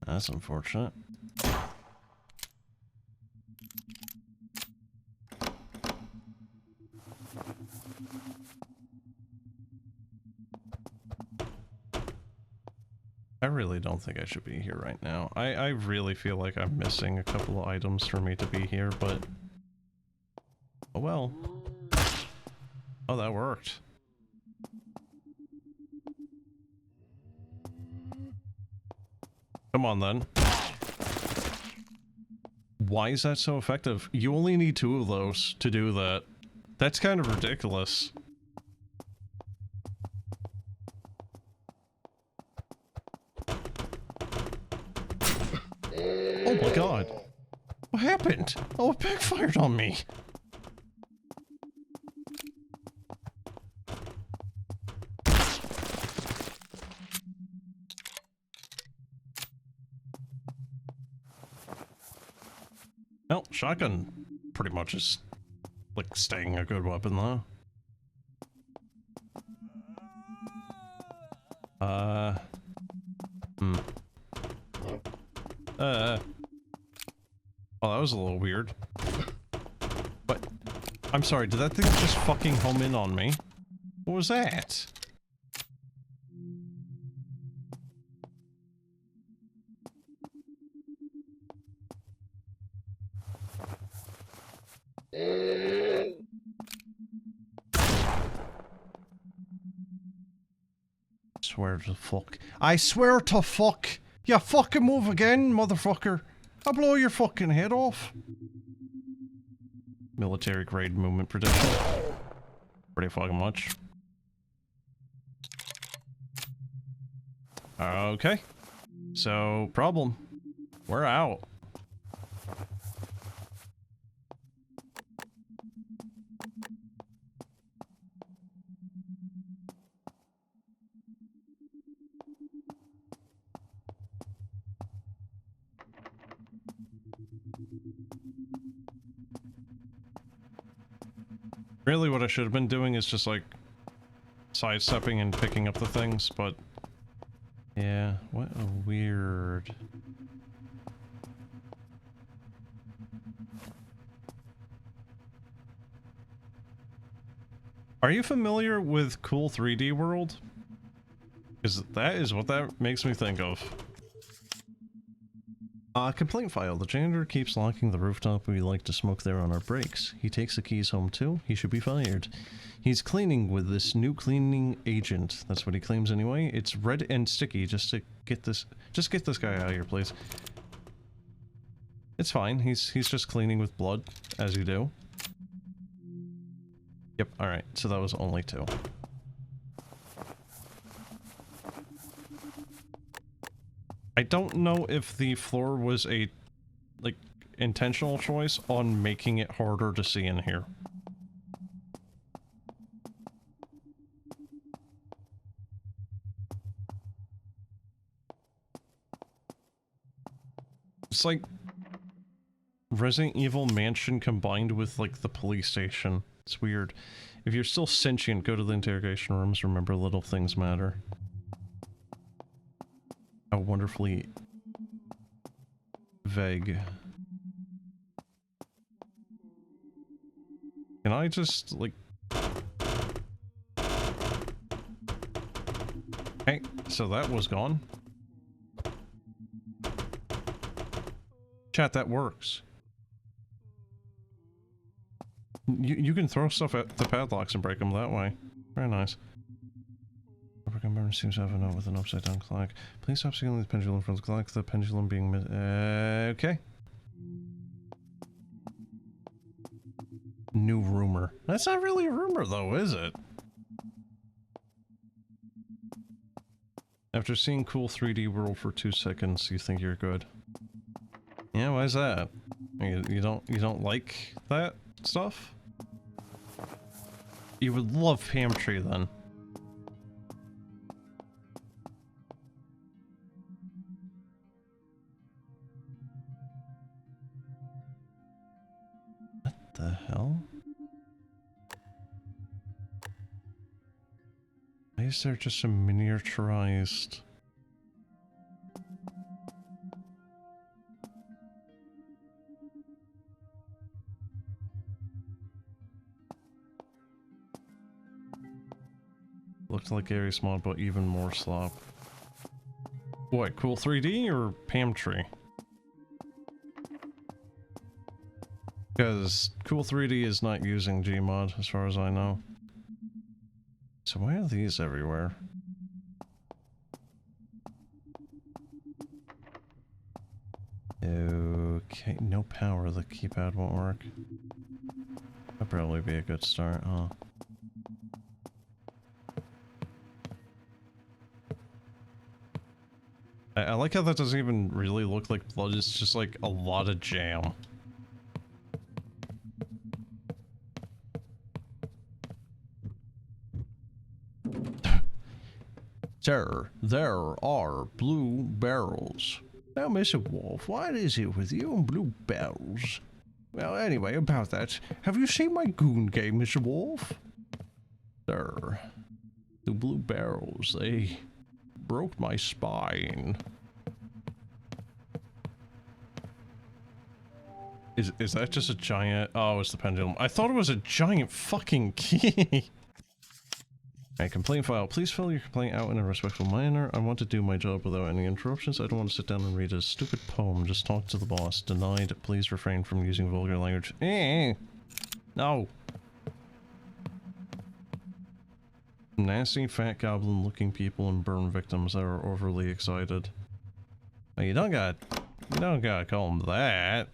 That's unfortunate. I really don't think I should be here right now. I really feel like I'm missing a couple of items for me to be here, but... Oh well. Oh, that worked. Come on then. Why is that so effective? You only need 2 of those to do that. That's kind of ridiculous. Oh my god. What happened? Oh, it backfired on me. Well, shotgun pretty much is like staying a good weapon though. Oh, that was a little weird. But, I'm sorry, did that thing just fucking home in on me? What was that? Swear to fuck. I swear to fuck! You fucking move again, motherfucker! I'll blow your fucking head off! Military grade movement prediction. Pretty fucking much. Okay. So, problem. We're out. Really what I should have been doing is just like sidestepping and picking up the things, but yeah, what a weird. Are you familiar with Cool 3D World? Because that is what that makes me think of. Complaint file. The janitor keeps locking the rooftop. We like to smoke there on our breaks. He takes the keys home too. He should be fired. He's cleaning with this new cleaning agent. That's what he claims anyway. It's red and sticky. Just get this guy out of here, please. It's fine. He's just cleaning with blood, as you do. Yep, alright. So that was only 2. I don't know if the floor was a, like, intentional choice on making it harder to see in here. It's like Resident Evil Mansion combined with, like, the police station. It's weird. If you're still sentient, go to the interrogation rooms. Remember, little things matter. How wonderfully vague. Can I just, like... Hey, so that was gone. Chat, that works. You can throw stuff at the padlocks and break them that way. Very nice. Member seems to have a note with an upside down clock. Please stop stealing the pendulum from the clock. The pendulum being okay. New rumor. That's not really a rumor though, is it? After seeing Cool 3D World for 2 seconds, you think you're good. Yeah, why is that? You don't like that stuff? You would love Pantry then. The hell? Why is there just a miniaturized... Looked like Gary's mod, but even more slop. What, Cool 3D or Pantry? Because Cool 3D is not using Gmod, as far as I know. So why are these everywhere? Okay, no power, the keypad won't work. That'd probably be a good start, huh? I like how that doesn't even really look like blood, it's just like a lot of jam. Sir, there are blue barrels. Now, Mr. Wolf, what is it with you and blue barrels? Well, anyway, about that. Have you seen my goon game, Mr. Wolf? Sir, the blue barrels, they broke my spine. Is that just a giant... Oh, it's the pendulum. I thought it was a giant fucking key. A complaint file. Please fill your complaint out in a respectful manner. I want to do my job without any interruptions. I don't want to sit down and read a stupid poem. Just talk to the boss. Denied. Please refrain from using vulgar language. No. Nasty fat goblin looking people and burn victims that are overly excited. Well, you don't gotta call them that.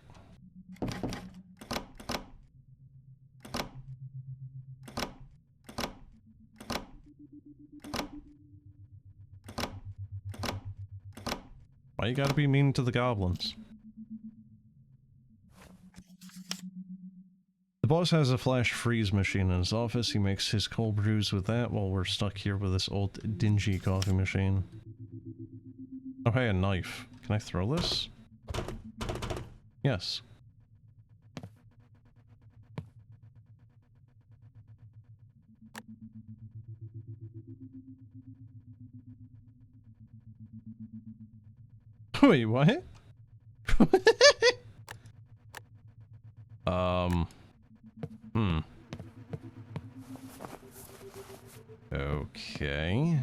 Why you gotta be mean to the goblins? The boss has a flash freeze machine in his office. He makes his cold brews with that while we're stuck here with this old dingy coffee machine. Oh hey, a knife. Can I throw this? Yes. Wait, what? Okay.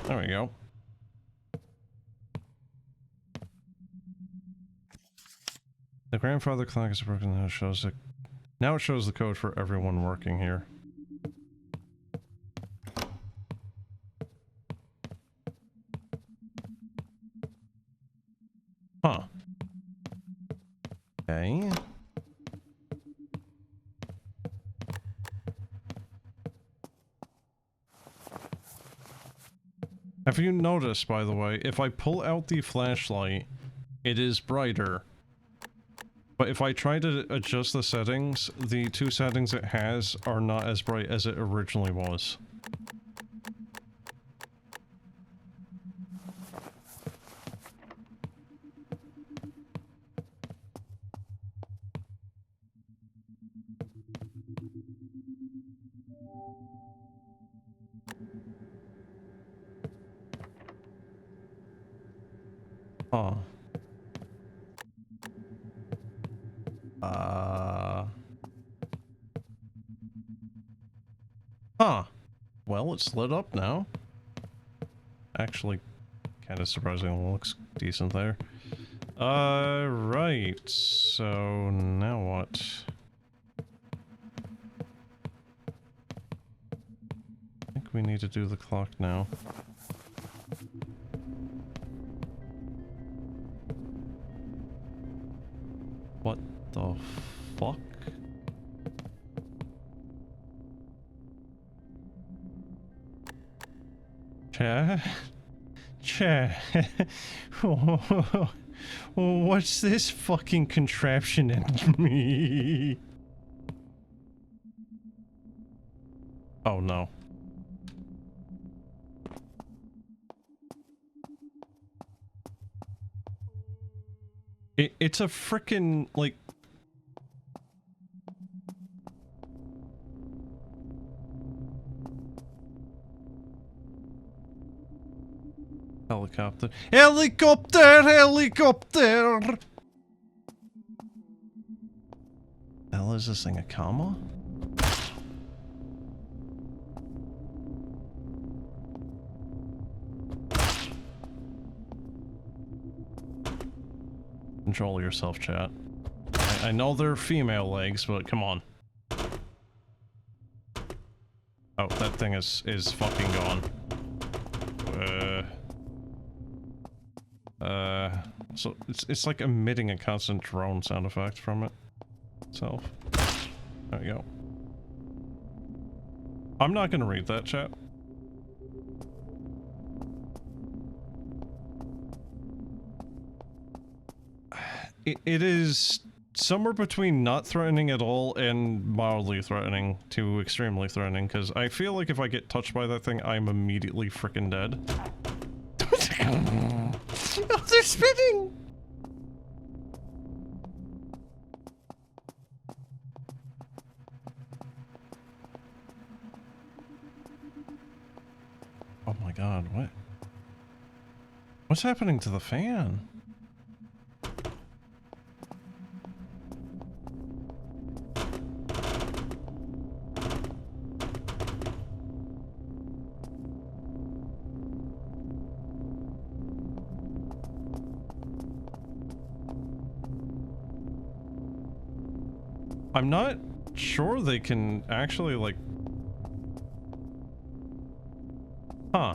There we go. The grandfather clock is broken. Now it shows the code for everyone working here. Huh. Okay. Have you noticed, by the way, if I pull out the flashlight, it is brighter. But if I try to adjust the settings, the two settings it has are not as bright as it originally was. Huh. Huh. Well, it's lit up now. Actually, kind of surprisingly looks decent there. Right. So, now what? I think we need to do the clock now. What the fuck? Chat. What's this fucking contraption in me? Oh no. It's a frickin' like... Helicopter. Helicopter! Helicopter! The hell is this thing, a comma? Control yourself, chat. I know they're female legs, but come on. Oh, that thing is fucking gone. So it's like emitting a constant drone sound effect from it itself. There we go. I'm not gonna read that, chat. It is somewhere between not threatening at all and mildly threatening to extremely threatening, because I feel like if I get touched by that thing, I'm immediately freaking dead. Oh, they're spinning! Oh my god, what? What's happening to the fan? I'm not sure they can actually, like... Huh.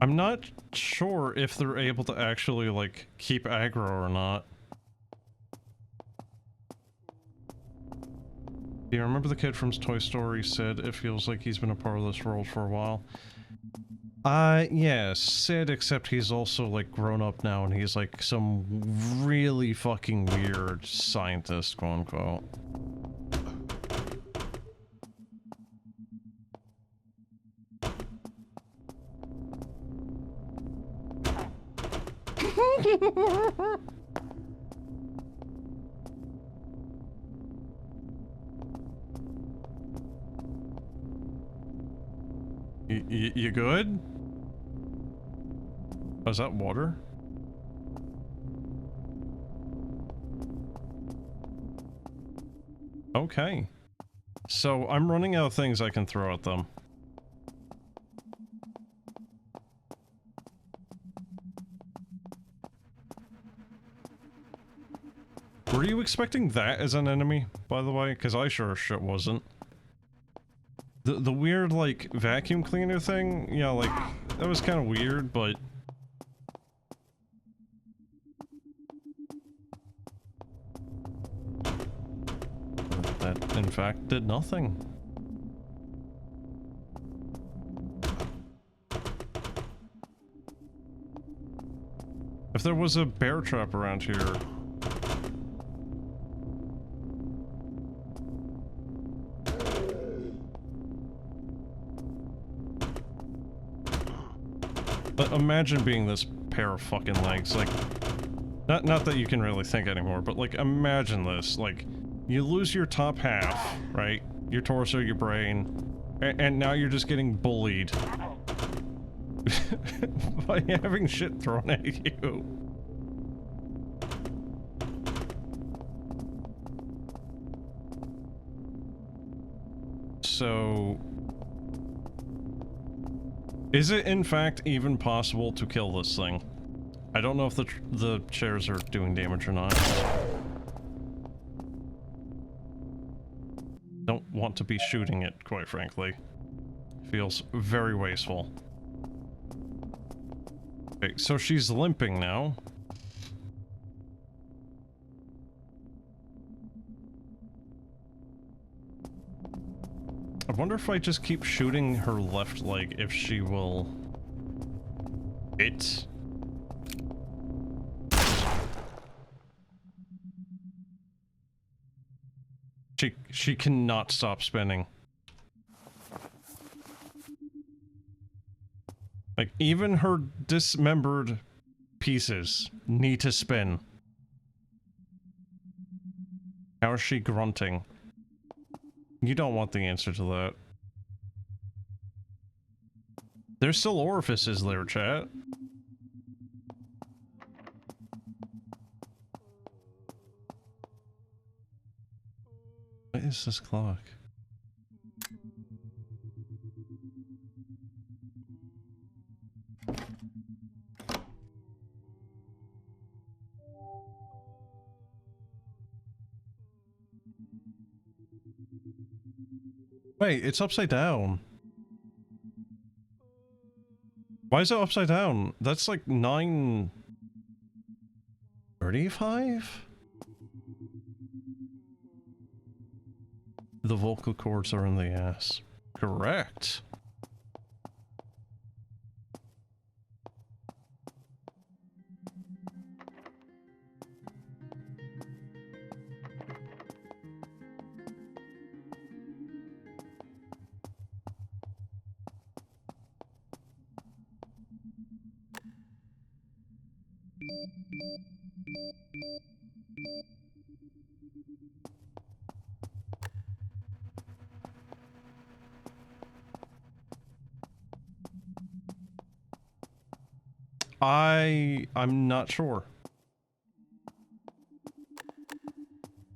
I'm not sure if they're able to actually, like, keep aggro or not. Do you remember the kid from Toy Story said it feels like he's been a part of this world for a while? Yeah, Sid, except he's also, like, grown up now and he's, like, some really fucking weird scientist, quote-unquote. You good? Oh, is that water? Okay. So, I'm running out of things I can throw at them. Were you expecting that as an enemy, by the way? Because I sure as shit wasn't. The weird, like, vacuum cleaner thing? Yeah, like, that was kind of weird, but... that, in fact, did nothing. If there was a bear trap around here... But imagine being this pair of fucking legs, like... Not that you can really think anymore, but, like, imagine this, like... You lose your top half, right? Your torso, your brain, and now you're just getting bullied. By having shit thrown at you. So... Is it in fact even possible to kill this thing? I don't know if the chairs are doing damage or not. Don't want to be shooting it, quite frankly. Feels very wasteful. Okay, so she's limping now. I wonder if I just keep shooting her left leg, if she will... hit. She cannot stop spinning. Like, even her dismembered pieces need to spin. How is she grunting? You don't want the answer to that. There's still orifices there, chat. What is this clock? Wait, it's upside down. Why is it upside down? That's like 9:35? The vocal cords are in the ass. Correct. I'm not sure.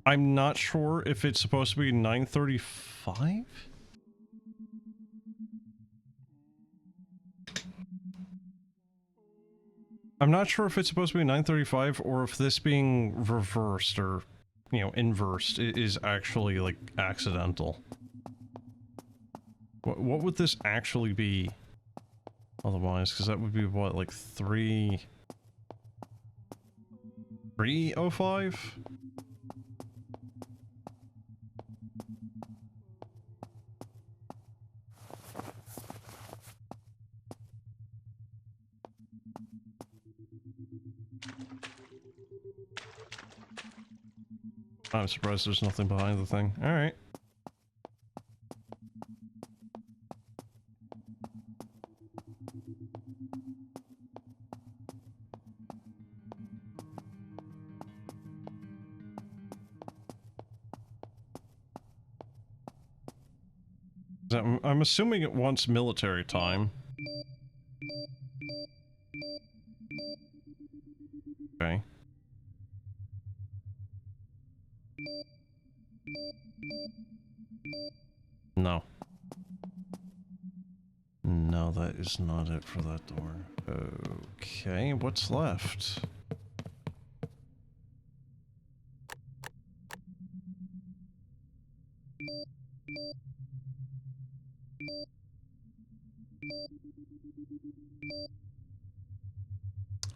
I'm not sure if it's supposed to be 9:35? I'm not sure if it's supposed to be 9:35 or if this being reversed or, you know, inversed is actually, like, accidental. What would this actually be otherwise? Because that would be, what, like 3:05? I'm surprised there's nothing behind the thing. Alright. I'm assuming it wants military time. Okay. No. No, that is not it for that door. Okay, what's left?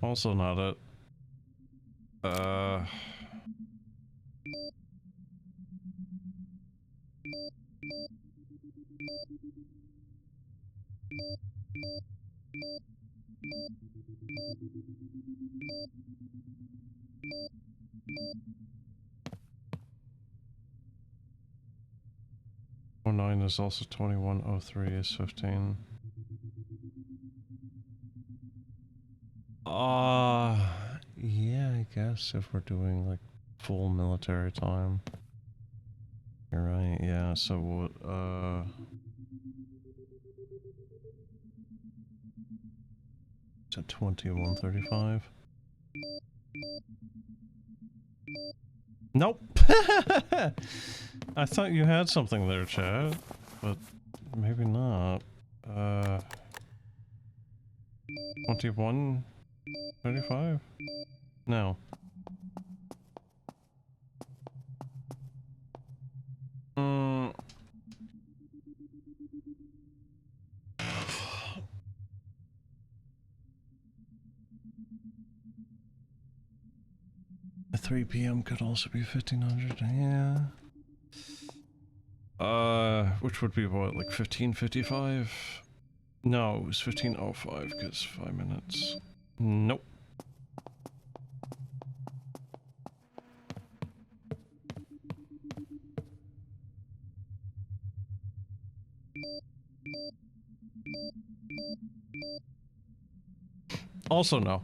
Also not it. Oh, 09 is also 21, 03 is 15. Yeah, I guess if we're doing like full military time. You're right, yeah, so what, it's at 21:35. Nope! I thought you had something there, Chad, but maybe not. 21:35? No. A 3 p.m. could also be 1500, yeah. Which would be what, like 15:55? No, it was 15:05 because 5 minutes. Nope. Also no.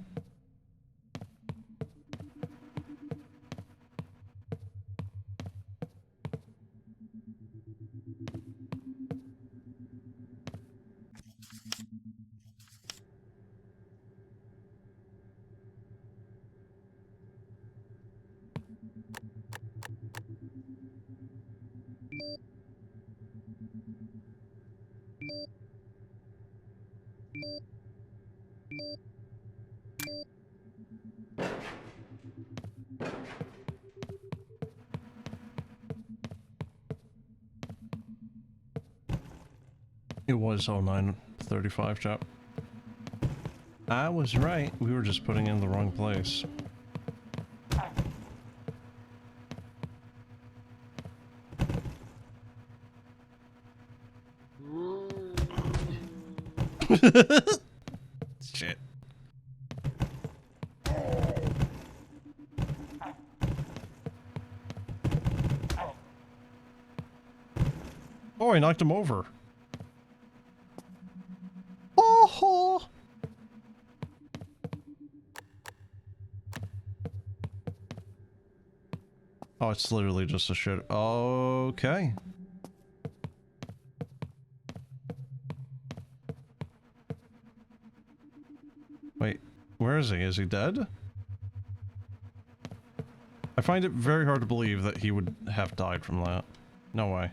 It was 09:35, chap. I was right. We were just putting it in the wrong place. Shit. Oh, I knocked him over. Oh! Oh, it's literally just a shit. Okay. Wait, where is he? Is he dead? I find it very hard to believe that he would have died from that. No way.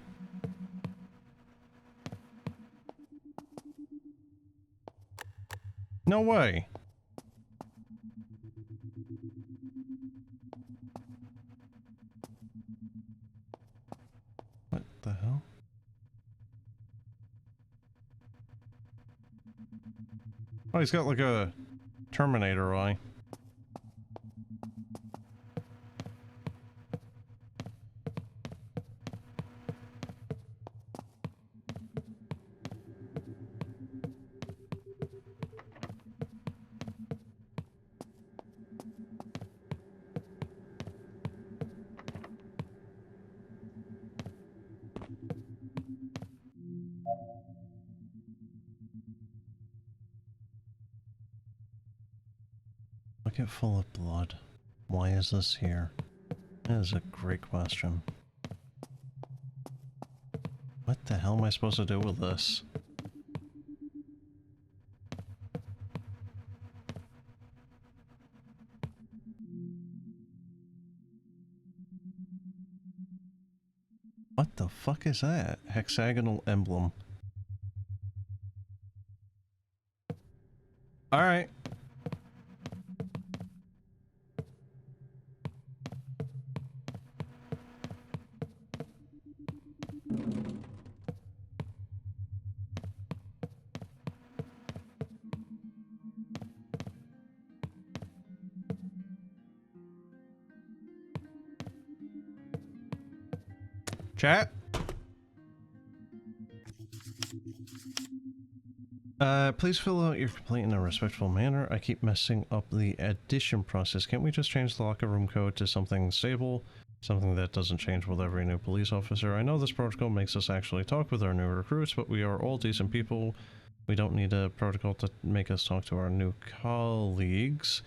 No way. What the hell? Oh, he's got like a Terminator eye. Bucket full of blood. Why is this here? That is a great question. What the hell am I supposed to do with this? What the fuck is that? Hexagonal emblem. Alright. Chat? Please fill out your complaint in a respectful manner. I keep messing up the addition process. Can't we just change the locker room code to something stable? Something that doesn't change with every new police officer. I know this protocol makes us actually talk with our new recruits, but we are all decent people. We don't need a protocol to make us talk to our new colleagues.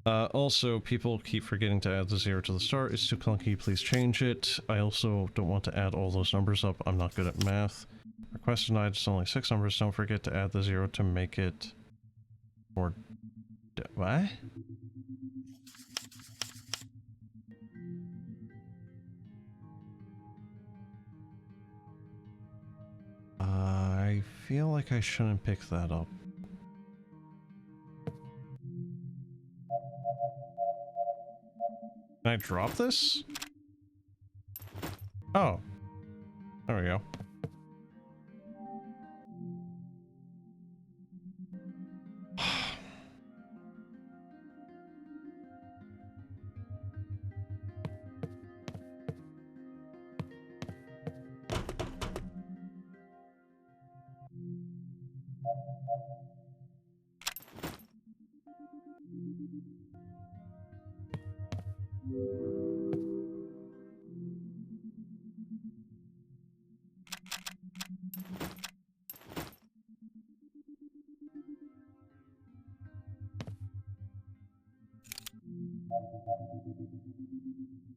Also, people keep forgetting to add the 0 to the start. It's too clunky, please change it. I also don't want to add all those numbers up. I'm not good at math. Request denied, it's only 6 numbers. Don't forget to add the 0 to make it more... What? I feel like I shouldn't pick that up. Can I drop this? Oh. There we go.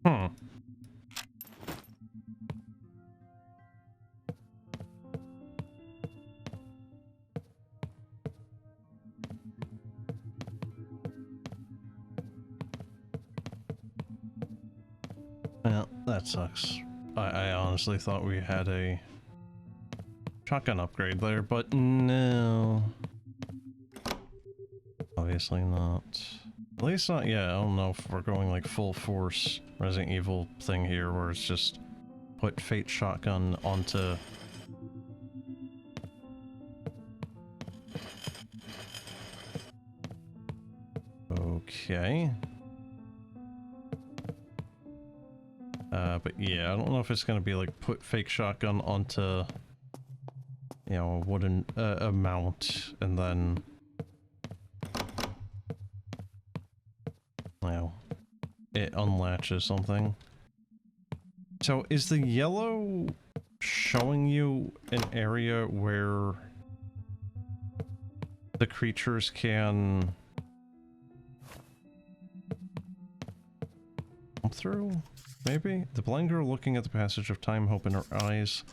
Hmm. Well, that sucks. I honestly thought we had a shotgun upgrade there, but no. Obviously not. At least not yet. I don't know if we're going like full force Resident Evil thing here where it's just put Fate shotgun onto... Okay. But yeah, I don't know if it's gonna be like put fake shotgun onto you know, a wooden, a mount, and then, well, it unlatches something. So is the yellow showing you an area where the creatures can come through? Maybe? The blind girl looking at the passage of time, hope in her eyes.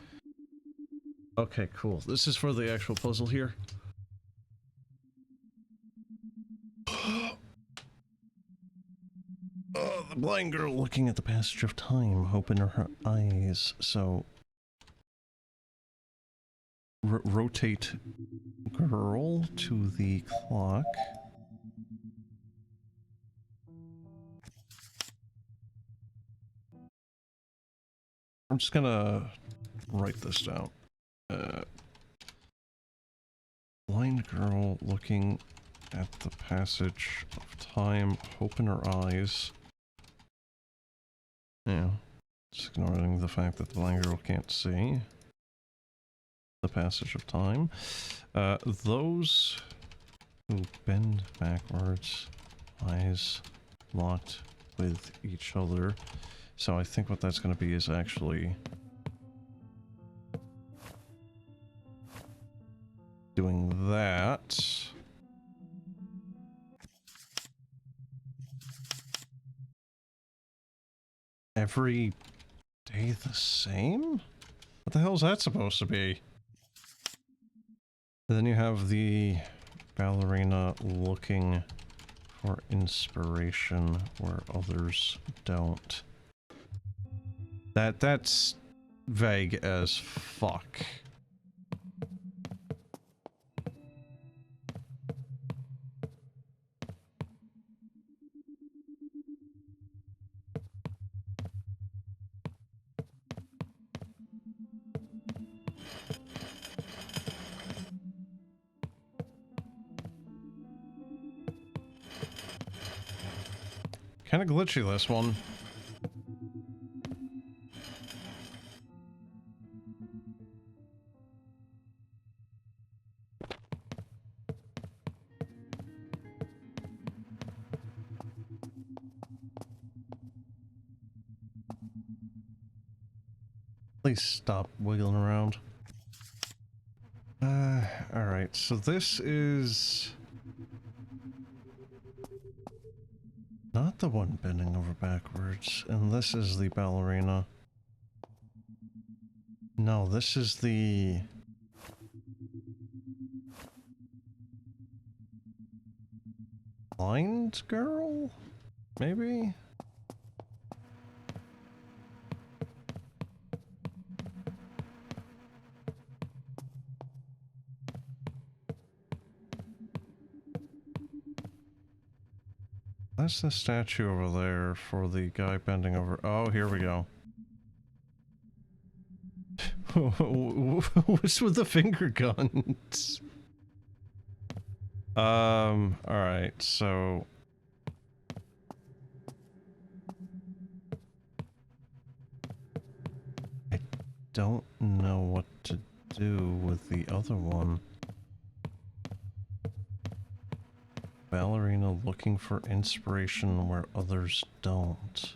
Okay, cool. This is for the actual puzzle here. The blind girl looking at the passage of time, hope in her eyes. So, rotate girl to the clock. I'm just gonna write this down. Blind girl looking at the passage of time, hope in her eyes. Yeah, just ignoring the fact that the blind girl can't see the passage of time. Those who bend backwards, eyes locked with each other. So I think what that's going to be is actually doing that. Every day the same? What the hell is that supposed to be? And then you have the ballerina looking for inspiration where others don't. That's vague as fuck. Kinda glitchy, this one. Please stop wiggling around. Alright, so this is not the one bending over backwards, and this is the ballerina. No, this is the... blind girl? Maybe? That's the statue over there for the guy bending over. Oh, here we go. What's with the finger guns? Alright, so... I don't know what to do with the other one. Ballerina looking for inspiration where others don't.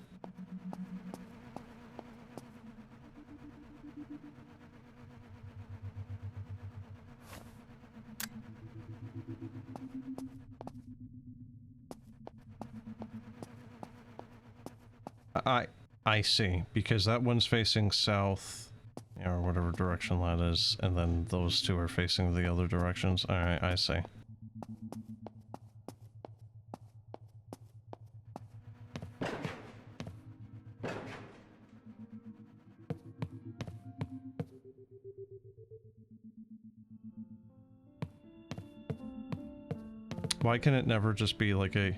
I see, because that one's facing south, or whatever direction that is, and then those two are facing the other directions. Alright, I see. Why can it never just be like a,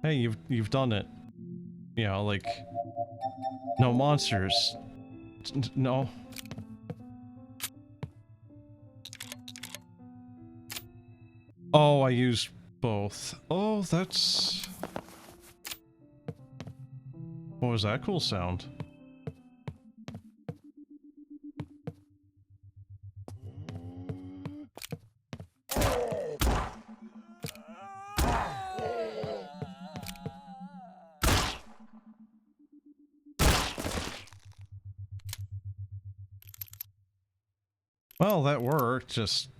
hey, you've done it? You know, like, no monsters. No. Oh, I used both. Oh, that's... What was that cool sound? I Well, that worked, just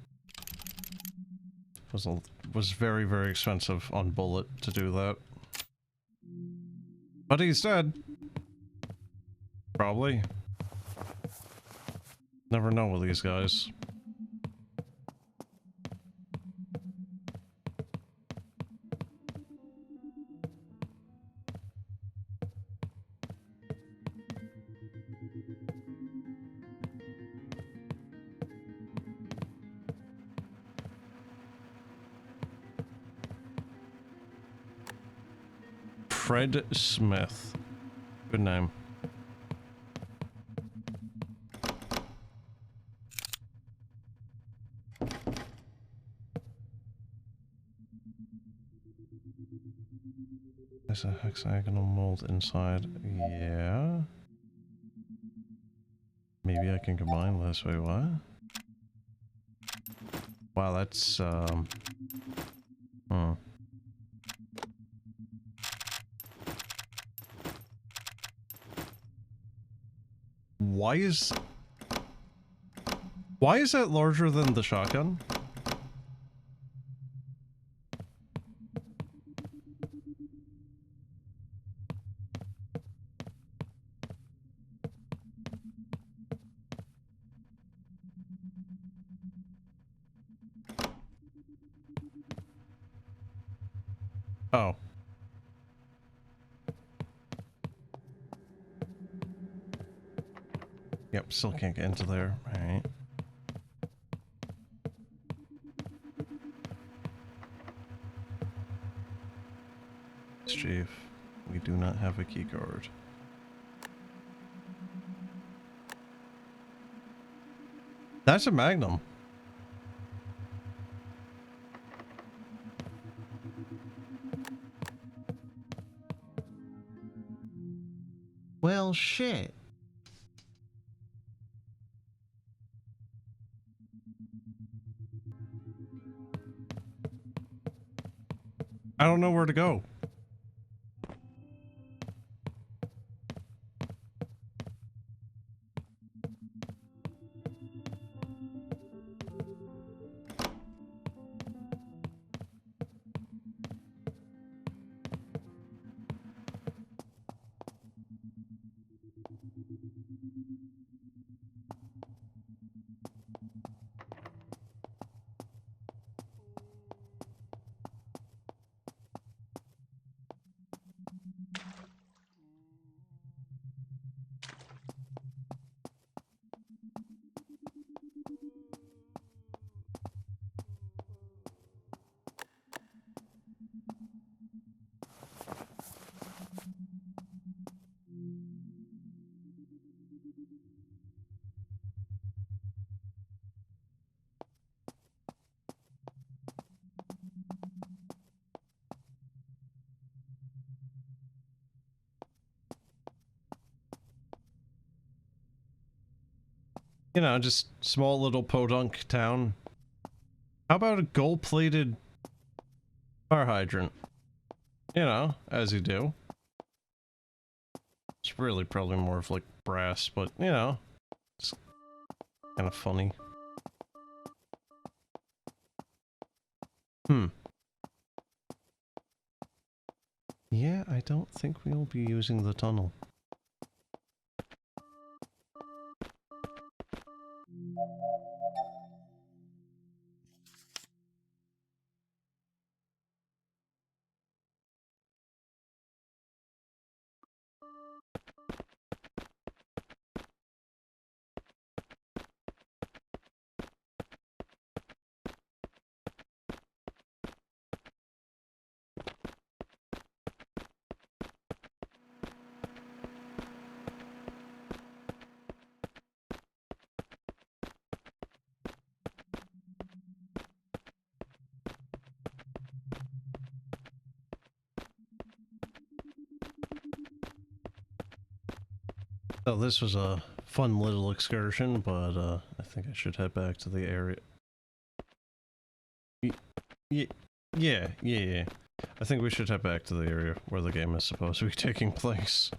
was very, very expensive on bullet to do that. But he's dead. Probably. Never know with these guys. Fred Smith. Good name. There's a hexagonal mold inside. Yeah. Maybe I can combine this. Wait, what? Wow, that's, Why is that larger than the shotgun? Oh. Yep, still can't get into there. Alright. Chief, we do not have a keycard. That's a Magnum. Well, shit. I don't know where to go. You know, just small little podunk town. How about a gold-plated fire hydrant? You know, as you do. It's really probably more of like brass, but you know, it's kind of funny. Yeah, I don't think we'll be using the tunnel. So this was a fun little excursion, but I think I should head back to the area. Yeah. I think we should head back to the area where the game is supposed to be taking place.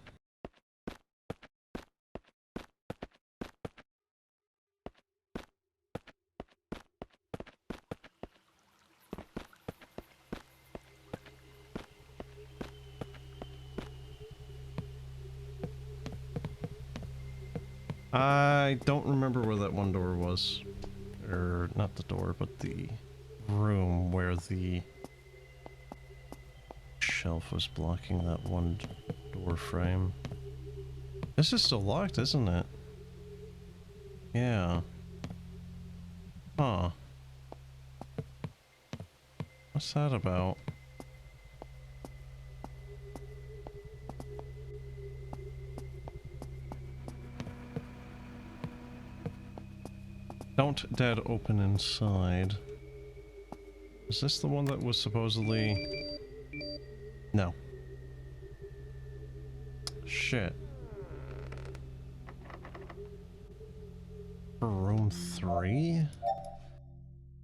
I don't remember where that one door was. Or, not the door, but the room where the shelf was blocking that one door frame. This is still locked, isn't it? Yeah. Huh. What's that about? Don't dead open inside. Is this the one that was supposedly... No. Shit. Room 3?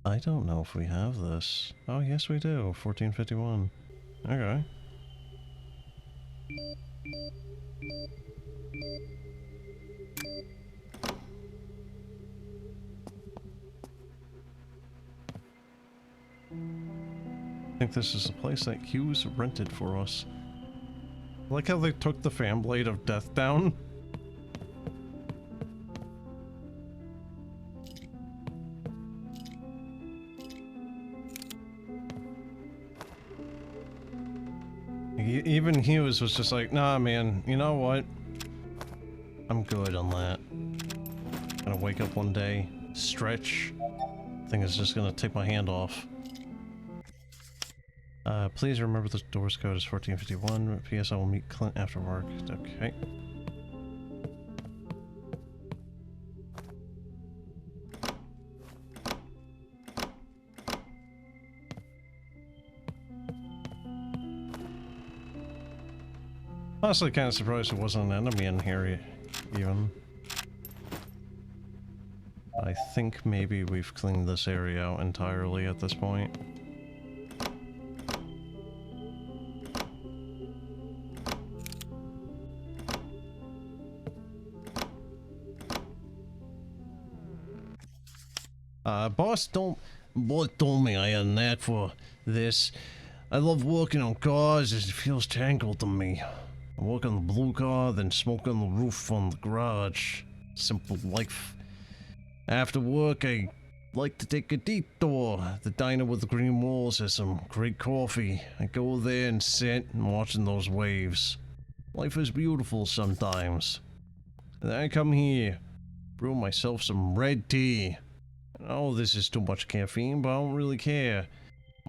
I don't know if we have this. Oh, yes we do. 1451. Okay. I think this is the place that Hughes rented for us. I like how they took the fan blade of death down. Even Hughes was just like, nah man, you know what? I'm good on that. Gonna wake up one day, stretch, thing is just gonna take my hand off. Please remember the door's code is 1451. P.S. I will meet Clint after work. Okay. Honestly, kind of surprised there wasn't an enemy in here, even. I think maybe we've cleaned this area out entirely at this point. Boss told me I had a knack for this. I love working on cars as it feels tangled to me. I work on the blue car, then smoke on the roof on the garage. Simple life. After work, I like to take a detour. The diner with the green walls has some great coffee. I go there and sit and watching those waves. Life is beautiful sometimes. And then I come here, brew myself some red tea. Oh, this is too much caffeine, but I don't really care.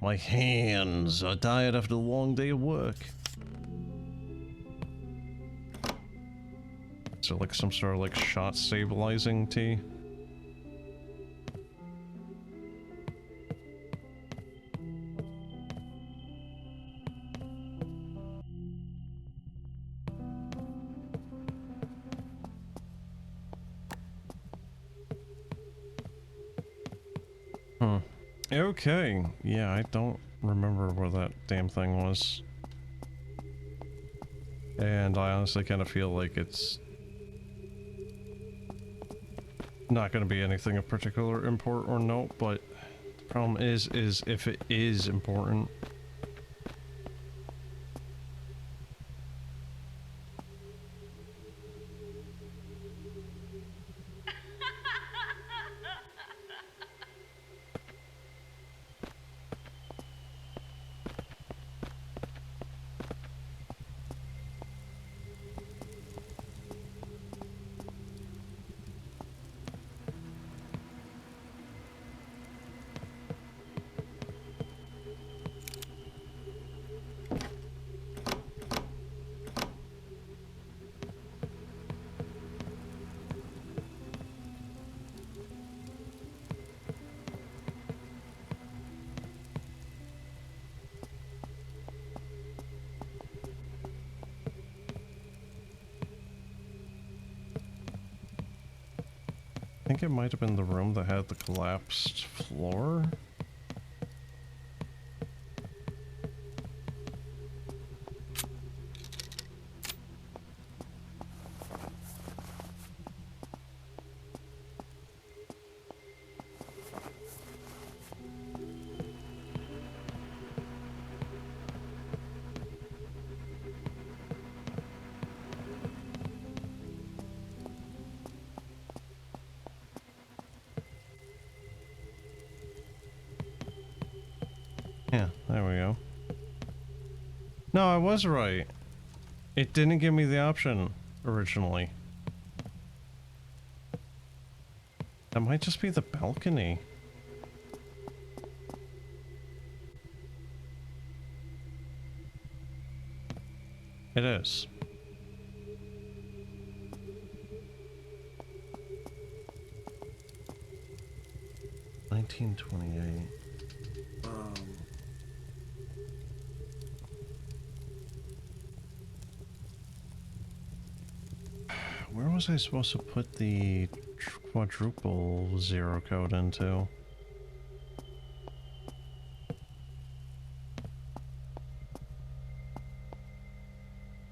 My hands are tired after a long day of work. So like some sort of like shot stabilizing tea? Okay, yeah, I don't remember where that damn thing was. And I honestly kind of feel like it's not going to be anything of particular import or note, but the problem is if it is important. I think it might have been the room that had the collapsed floor. No, I was right. It didn't give me the option originally. That might just be the balcony. It is. $19.28. Where was I supposed to put the quadruple zero code into?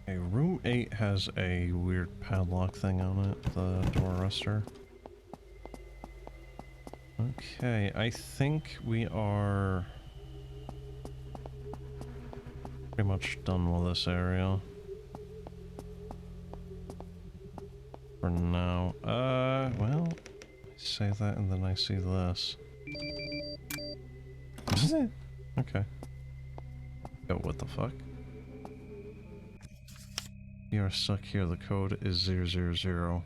Okay, room 8 has a weird padlock thing on it, the door arrestor. Okay, I think we are pretty much done with this area. For now. Well, I say that and then I see this. Okay. Oh, what the fuck? You are stuck here. The code is 000.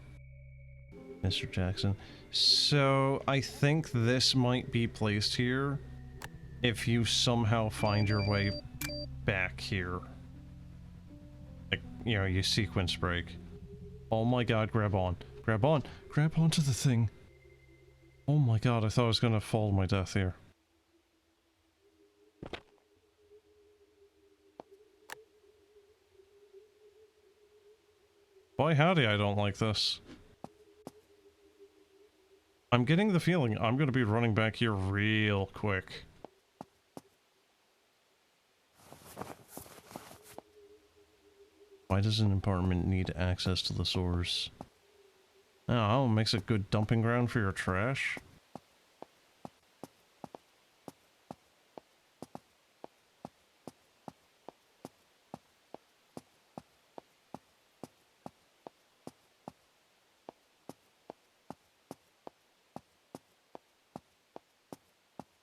Mr. Jackson. So, I think this might be placed here if you somehow find your way back here. Like, you know, you sequence break. Oh my god, grab on. Grab on. Grab onto the thing. Oh my god, I thought I was gonna fall to my death here. Boy howdy, I don't like this. I'm getting the feeling I'm gonna be running back here real quick. Why does an apartment need access to the source? Oh, makes a good dumping ground for your trash.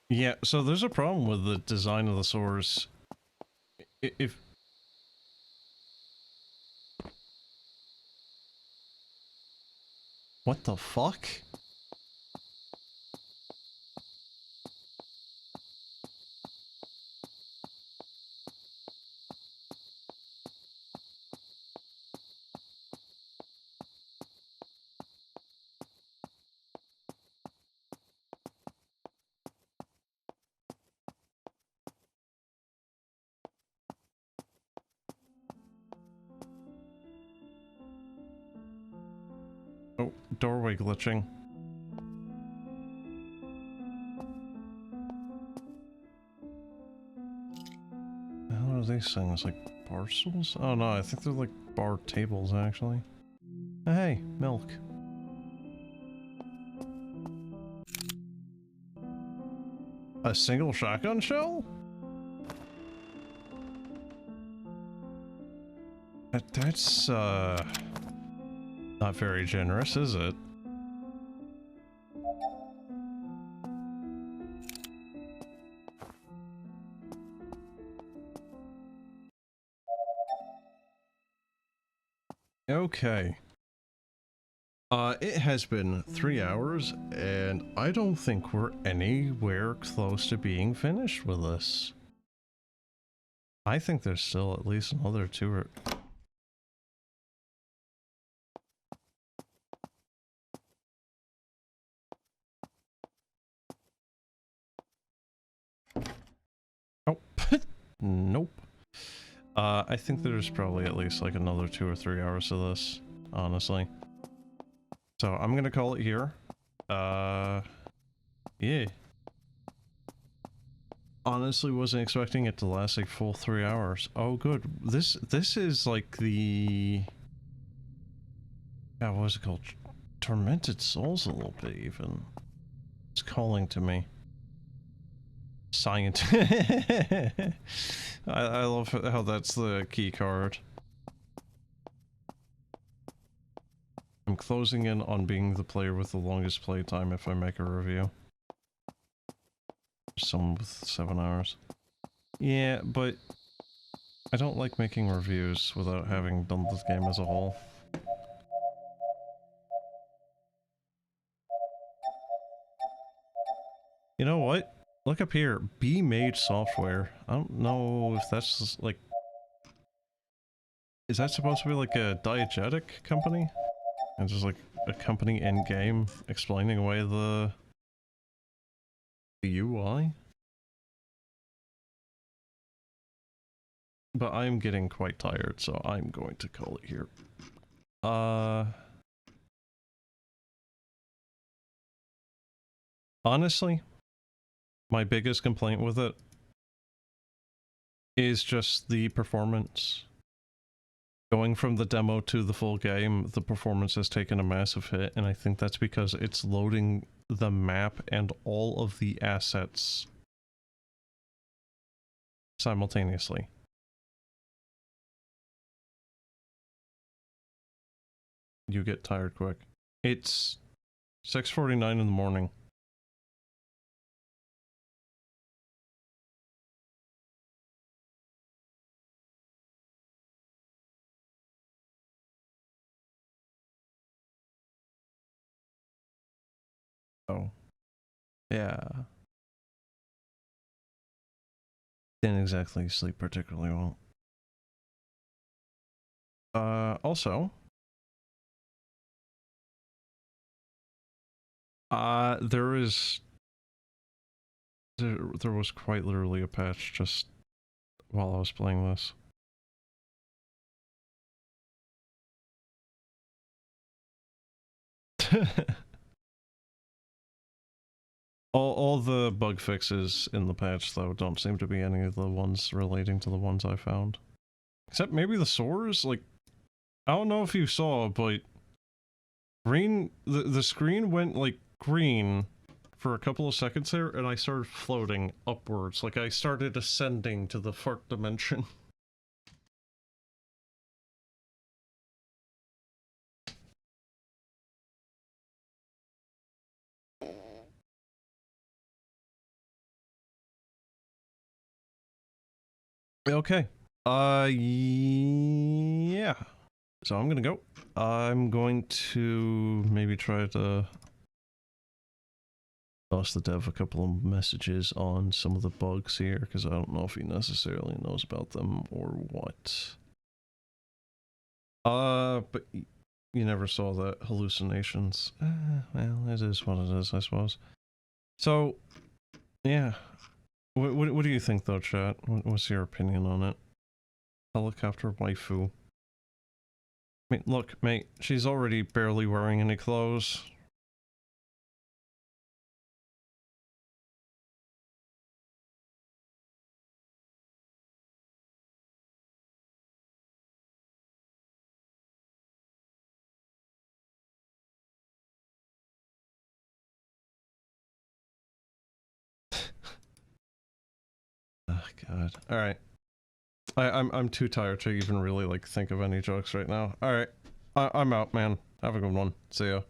Yeah, so there's a problem with the design of the source. If... What the fuck? Oh, doorway glitching. The hell are these things? Like bar stools? Oh no, I think they're like bar tables actually. Oh, hey, milk. A single shotgun shell? That's not very generous, is it? Okay. It has been 3 hours, and I don't think we're anywhere close to being finished with this. I think there's still at least another 2 or... Oh, nope. I think there's probably at least like another 2 or 3 hours of this, honestly. So I'm gonna call it here. Yeah. Honestly wasn't expecting it to last like full 3 hours. Oh good. This is like the... Yeah, what was it called? Tormented Souls a little bit even. It's calling to me. Science. I love how that's the key card. I'm closing in on being the player with the longest playtime if I make a review. Someone with 7 hours. Yeah, but I don't like making reviews without having done the game as a whole. You know what? Look up here. Be Made Software. I don't know if that's just, like... Is that supposed to be like a diegetic company? And just like a company in-game explaining away the UI? But I'm getting quite tired, so I'm going to call it here. Honestly, my biggest complaint with it is just the performance. Going from the demo to the full game, the performance has taken a massive hit, and I think that's because it's loading the map and all of the assets simultaneously. You get tired quick. It's 6:49 in the morning. Oh. Yeah. Didn't exactly sleep particularly well. Also... there was quite literally a patch just while I was playing this. All the bug fixes in the patch, though, don't seem to be any of the ones relating to the ones I found. Except maybe the sores? Like, I don't know if you saw, but green, the screen went, like, green for a couple of seconds there, and I started floating upwards. Like, I started ascending to the fart dimension. Okay. Yeah. So I'm gonna go. I'm going to maybe try to toss the dev a couple of messages on some of the bugs here, because I don't know if he necessarily knows about them or what. But you never saw the hallucinations. Well, it is what it is, I suppose. So, yeah. What do you think, though, chat? What's your opinion on it? Helicopter waifu. I mean, look, mate, she's already barely wearing any clothes. Oh, God. Alright. I'm too tired to even really, like, think of any jokes right now. Alright. I'm out, man. Have a good one. See ya.